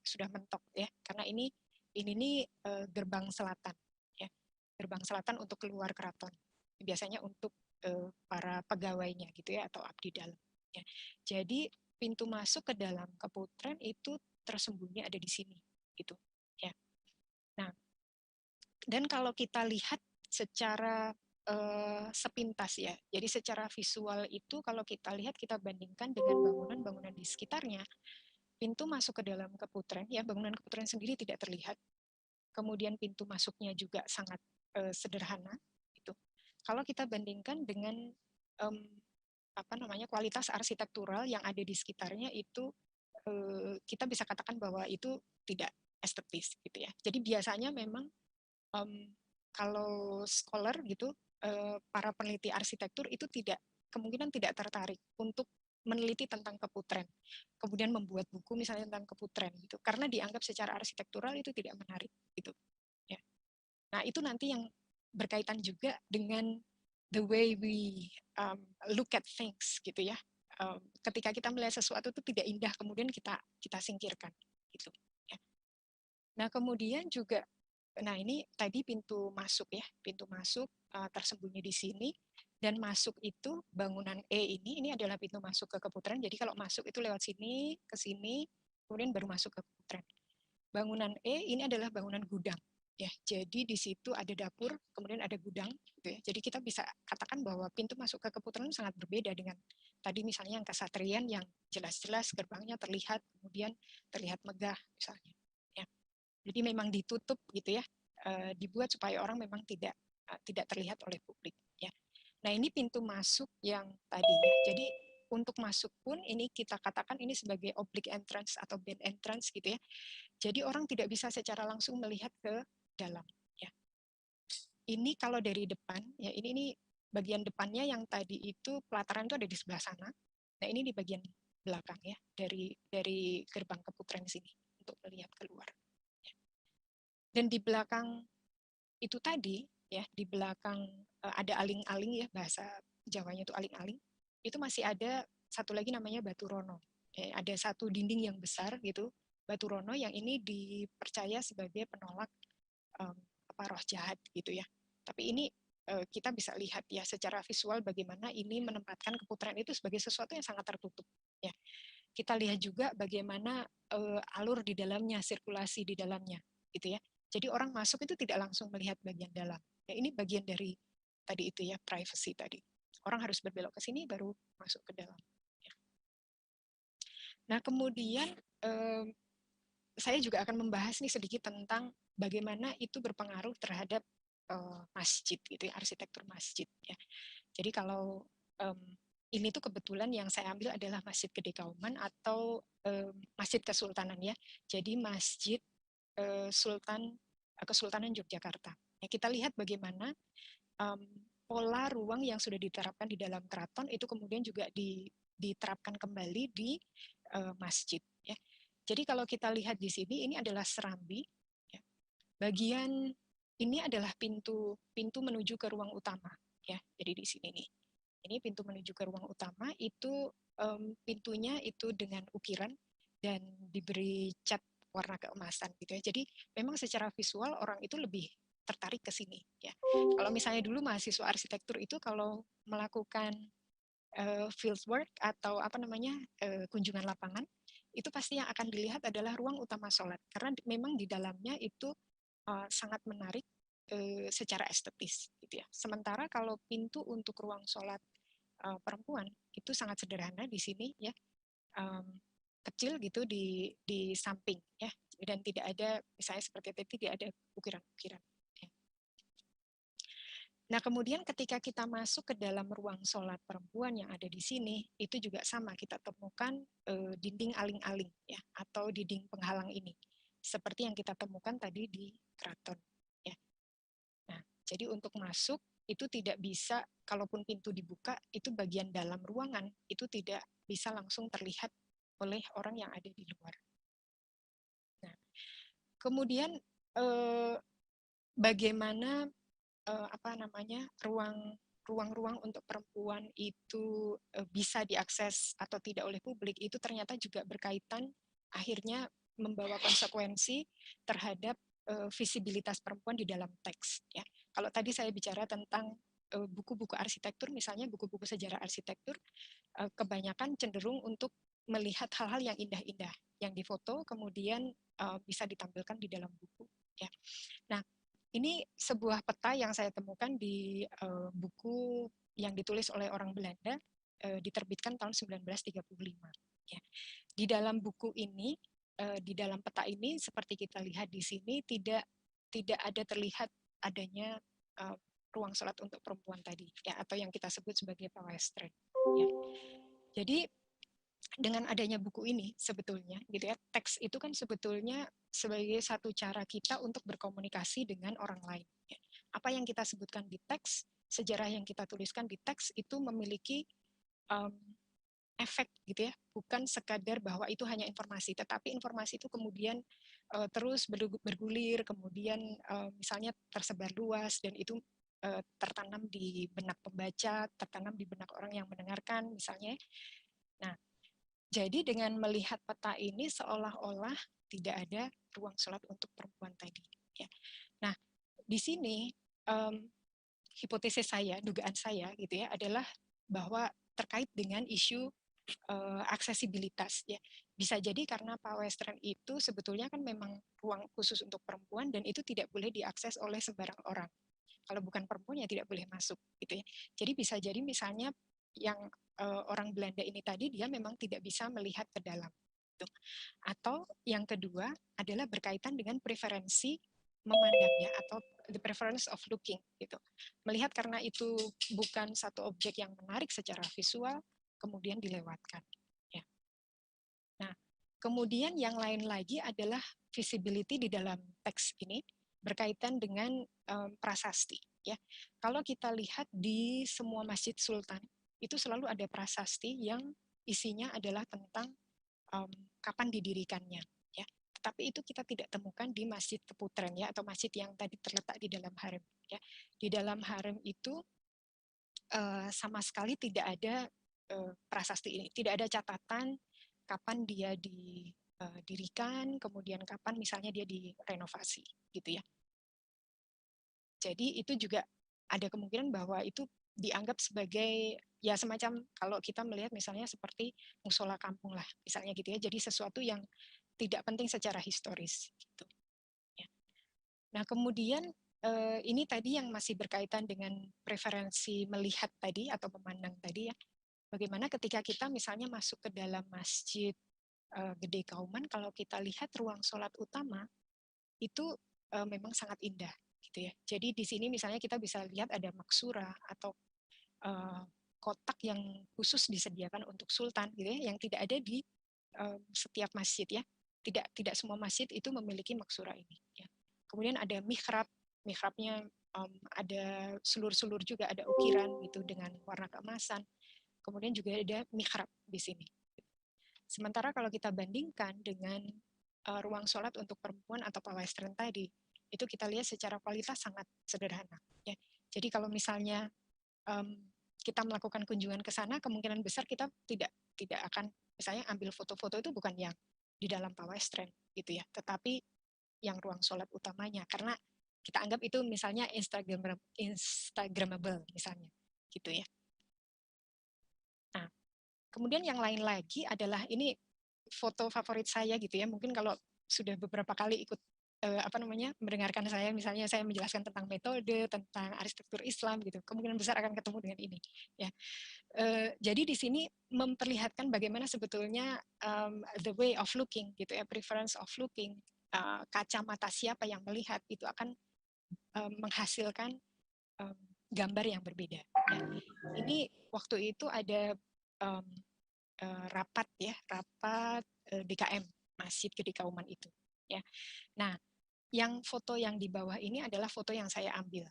[SPEAKER 6] sudah mentok ya, karena ini nih gerbang selatan ya. Gerbang selatan untuk keluar keraton. Biasanya untuk para pegawainya gitu ya, atau abdi dalam ya. Jadi pintu masuk ke dalam keputren itu tersembunyi ada di sini gitu ya. Nah, dan kalau kita lihat secara sepintas ya, jadi secara visual itu kalau kita lihat, kita bandingkan dengan bangunan-bangunan di sekitarnya, pintu masuk ke dalam keputren ya, bangunan keputren sendiri tidak terlihat, kemudian pintu masuknya juga sangat sederhana gitu. Kalau kita bandingkan dengan kualitas arsitektural yang ada di sekitarnya itu kita bisa katakan bahwa itu tidak estetis gitu ya. Jadi biasanya memang kalau scholar gitu, para peneliti arsitektur itu kemungkinan tidak tertarik untuk meneliti tentang keputren, kemudian membuat buku misalnya tentang keputren gitu, karena dianggap secara arsitektural itu tidak menarik gitu ya. Nah, itu nanti yang berkaitan juga dengan the way we look at things gitu ya. Ketika kita melihat sesuatu itu tidak indah, kemudian kita singkirkan gitu ya. Nah, kemudian juga, nah ini tadi pintu masuk ya, pintu masuk tersembunyi di sini, dan masuk itu bangunan E ini adalah pintu masuk ke keputren. Jadi kalau masuk itu lewat sini, ke sini, kemudian baru masuk ke keputren. Bangunan E ini adalah bangunan gudang ya. Jadi di situ ada dapur, kemudian ada gudang gitu ya. Jadi kita bisa katakan bahwa pintu masuk ke keputren sangat berbeda dengan tadi misalnya yang kasatriyan yang jelas-jelas gerbangnya terlihat, kemudian terlihat megah misalnya. Jadi memang ditutup gitu ya, dibuat supaya orang memang tidak terlihat oleh publik ya. Nah, ini pintu masuk yang tadi ya. Jadi untuk masuk pun ini kita katakan ini sebagai oblique entrance atau band entrance gitu ya. Jadi orang tidak bisa secara langsung melihat ke dalam ya. Ini kalau dari depan ya, ini bagian depannya yang tadi itu pelataran itu ada di sebelah sana. Nah, ini di bagian belakang ya, dari gerbang keputren sini untuk melihat keluar. Dan di belakang itu tadi ya, di belakang ada aling-aling ya, bahasa Jawanya itu aling-aling. Itu masih ada satu lagi namanya batu rono. Ada satu dinding yang besar gitu, batu rono, yang ini dipercaya sebagai penolak roh jahat gitu ya. Tapi ini kita bisa lihat ya secara visual bagaimana ini menempatkan keputren itu sebagai sesuatu yang sangat tertutup ya. Kita lihat juga bagaimana alur di dalamnya, sirkulasi di dalamnya gitu ya. Jadi orang masuk itu tidak langsung melihat bagian dalam. Ya, ini bagian dari tadi itu ya, privacy tadi. Orang harus berbelok ke sini baru masuk ke dalam. Ya. Nah, kemudian saya juga akan membahas nih sedikit tentang bagaimana itu berpengaruh terhadap masjid gitu ya, arsitektur masjid ya. Jadi kalau ini tuh kebetulan yang saya ambil adalah Masjid Gede Kauman atau Masjid Kesultanan ya. Jadi Masjid Kesultanan Yogyakarta. Ya, kita lihat bagaimana pola ruang yang sudah diterapkan di dalam keraton itu kemudian juga diterapkan kembali di masjid. Ya. Jadi kalau kita lihat di sini, ini adalah serambi. Ya. Bagian ini adalah pintu menuju ke ruang utama. Ya, jadi di sini nih. Ini pintu menuju ke ruang utama, itu pintunya itu dengan ukiran dan diberi cat warna keemasan gitu ya. Jadi memang secara visual orang itu lebih tertarik ke sini ya. Kalau misalnya dulu mahasiswa arsitektur itu kalau melakukan field work atau kunjungan lapangan, itu pasti yang akan dilihat adalah ruang utama sholat karena memang di dalamnya itu sangat menarik secara estetis gitu ya. Sementara kalau pintu untuk ruang sholat perempuan itu sangat sederhana di sini ya, kecil gitu di samping ya, dan tidak ada misalnya seperti tadi tidak ada ukiran-ukiran. Ya. Nah kemudian ketika kita masuk ke dalam ruang sholat perempuan yang ada di sini itu juga sama, kita temukan dinding aling-aling ya atau dinding penghalang ini seperti yang kita temukan tadi di keraton. Nah, jadi untuk masuk itu tidak bisa, kalaupun pintu dibuka, itu bagian dalam ruangan, itu tidak bisa langsung terlihat oleh orang yang ada di luar. Nah, kemudian bagaimana ruang-ruang untuk perempuan itu bisa diakses atau tidak oleh publik, itu ternyata juga berkaitan akhirnya membawa konsekuensi terhadap visibilitas perempuan di dalam teks ya. Kalau tadi saya bicara tentang buku-buku arsitektur, misalnya buku-buku sejarah arsitektur, kebanyakan cenderung untuk melihat hal-hal yang indah-indah yang difoto kemudian bisa ditampilkan di dalam buku ya. Nah, ini sebuah peta yang saya temukan di buku yang ditulis oleh orang Belanda, diterbitkan tahun 1935 ya. Di dalam buku ini, di dalam peta ini seperti kita lihat di sini tidak ada terlihat adanya ruang sholat untuk perempuan tadi ya, atau yang kita sebut sebagai pawestren ya. Jadi dengan adanya buku ini sebetulnya gitu ya, teks itu kan sebetulnya sebagai satu cara kita untuk berkomunikasi dengan orang lain ya. Apa yang kita sebutkan di teks, sejarah yang kita tuliskan di teks itu memiliki efek gitu ya, bukan sekadar bahwa itu hanya informasi, tetapi informasi itu kemudian terus bergulir, kemudian misalnya tersebar luas dan itu tertanam di benak pembaca, tertanam di benak orang yang mendengarkan misalnya. Nah, jadi dengan melihat peta ini seolah-olah tidak ada ruang sholat untuk perempuan tadi. Ya. Nah, di sini hipotesis saya, dugaan saya gitu ya, adalah bahwa terkait dengan isu aksesibilitas ya. Bisa jadi karena pawestren itu sebetulnya kan memang ruang khusus untuk perempuan dan itu tidak boleh diakses oleh sembarang orang. Kalau bukan perempuan ya tidak boleh masuk gitu ya. Jadi bisa jadi misalnya yang orang Belanda ini tadi dia memang tidak bisa melihat ke dalam gitu. Atau yang kedua adalah berkaitan dengan preferensi memandang ya, atau the preference of looking gitu. Melihat karena itu bukan satu objek yang menarik secara visual, kemudian dilewatkan. Ya. Nah, kemudian yang lain lagi adalah visibility di dalam teks ini berkaitan dengan prasasti. Ya, kalau kita lihat di semua masjid sultan itu selalu ada prasasti yang isinya adalah tentang kapan didirikannya. Ya, tetapi itu kita tidak temukan di masjid Keputren ya, atau masjid yang tadi terletak di dalam harem. Ya, di dalam harem itu sama sekali tidak ada prasasti ini, tidak ada catatan kapan dia didirikan, kemudian kapan misalnya dia direnovasi, gitu ya. Jadi itu juga ada kemungkinan bahwa itu dianggap sebagai ya semacam kalau kita melihat misalnya seperti musola kampung lah, misalnya gitu ya. Jadi sesuatu yang tidak penting secara historis, gitu. Ya. Nah kemudian ini tadi yang masih berkaitan dengan preferensi melihat tadi atau memandang tadi ya. Bagaimana ketika kita misalnya masuk ke dalam masjid Gede Kauman, kalau kita lihat ruang sholat utama itu memang sangat indah gitu ya. Jadi di sini misalnya kita bisa lihat ada maksura atau kotak yang khusus disediakan untuk sultan gitu ya, yang tidak ada di setiap masjid ya. Tidak semua masjid itu memiliki maksura ini ya. Kemudian ada mihrabnya ada sulur-sulur juga, ada ukiran gitu dengan warna keemasan. Kemudian juga ada mihrab di sini. Sementara kalau kita bandingkan dengan ruang sholat untuk perempuan atau pawestren tadi, itu kita lihat secara kualitas sangat sederhana. Ya. Jadi kalau misalnya kita melakukan kunjungan ke sana, kemungkinan besar kita tidak akan misalnya ambil foto-foto itu bukan yang di dalam pawestren gitu ya, tetapi yang ruang sholat utamanya, karena kita anggap itu misalnya Instagramable misalnya gitu ya. Nah, kemudian yang lain lagi adalah ini foto favorit saya gitu ya. Mungkin kalau sudah beberapa kali ikut mendengarkan saya, misalnya saya menjelaskan tentang metode, tentang arsitektur Islam gitu, kemungkinan besar akan ketemu dengan ini ya. Jadi di sini memperlihatkan bagaimana sebetulnya the way of looking gitu ya, preference of looking, kacamata siapa yang melihat itu akan menghasilkan gambar yang berbeda. Ya. Ini waktu itu ada rapat DKM Masjid Kedikauman itu. Ya. Nah, yang foto yang di bawah ini adalah foto yang saya ambil.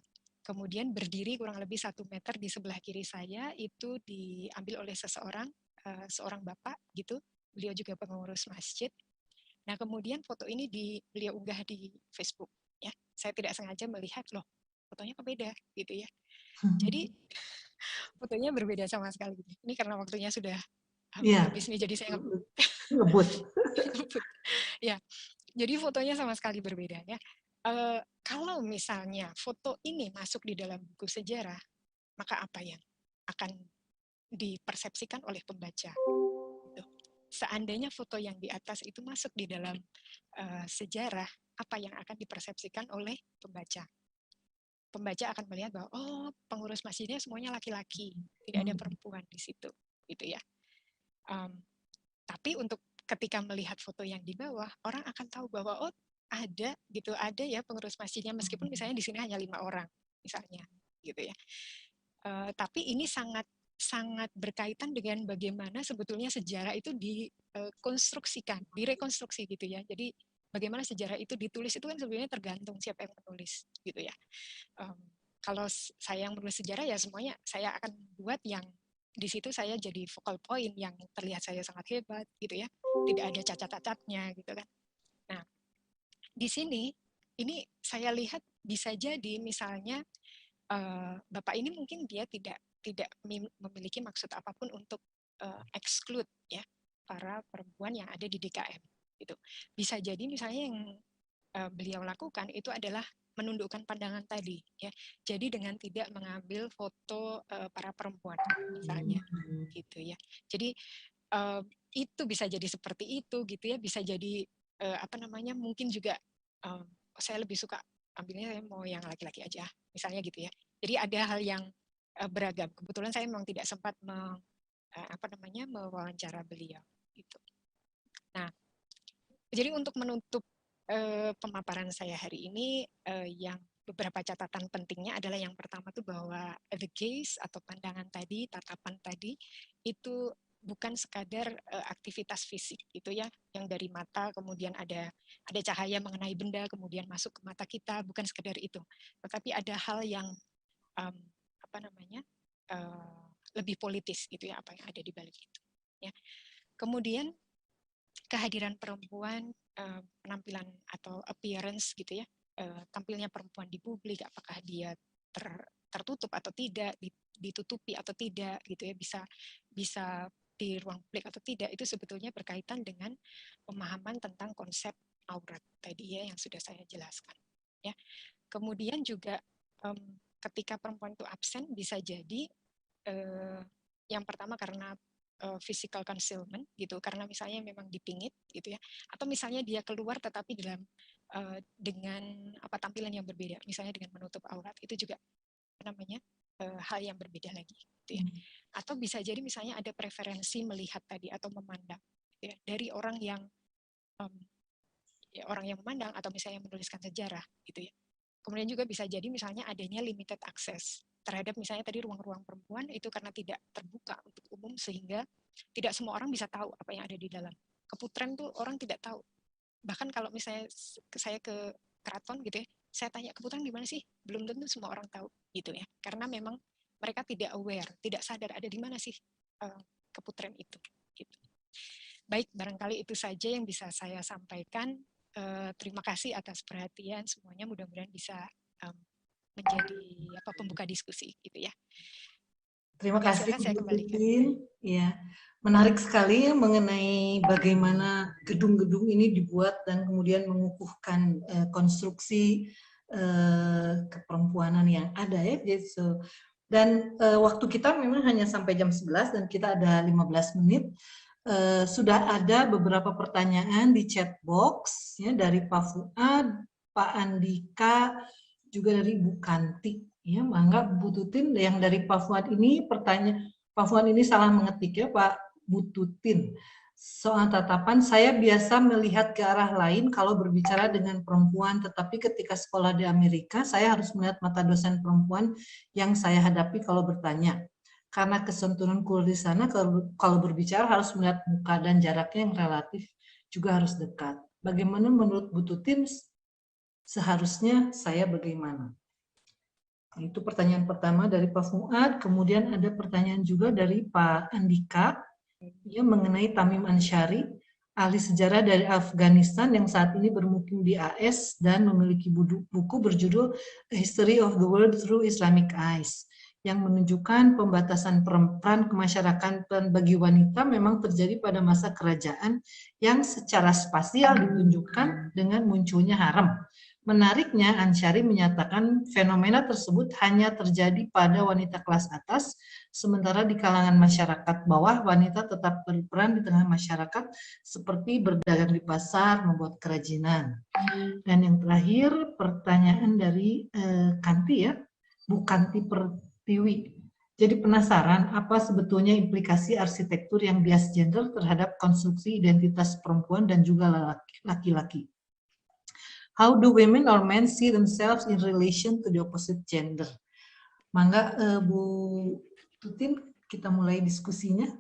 [SPEAKER 6] Kemudian berdiri kurang lebih 1 meter di sebelah kiri saya itu diambil oleh seorang bapak gitu. Beliau juga pengurus masjid. Nah, kemudian foto ini beliau unggah di Facebook. Ya, saya tidak sengaja melihat loh, fotonya kok beda gitu ya. Jadi fotonya berbeda sama sekali. Ini karena waktunya sudah habis nih, jadi saya
[SPEAKER 2] ngebut.
[SPEAKER 6] Ya, jadi fotonya sama sekali berbeda ya. Kalau misalnya foto ini masuk di dalam buku sejarah, maka apa yang akan dipersepsikan oleh pembaca? Gitu. Seandainya foto yang di atas itu masuk di dalam sejarah, apa yang akan dipersepsikan oleh pembaca? Pembaca akan melihat bahwa pengurus masjidnya semuanya laki-laki, tidak ada perempuan di situ, gitu ya. Tapi untuk ketika melihat foto yang di bawah, orang akan tahu bahwa ada ya pengurus masjidnya, meskipun misalnya di sini hanya 5 orang misalnya, gitu ya. Tapi ini sangat berkaitan dengan bagaimana sebetulnya sejarah itu direkonstruksi gitu ya. Jadi bagaimana sejarah itu ditulis itu kan sebenarnya tergantung siapa yang menulis gitu ya. Kalau saya yang menulis sejarah ya semuanya saya akan buat yang di situ saya jadi focal point yang terlihat saya sangat hebat gitu ya, tidak ada cacat-cacatnya gitu kan. Nah, di sini ini saya lihat bisa jadi misalnya Bapak ini mungkin dia tidak memiliki maksud apapun untuk exclude ya para perempuan yang ada di DKM gitu. Bisa jadi misalnya yang beliau lakukan itu adalah menundukkan pandangan tadi ya. Jadi dengan tidak mengambil foto para perempuan misalnya gitu ya. Jadi itu bisa jadi seperti itu gitu ya, bisa jadi mungkin juga saya lebih suka ambilnya saya mau yang laki-laki aja misalnya gitu ya. Jadi ada hal yang beragam. Kebetulan saya memang tidak sempat mewawancara beliau gitu. Nah, jadi untuk menutup pemaparan saya hari ini, yang beberapa catatan pentingnya adalah yang pertama tuh bahwa the gaze atau pandangan tadi, tatapan tadi itu bukan sekadar aktivitas fisik gitu ya, yang dari mata kemudian ada cahaya mengenai benda kemudian masuk ke mata kita, bukan sekadar itu, tetapi ada hal yang lebih politis gitu ya, apa yang ada di balik itu ya. Kemudian kehadiran perempuan, penampilan atau appearance gitu ya, tampilnya perempuan di publik, apakah dia tertutup atau tidak, ditutupi atau tidak gitu ya, bisa di ruang publik atau tidak, itu sebetulnya berkaitan dengan pemahaman tentang konsep aurat tadi ya yang sudah saya jelaskan ya. Kemudian juga ketika perempuan itu absen bisa jadi yang pertama karena physical concealment gitu, karena misalnya memang dipingit gitu ya, atau misalnya dia keluar tetapi dengan tampilan yang berbeda, misalnya dengan menutup aurat, itu juga hal yang berbeda lagi gitu ya. Atau bisa jadi misalnya ada preferensi melihat tadi atau memandang gitu ya, dari orang yang memandang atau misalnya menuliskan sejarah gitu ya. kemudian juga bisa jadi misalnya adanya limited access terhadap misalnya tadi ruang-ruang perempuan itu karena tidak terbuka untuk umum sehingga tidak semua orang bisa tahu apa yang ada di dalam. Keputren tuh orang tidak tahu. Bahkan kalau misalnya saya ke keraton gitu ya, saya tanya keputren di mana sih? Belum tentu semua orang tahu gitu ya. Karena memang mereka tidak aware, tidak sadar ada di mana sih keputren itu. Gitu. Baik, barangkali itu saja yang bisa saya sampaikan. Terima kasih atas perhatian semuanya. Mudah-mudahan bisa menjadi pembuka diskusi gitu ya.
[SPEAKER 2] Terima
[SPEAKER 6] Ya,
[SPEAKER 2] kasih
[SPEAKER 6] silahkan saya
[SPEAKER 2] Bu
[SPEAKER 6] kembalikan.
[SPEAKER 2] Titin. Ya, menarik sekali ya mengenai bagaimana gedung-gedung ini dibuat dan kemudian mengukuhkan konstruksi keperempuanan yang ada ya. So, dan waktu kita memang hanya sampai jam 11 dan kita ada 15 menit. Sudah ada beberapa pertanyaan di chat box ya dari Pak Fuad, Pak Andika, juga dari Bu Kanti. Ya, mangga Bu Tutin yang dari Pak Fuad ini pertanyaan Pak Fuad ini salah mengetik ya Pak Bu Tutin. Soal tatapan, saya biasa melihat ke arah lain kalau berbicara dengan perempuan, tetapi ketika sekolah di Amerika, saya harus melihat mata dosen perempuan yang saya hadapi kalau bertanya. Karena kesentuhan kultur di sana, kalau berbicara harus melihat muka dan jaraknya yang relatif juga harus dekat. Bagaimana menurut Bu Tutin, seharusnya saya bagaimana? Itu pertanyaan pertama dari Pak Fuad. Kemudian ada pertanyaan juga dari Pak Andika ya, mengenai Tamim Ansyari, ahli sejarah dari Afghanistan yang saat ini bermukim di AS dan memiliki buku berjudul A History of the World Through Islamic Eyes, yang menunjukkan pembatasan peran kemasyarakatan bagi wanita memang terjadi pada masa kerajaan yang secara spasial ditunjukkan dengan munculnya harem. Menariknya, Ansyari menyatakan fenomena tersebut hanya terjadi pada wanita kelas atas, sementara di kalangan masyarakat bawah, wanita tetap berperan di tengah masyarakat seperti berdagang di pasar, membuat kerajinan. Dan yang terakhir, pertanyaan dari Kanti ya, Bu Kanti Pertiwi. Jadi penasaran apa sebetulnya implikasi arsitektur yang bias gender terhadap konstruksi identitas perempuan dan juga laki-laki. How do women or men see themselves in relation to the opposite gender? Mangga Bu Tutin, kita mulai diskusinya.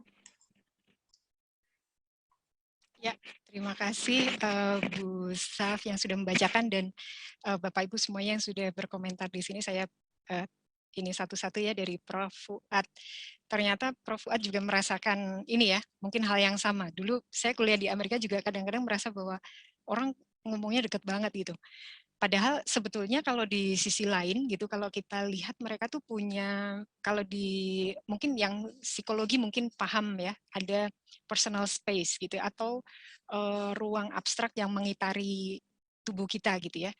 [SPEAKER 6] Ya, terima kasih Bu Saf yang sudah membacakan dan Bapak Ibu semuanya yang sudah berkomentar di sini. Saya ini satu-satu ya dari Prof. Fuad. Ternyata Prof. Fuad juga merasakan ini ya, mungkin hal yang sama. Dulu saya kuliah di Amerika juga kadang-kadang merasa bahwa orang ngomongnya deket banget gitu. Padahal sebetulnya kalau di sisi lain gitu, kalau kita lihat mereka tuh punya, kalau di mungkin yang psikologi mungkin paham ya, ada personal space gitu atau ruang abstrak yang mengitari tubuh kita gitu ya.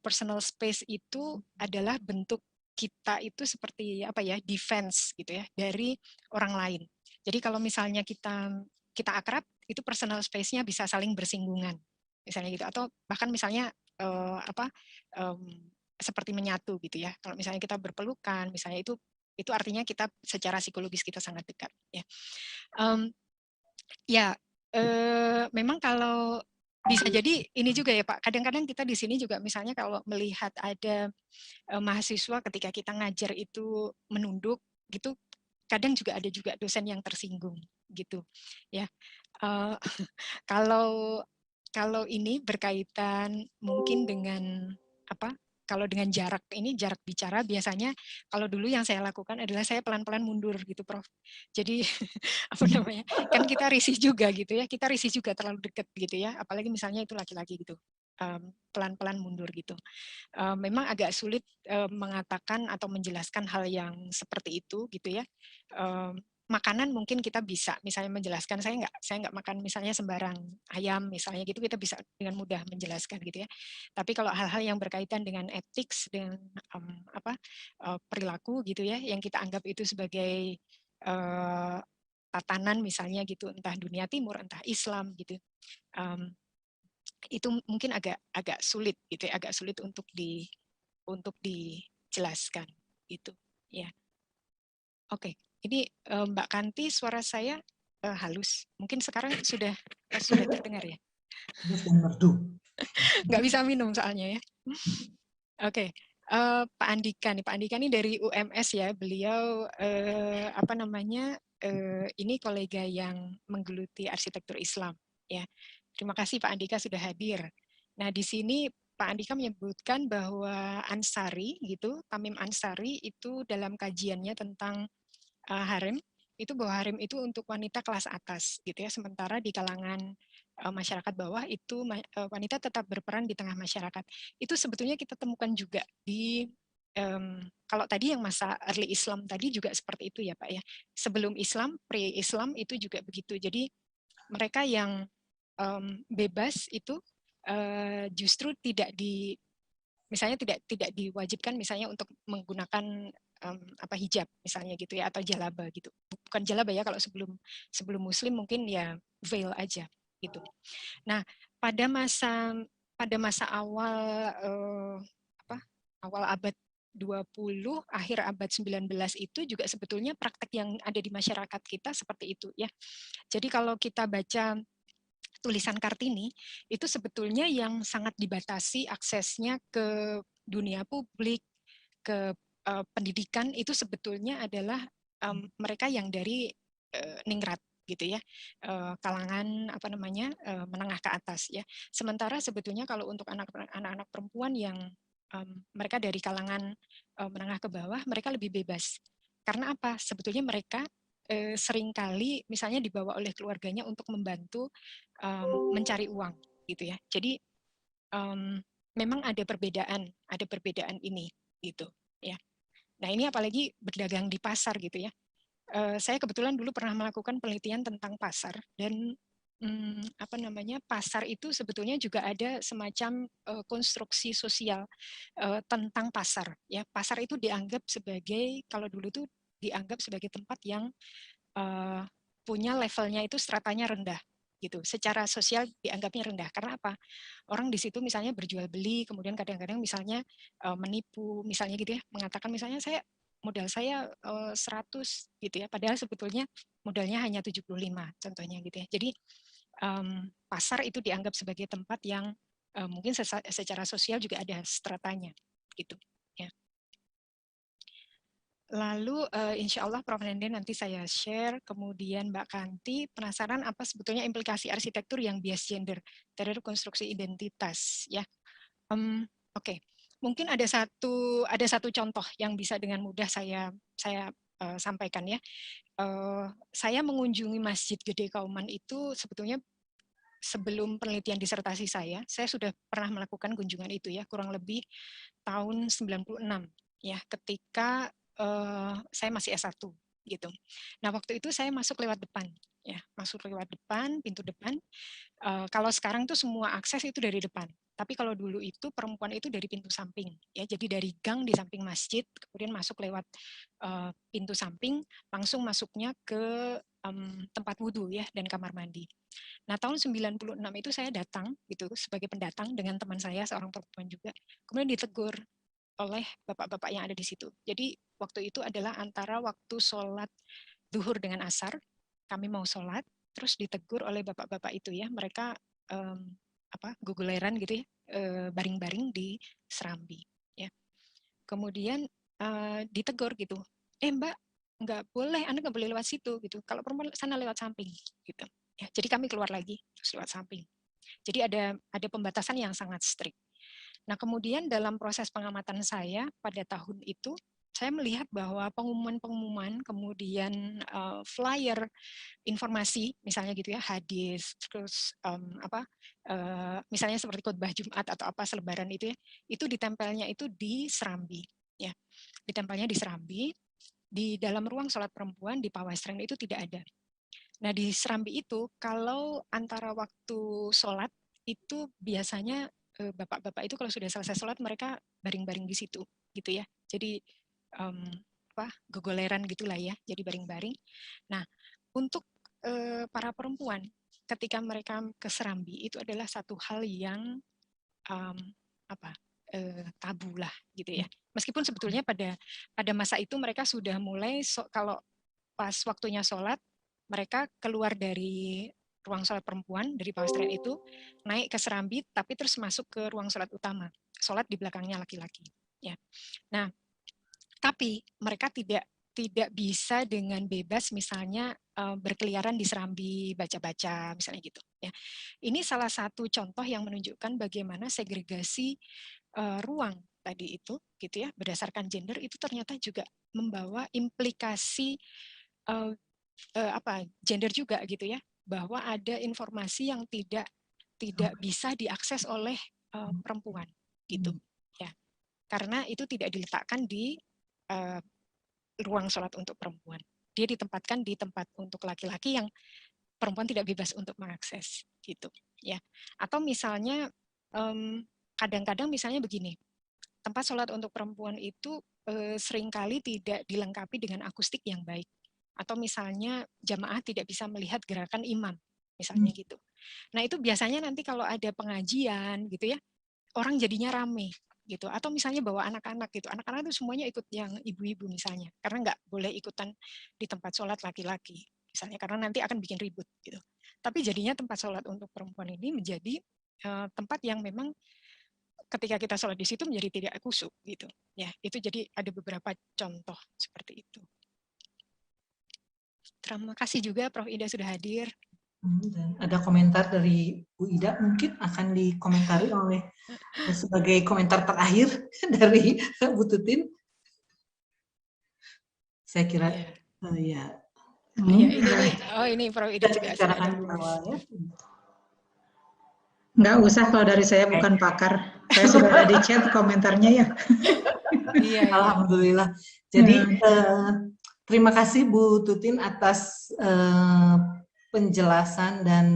[SPEAKER 6] Personal space itu adalah bentuk kita itu seperti apa ya, defense gitu ya dari orang lain. Jadi kalau misalnya kita akrab, itu personal space-nya bisa saling bersinggungan. Misalnya gitu, atau bahkan misalnya seperti menyatu gitu ya. Kalau misalnya kita berpelukan, misalnya itu artinya kita secara psikologis kita sangat dekat. Ya, memang kalau bisa jadi ini juga ya Pak. Kadang-kadang kita di sini juga misalnya kalau melihat ada mahasiswa ketika kita ngajar itu menunduk gitu, kadang juga ada juga dosen yang tersinggung gitu ya. Kalau ini berkaitan mungkin dengan apa? Kalau dengan jarak bicara biasanya kalau dulu yang saya lakukan adalah saya pelan-pelan mundur gitu, Prof. Jadi apa namanya? Kan kita risih juga gitu ya. Kita risih juga terlalu dekat gitu ya. Apalagi misalnya itu laki-laki gitu. Pelan-pelan mundur gitu. Memang agak sulit mengatakan atau menjelaskan hal yang seperti itu gitu ya. Makanan mungkin kita bisa misalnya menjelaskan, saya nggak makan misalnya sembarang ayam misalnya gitu, kita bisa dengan mudah menjelaskan gitu ya. Tapi kalau hal-hal yang berkaitan dengan etik, dengan perilaku gitu ya, yang kita anggap itu sebagai tatanan misalnya gitu, entah dunia timur, entah Islam gitu, itu mungkin agak sulit gitu ya, agak sulit untuk dijelaskan gitu ya. Oke. Ini Mbak Kanti, suara saya halus. Mungkin sekarang sudah terdengar ya?
[SPEAKER 2] Nggak
[SPEAKER 6] Nggak bisa minum soalnya ya. Oke, Pak Andika nih. Pak Andika nih dari UMS ya. Beliau ini kolega yang menggeluti arsitektur Islam ya. Terima kasih Pak Andika sudah hadir. Nah, di sini Pak Andika menyebutkan bahwa Ansari gitu, Tamim Ansari itu dalam kajiannya tentang harem itu bahwa harem itu untuk wanita kelas atas gitu ya, sementara di kalangan masyarakat bawah itu wanita tetap berperan di tengah masyarakat. Itu sebetulnya kita temukan juga di kalau tadi yang masa early Islam tadi juga seperti itu ya Pak ya. Sebelum Islam, pre-Islam itu juga begitu. Jadi mereka yang bebas itu justru misalnya tidak diwajibkan misalnya untuk menggunakan hijab misalnya gitu ya, atau jalaba gitu. Bukan jalaba ya, kalau sebelum Muslim mungkin ya veil aja gitu. Nah, pada masa awal awal abad 20, akhir abad 19 itu juga sebetulnya praktek yang ada di masyarakat kita seperti itu ya. Jadi kalau kita baca tulisan Kartini, itu sebetulnya yang sangat dibatasi aksesnya ke dunia publik, ke pendidikan, itu sebetulnya adalah mereka yang dari ningrat gitu ya, kalangan menengah ke atas ya. Sementara sebetulnya kalau untuk anak-anak perempuan yang mereka dari kalangan menengah ke bawah, mereka lebih bebas. Karena apa? Sebetulnya mereka seringkali misalnya dibawa oleh keluarganya untuk membantu mencari uang gitu ya. Jadi memang ada perbedaan ini gitu ya. Nah, ini apalagi berdagang di pasar gitu ya. Saya kebetulan dulu pernah melakukan penelitian tentang pasar, dan pasar itu sebetulnya juga ada semacam konstruksi sosial tentang pasar ya. Pasar itu dianggap sebagai, kalau dulu tuh dianggap sebagai tempat yang punya levelnya itu stratanya rendah gitu. Secara sosial dianggapnya rendah. Karena apa? Orang di situ misalnya berjual beli, kemudian kadang-kadang misalnya menipu, misalnya gitu ya, mengatakan misalnya modal saya 100 gitu ya, padahal sebetulnya modalnya hanya 75 contohnya gitu ya. Jadi pasar itu dianggap sebagai tempat yang mungkin secara sosial juga ada stratanya gitu ya. Lalu insya Allah Prof. Nenden nanti saya share, kemudian Mbak Kanti penasaran apa sebetulnya implikasi arsitektur yang bias gender terhadap konstruksi identitas ya. Oke. Mungkin ada satu contoh yang bisa dengan mudah saya sampaikan ya. Saya mengunjungi Masjid Gede Kauman itu sebetulnya sebelum penelitian disertasi saya sudah pernah melakukan kunjungan itu ya, kurang lebih tahun 96 ya, ketika saya masih S1 gitu. Nah, waktu itu saya masuk lewat depan ya, pintu depan. Kalau sekarang tuh semua akses itu dari depan. Tapi kalau dulu itu perempuan itu dari pintu samping ya. Jadi dari gang di samping masjid, kemudian masuk lewat pintu samping, langsung masuknya ke tempat wudhu ya dan kamar mandi. Nah, tahun 96 itu saya datang gitu sebagai pendatang dengan teman saya seorang perempuan juga. Kemudian ditegur oleh bapak-bapak yang ada di situ. Jadi waktu itu adalah antara waktu sholat duhur dengan asar, kami mau sholat, terus ditegur oleh bapak-bapak itu ya, mereka guguleran gitu ya, baring-baring di serambi. Ya. Kemudian ditegur gitu, Mbak, nggak boleh, Anda nggak boleh lewat situ gitu. Kalau perempuan sana lewat samping gitu. Ya, jadi kami keluar lagi terus lewat samping. Jadi ada pembatasan yang sangat strict. Nah, kemudian dalam proses pengamatan saya pada tahun itu, saya melihat bahwa pengumuman-pengumuman, kemudian flyer, informasi, misalnya gitu ya, hadis, terus misalnya seperti khotbah Jumat atau apa selebaran itu ya, itu ditempelnya itu di serambi, ya, ditempelnya di serambi, di dalam ruang sholat perempuan di pawestren itu tidak ada. Nah, di serambi itu kalau antara waktu sholat itu biasanya bapak-bapak itu kalau sudah selesai sholat mereka baring-baring di situ gitu ya. Jadi gogoleran gitulah ya. Jadi baring-baring. Nah, untuk para perempuan ketika mereka ke serambi itu adalah satu hal yang tabu lah gitu ya. Meskipun sebetulnya pada masa itu mereka sudah mulai kalau pas waktunya sholat mereka keluar dari ruang sholat perempuan dari bawah itu naik ke serambi, tapi terus masuk ke ruang sholat utama, sholat di belakangnya laki-laki. Ya, nah tapi mereka tidak bisa dengan bebas misalnya berkeliaran di serambi baca-baca misalnya gitu. Ya, ini salah satu contoh yang menunjukkan bagaimana segregasi ruang tadi itu, gitu ya, berdasarkan gender itu ternyata juga membawa implikasi gender juga gitu ya, bahwa ada informasi yang tidak bisa diakses oleh perempuan gitu ya, karena itu tidak diletakkan di ruang sholat untuk perempuan, dia ditempatkan di tempat untuk laki-laki yang perempuan tidak bebas untuk mengakses gitu ya. Atau misalnya kadang-kadang misalnya begini, tempat sholat untuk perempuan itu seringkali tidak dilengkapi dengan akustik yang baik. Atau misalnya jamaah tidak bisa melihat gerakan imam, misalnya gitu. Nah itu biasanya nanti kalau ada pengajian gitu ya, orang jadinya rame gitu. Atau misalnya bawa anak-anak gitu. Anak-anak itu semuanya ikut yang ibu-ibu misalnya, karena nggak boleh ikutan di tempat sholat laki-laki misalnya, karena nanti akan bikin ribut gitu. Tapi jadinya tempat sholat untuk perempuan ini menjadi tempat yang memang ketika kita sholat di situ menjadi tidak khusyuk gitu. Ya, itu jadi ada beberapa contoh seperti itu. Terima kasih juga Prof. Ida sudah hadir.
[SPEAKER 2] Dan ada komentar dari Bu Ida, mungkin akan dikomentari oleh sebagai komentar terakhir dari Bu Tutin. Saya kira ya.
[SPEAKER 6] Ini Prof. Ida juga sudah ada.
[SPEAKER 9] Nggak usah, kalau dari saya bukan pakar. Saya sudah ada di chat komentarnya ya.
[SPEAKER 6] Iya.
[SPEAKER 2] Alhamdulillah. Jadi terima kasih Bu Tutin atas penjelasan dan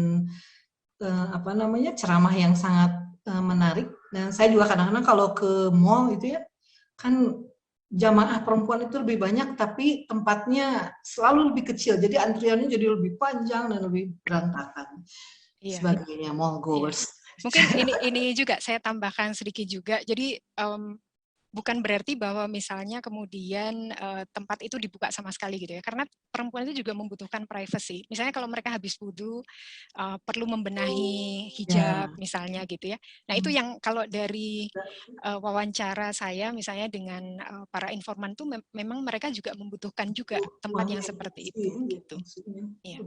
[SPEAKER 2] ceramah yang sangat menarik. Dan saya juga kadang-kadang kalau ke mall itu ya, kan jamaah perempuan itu lebih banyak, tapi tempatnya selalu lebih kecil. Jadi antriannya jadi lebih panjang dan lebih berantakan. Sebagainya mall goers.
[SPEAKER 6] Mungkin ini juga saya tambahkan sedikit juga. Jadi bukan berarti bahwa misalnya kemudian tempat itu dibuka sama sekali gitu ya, karena perempuan itu juga membutuhkan privacy. Misalnya kalau mereka habis wudhu perlu membenahi hijab misalnya gitu ya. Nah itu yang kalau dari wawancara saya misalnya dengan para informan tuh memang mereka juga membutuhkan juga tempat yang seperti itu gitu. Ya.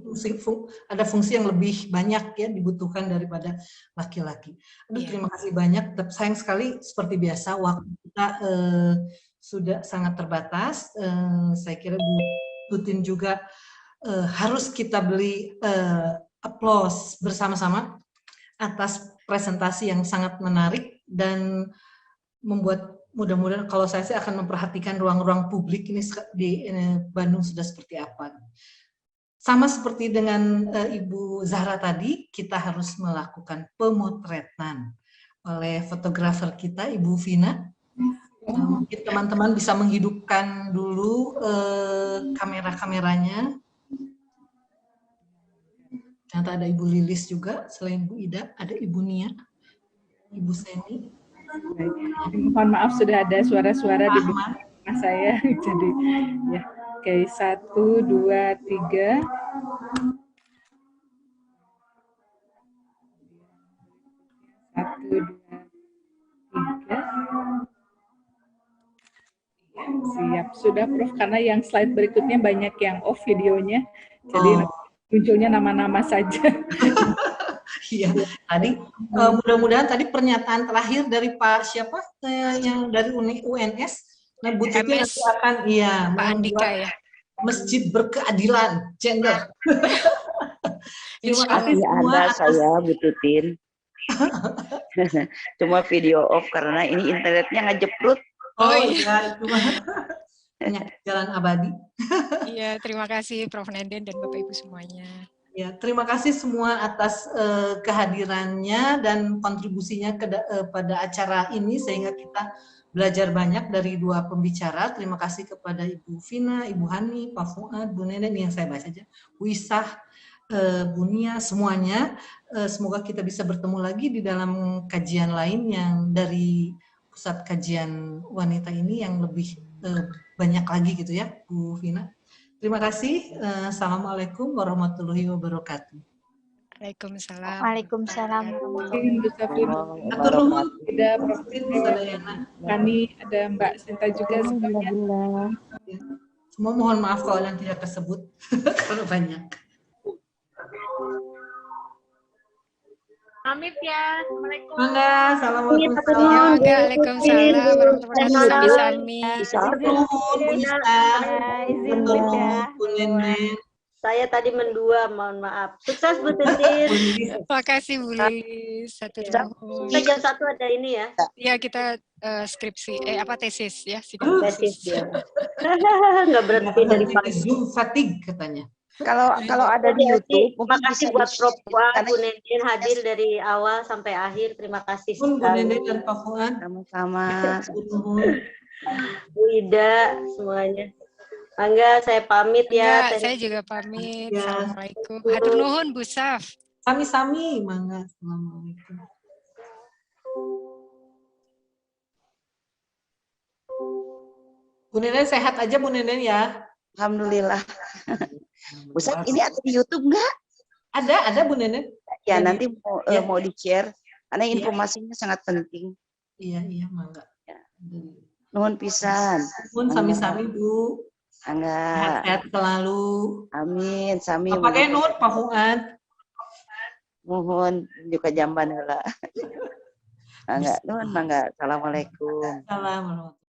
[SPEAKER 2] Ada fungsi yang lebih banyak ya dibutuhkan daripada laki-laki. Terima kasih banyak. Sayang sekali seperti biasa waktu kita sudah sangat terbatas. Saya kira Bu Tutin juga harus kita beri aplaus bersama-sama atas presentasi yang sangat menarik dan membuat mudah-mudahan kalau saya sih akan memperhatikan ruang-ruang publik ini di Bandung sudah seperti apa. Sama seperti dengan Ibu Zahra tadi, kita harus melakukan pemotretan oleh fotografer kita, Ibu Vina. Mungkin teman-teman bisa menghidupkan dulu kamera-kameranya. Ternyata ada Ibu Lilis juga, selain Bu Ida, ada Ibu Nia, Ibu Seni.
[SPEAKER 3] Mohon maaf sudah ada suara-suara di belakang saya. Jadi ya, oke, 1, 2, 3. Siap, sudah Prof, karena yang slide berikutnya banyak yang off videonya, jadi munculnya nama-nama saja.
[SPEAKER 2] Iya, tadi mudah-mudahan tadi pernyataan terakhir dari Pak siapa yang dari UNS, nah Bu Tutin nanti akan membuat masjid berkeadilan gender. Terima kasih semua
[SPEAKER 8] ada saya Bu Tutin. Cuma video off karena ini internetnya ngejeprut.
[SPEAKER 2] Oh iya, jalan abadi.
[SPEAKER 6] Iya, terima kasih Prof. Nenden dan Bapak Ibu semuanya.
[SPEAKER 2] Ya, terima kasih semua atas kehadirannya dan kontribusinya pada acara ini sehingga kita belajar banyak dari dua pembicara. Terima kasih kepada Ibu Vina, Ibu Hani, Pak Fuad, Bu Nenden yang saya baca aja, Bu Isah, Bu Nia, semuanya. Semoga kita bisa bertemu lagi di dalam kajian lain yang dari pusat kajian wanita ini yang lebih banyak lagi gitu ya, Bu Vina. Terima kasih. Assalamualaikum warahmatullahi wabarakatuh.
[SPEAKER 6] Waalaikumsalam.
[SPEAKER 10] Waalaikumsalam.
[SPEAKER 3] Bu Safina,
[SPEAKER 2] Atur nuhun.
[SPEAKER 3] ada Prof.
[SPEAKER 2] Sadayana.
[SPEAKER 3] Kami ada Mbak Sinta juga sebelumnya.
[SPEAKER 2] Semua mohon maaf kalau yang tidak tersebut kalau banyak.
[SPEAKER 5] Pamit ya. Assalamualaikum.
[SPEAKER 2] Mangga, assalamualaikum.
[SPEAKER 6] Waalaikumsalam warahmatullahi wabarakatuh. Sami.
[SPEAKER 2] Nuhun, Bu Nisa.
[SPEAKER 10] Izin
[SPEAKER 2] Nuhun,
[SPEAKER 10] ya.
[SPEAKER 2] Bu Nenen.
[SPEAKER 11] Saya tadi mendua, mohon maaf. Sukses Bu Titin.
[SPEAKER 6] Makasih Bu Lilis. Satu tahun.
[SPEAKER 11] Kita jam 1 ada ini ya.
[SPEAKER 6] Ya kita skripsi, tesis ya.
[SPEAKER 11] Tesis ya. Nggak berhenti dari pagi.
[SPEAKER 2] Zoom fatigue katanya.
[SPEAKER 8] Kalau ada di YouTube, mungkin
[SPEAKER 11] makasih
[SPEAKER 8] bisa
[SPEAKER 11] buat Prof. Fuad,
[SPEAKER 8] karena
[SPEAKER 11] Bu Nenen hadir dari awal sampai akhir. Terima kasih
[SPEAKER 2] Bu
[SPEAKER 11] sekali.
[SPEAKER 2] Nenen dan Pak Fuad.
[SPEAKER 8] sama-sama.
[SPEAKER 11] Bu Ida, semuanya. Mangga, saya pamit ya.
[SPEAKER 6] Ya, saya juga pamit.
[SPEAKER 2] Ya.
[SPEAKER 6] Assalamualaikum. Hatur nuhun Bu Saf.
[SPEAKER 2] Sami-sami, mangga. Assalamualaikum. Bu Nenen sehat aja Bu Nenen ya.
[SPEAKER 8] Alhamdulillah. Bu Saf, ini ada di YouTube nggak?
[SPEAKER 2] Ada Bu Nenen.
[SPEAKER 8] Ya, nanti mau di-share karena informasinya sangat penting.
[SPEAKER 2] Iya, mangga.
[SPEAKER 8] Nuhun pisan.
[SPEAKER 2] Nuhun sami-sami Bu.
[SPEAKER 8] Angga.
[SPEAKER 2] Sehat selalu.
[SPEAKER 8] Amin, sami.
[SPEAKER 2] Pakai nuhun Pak Fuad.
[SPEAKER 8] Nuhun juga jamban heula. Angga, nuhun mangga. Assalamualaikum.
[SPEAKER 2] Assalamualaikum.